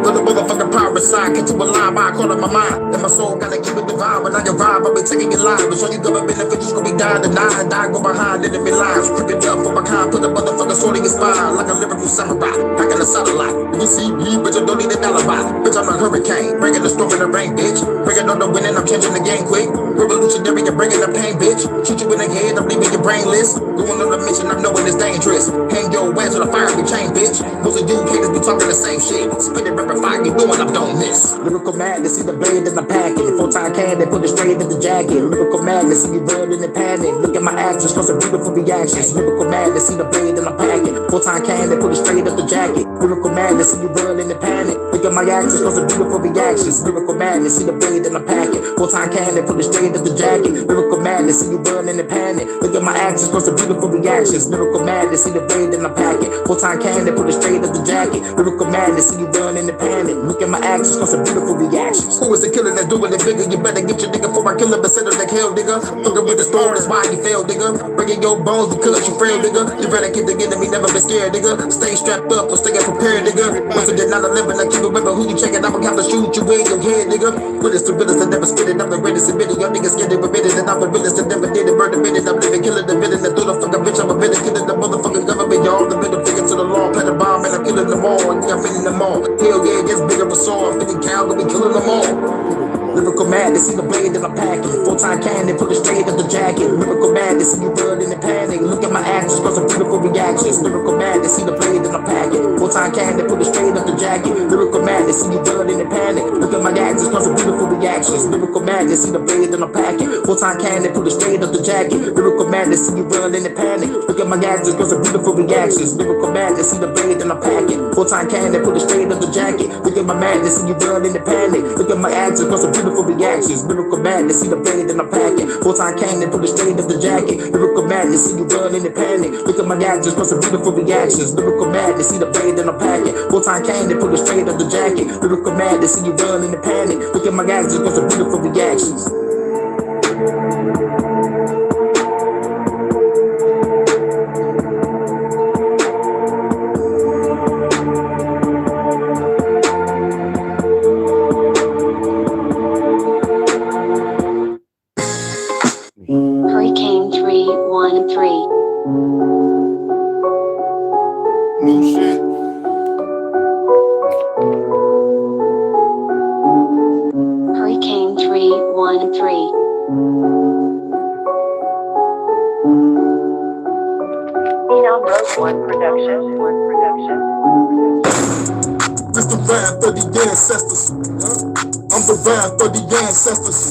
Got the motherfucking power side, get to a line by a corner of my mind. And my soul gotta keep it divine. When I arrive, I'll be taking it live. But show you government benefits, just gonna be dying to die. Die, go behind, let it be lives. Creep it up for my kind, put the motherfucking sword in your spine. Like a lyrical samurai, back in the satellite. If you see me, bitch, I don't need an alibi. Bitch, I'm a hurricane, bringing the storm in the rain, bitch. Bringing on the wind and I'm changing the game quick. Revolutionary, you're bringing the pain, bitch. Shoot you in the head, I'm leaving your brainless. Going on a mission, I'm knowing it's dangerous. Hang your ass on the fire, be chain, bitch. Most of you haters be talking the same shit. Spit it, rapid fire, you doing, I don't miss. Lyrical madness, see the blade in the packet. 4-time can, they put it straight in the jacket. Lyrical madness, see me run in the panic. Look at my actions, cause some beautiful reactions. Lyrical madness, see the blade in the packet. 4-time can, they put it straight up the jacket. Lyrical madness, see me run in the panic. Look at my actions, cause some beautiful reactions. Lyrical madness, see the blade in the packet. 4-time can, they put it straight up the jacket. Lyrical madness, see me run in the panic. Look at my actions, cause some beautiful reactions. Lyrical madness, see the blade in the packet. 4-time can, they put it straight up the jacket. Lyrical madness, see you run in the panic. Look at my actions, cause some beautiful reactions. Who is the killer that's doing it bigger? You better get your nigga for my killer, but send it like hell, nigga. Fucking with the storm, that's why you fail, nigga. Breaking your bones because you frail, nigga. You better keep the enemy, never be scared, nigga. Stay strapped up or stay prepared, nigga. Once again, 9/11, like you remember who you checking. I'ma count to shoot you in your head, nigga. With the realest that never spit it. I'm the greatest admitted. Y'all niggas scared of admitted. And I'm the realest that never did it. Murder minute. I'm living, killing the villain. That through the fucking bitch. I'm a villain, killing the motherfucking government. Y'all the middle finger to the law. Plant a bomb and I'm killing them all. And I'm hitting them all. Hell yeah, it gets bigger of a saw. I'm hitting cow, gonna be killing them all. Lyrical madness, see the blade in the packet. 4-time cannon, put it straight in the jacket. Lyrical madness, see you run in the panic. Look at my actions, cause some beautiful reactions. Lyrical madness, see the blade in the packet. 4-time cannon, put it straight up the jacket. Lyrical madness, see you run in the panic. Look at my actions, cause some beautiful reactions. Lyrical madness, see the blade in the packet. 4-time cannon, put it straight up the jacket. Lyrical madness, see you run in the panic. Look at my actions, cause some beautiful reactions. Lyrical madness, see the blade in the packet. 4-time cannon, put it straight up the jacket. Look at my madness, see you run in the panic. Look at my actions, cause some beautiful reactions. Lyrical madness, see the blade in the packet. 4-time cannon, put it straight up the jacket. Lyrical madness, see you run in the panic. Look at my actions, cause some beautiful reactions. Lyrical madness, see the blade in the packet. 4-time cannon, put it straight up the jacket. Lyrical madness, see you run in the panic. Look at my actions, cause some beautiful reactions. Hurricane 313. New shit. Hurricane 313. Phenom Road 1 production. This the wrath of the ancestors. I'm the wrath of the ancestors.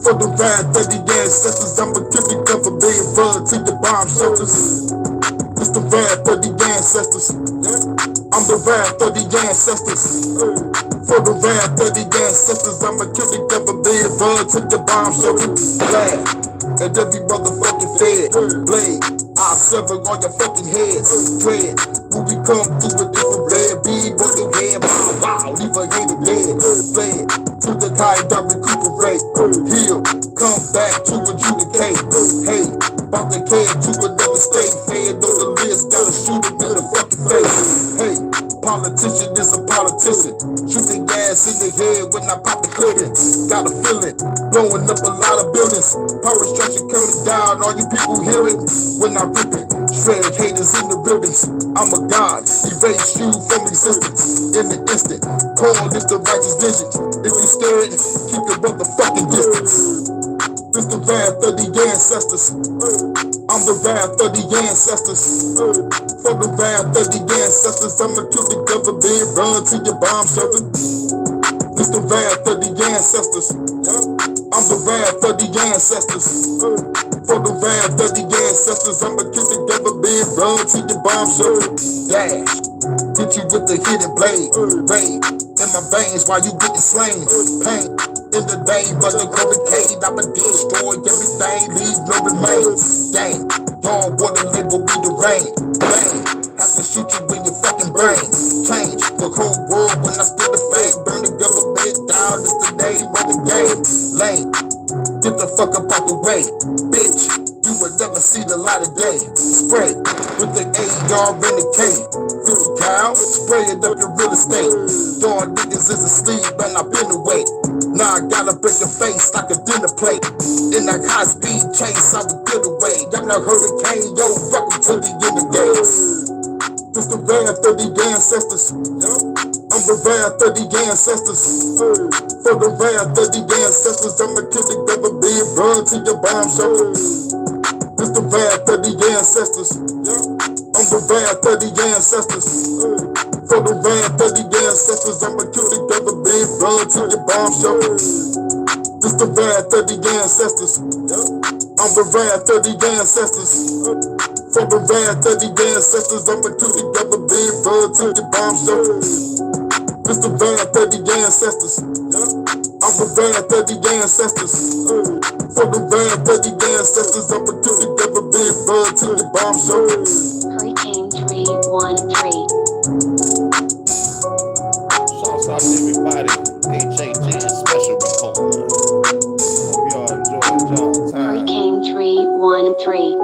For the wrath of the ancestors, I'ma give the government run to your bomb shelters. This the wrath of the ancestors. I'm the wrath of the ancestors. For the wrath of the ancestors, I'ma kill the government run to your bomb shelters. Blast at every motherfucking fed. Blade, I'll sever all your fucking heads. Dread, when we come through with this red bead, fucking head, wow, leave a hater dead. Blade, to the kind of recuperate. Heal, come back to adjudicate. politician is a politician. Shoot the gas in the head when I pop the clipping. Got a feeling, blowing up a lot of buildings. Power structure coming down, all you people hear it when I rip it. Shred haters in the buildings. I'm a god, erase you from existence in an instant. Call this the righteous vision. If you scared, keep your motherfucking distance. This the wrath of the ancestors. I'm the wrath of the ancestors. For the wrath of the ancestors, I'ma kill the government, run to your bomb shelter. This the wrath of the ancestors. I'm the wrath of the ancestors. For the wrath of the ancestors, I'ma kill the government, run to your bomb shelter. Dash, hit you with the hidden blade. Rain in my veins while you getting slain. Pain. In the name of the hurricane, I'ma destroy everything, leave no remains. Dang, y'all wanna live but we the rain. Bang, have to shoot you in your fucking brain. Change the whole world when I spit the fake. Burn the government down, it's the name of the game. Lame, get the fuck up out the way. Bitch, you will never see the light of day. Spray with the AR and the K. 50 cal, spray it up your real estate. Y'all niggas is asleep and I've been awake. Now I gotta break your face like a dinner plate. In that high speed chase, I would get away. I'm the hurricane, yo, welcome to the end of days. This the wrath of the ancestors. I'm the wrath of the ancestors. For the wrath of the ancestors, I'ma kill the government, run to your bomb shelter. This the wrath of the ancestors. I'm the wrath of the ancestors. For the wrath of the ancestors, I'ma kill the government, run to your bomb shelter. This the wrath of the ancestors. I'm the wrath of the ancestors. For the wrath of the ancestors, I'ma kill the government, run to your bomb shelter. This the wrath of the ancestors. I'm the wrath of the ancestors. For the wrath of the ancestors, I'ma kill the government, run to your bomb shelter. Hurricane 313. Shouts out to everybody. HHN Special Report. Hope y'all enjoyed y'all time. Hurricane 313.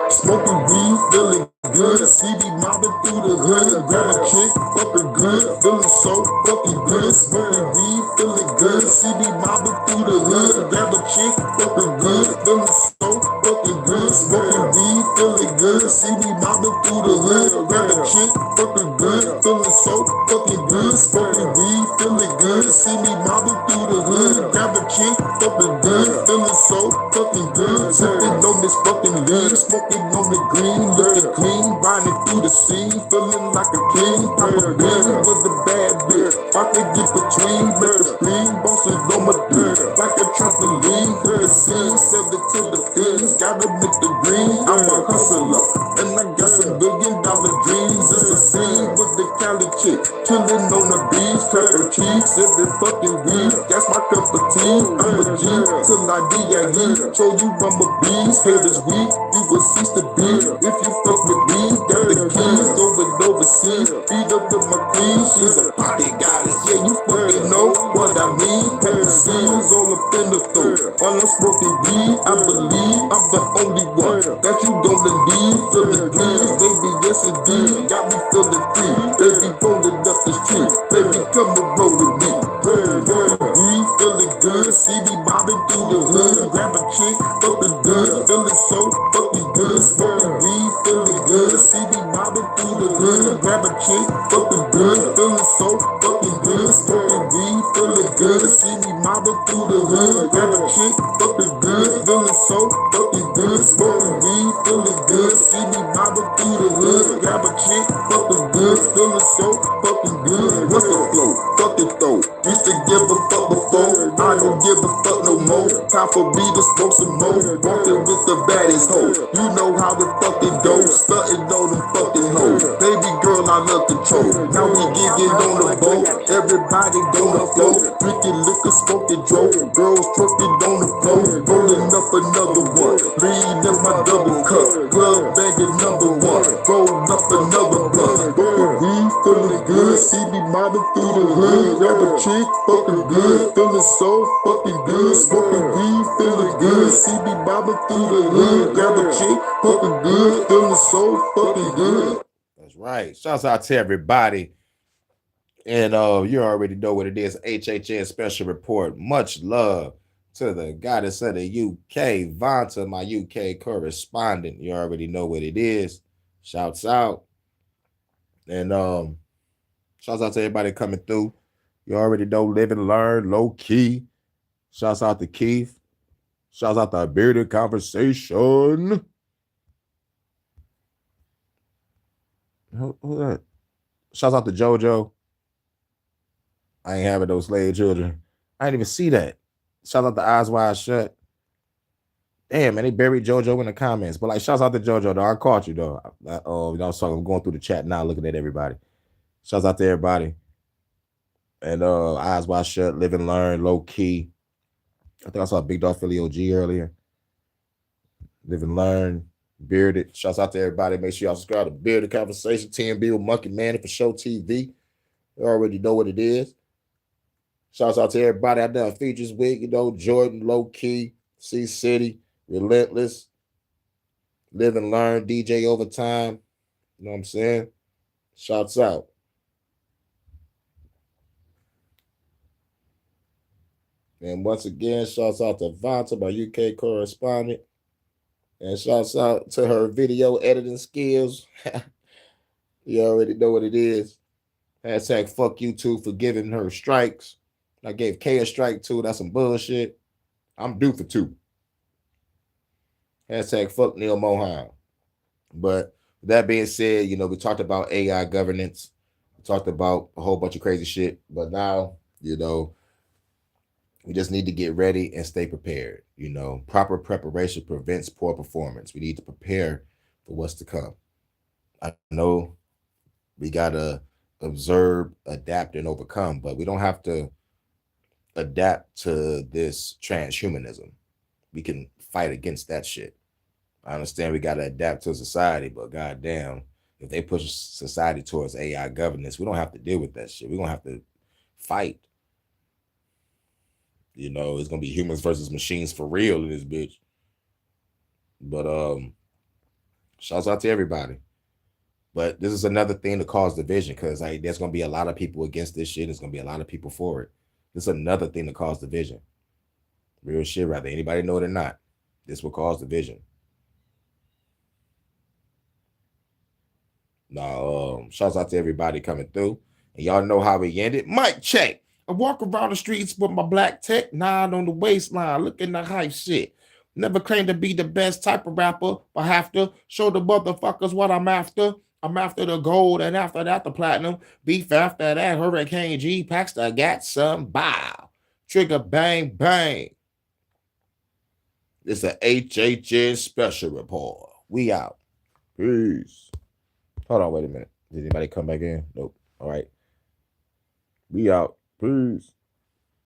Smoking weed, feeling good. CD mobbing through the hood. Grab a chick, fucking good. Feeling so fucking good. Smoking weed, feeling good. CD mobbing through the hood. Grab a chick, fucking good. Feeling so fucking good. Smoking weed, feeling good. CD mobbing through the hood. Grab a chick, fucking good. Feeling so fucking good. Smoking weed, feeling good. CD mobbing through the hood. Grab a chick, fucking good. Feeling so fucking good. Sipping on this fucking lead. Smoking on the green, looking clean, riding through the scene, feeling like a king. I'm a bean with a bad bitch. I can get between, make a screen, bosses on my dick, like a trampoline. Hit the scene, send it to the fiends, gotta make the green. I'm a hustler, and I got some $1 billion dreams. It's the scene with the Cali chick, chillin' on the beach, pepper cheeks, every fucking week. That's my cup of tea. I'm a G till I D.I.E. Show you I'm a beast, haters weak, you will cease to be. If you fuck with me, got the keys, going overseas. Feed up with my queen, she's a party goddess. Yeah, you fucking know what I mean. Pepper seeds all up in the throat. While I'm smoking weed, I believe I'm the only one that you gonna need. Feeling please, baby, yes indeed. Got me feeling free. Baby, rolling up the street. Baby, come and roll with me. Weed feeling good, see me bobbing through the hood. Grab a chick, fucking good, feeling so fucking good. Smoking weed, feeling good, see me bobbing through the hood. Grab a chick, fucking good, feeling so fucking good. Smoking weed, feeling good, see me mobbing through the hood. Grab a chick, fucking good, feeling so fucking good. Smoking weed, feeling good, see me mobbing through the hood. Grab a chick, fucking good, feeling so fucking good. What's the flow? Fuck it though. Used to give a fuck before, I don't give a fuck no more. Time for me to smoke some more. Walking with the baddest hoe. You know how it fucking go. Stunting on them fucking hoes. Baby girl, I love control. Now we getting on the boat. Everybody on the floor. Drinking liquor, smoking dope. Girls trucking on the floor. Rolling up another one. Lean in my double cup. Glove banging number one. Roll up another blunt. Smoking weed, feeling good. See me mobbing through the hood. Grab a chick, fucking good. Feeling so fucking good. Smoking weed, feeling good. See me mobbing through the hood. Grab a chick, fucking good. Feeling so fucking good. That's right. Shouts out to everybody. And you already know what it is. HHN Special Report. Much love to the goddess of the UK, Vanta, my UK correspondent. You already know what it is. Shouts out. And shouts out to everybody coming through. You already know, live and learn, low key. Shouts out to Keith. Shouts out to Bearded Conversation. Who that? Shouts out to JoJo. I ain't having those slave children. I didn't even see that. Shout out to Eyes Wide Shut. Damn, man, they buried JoJo in the comments. But like, shouts out to JoJo, though. I caught you, though. I'm going through the chat now, looking at everybody. Shouts out to everybody. And Eyes Wide Shut, Live and Learn, Low Key. I think I saw Big Dog Philly OG earlier. Live and Learn, Bearded. Shouts out to everybody. Make sure y'all subscribe to Bearded Conversation, TNB with Monkey Manny for Show TV. You already know what it is. Shouts out to everybody I done features with, Jordan, Low Key, C City, Relentless, Live and Learn, DJ Overtime. You know what I'm saying? Shouts out. And once again, shouts out to Vanta, my UK correspondent. And shouts out to her video editing skills. You already know what it is. Hashtag fuck YouTube for giving her strikes. I gave K a strike too. That's some bullshit. I'm due for 2. Hashtag fuck Neil Mohan. But with that being said, we talked about AI governance. We talked about a whole bunch of crazy shit. But now, we just need to get ready and stay prepared. Proper preparation prevents poor performance. We need to prepare for what's to come. I know we got to observe, adapt, and overcome, but we don't have to adapt to this transhumanism. We can fight against that shit. I understand we got to adapt to society, but goddamn, if they push society towards AI governance, we don't have to deal with that shit. We're going to have to fight. It's going to be humans versus machines for real in this bitch. But shouts out to everybody. But this is another thing to cause division, because there's going to be a lot of people against this shit. There's going to be a lot of people for it. This is another thing to cause division. Real shit, rather anybody know it or not. This will cause division. Now, shouts out to everybody coming through. And y'all know how we ended. Mic check. I walk around the streets with my black tech, 9 on the waistline, looking the hype shit. Never claim to be the best type of rapper, but have to show the motherfuckers what I'm after. I'm after the gold, and after that, the platinum. Beef after that, Hurricane G, packs the got some, bow. Trigger bang, bang. It's a HHN Special Report. We out. Peace. Hold on, wait a minute. Did anybody come back in? Nope. All right. We out. Peace.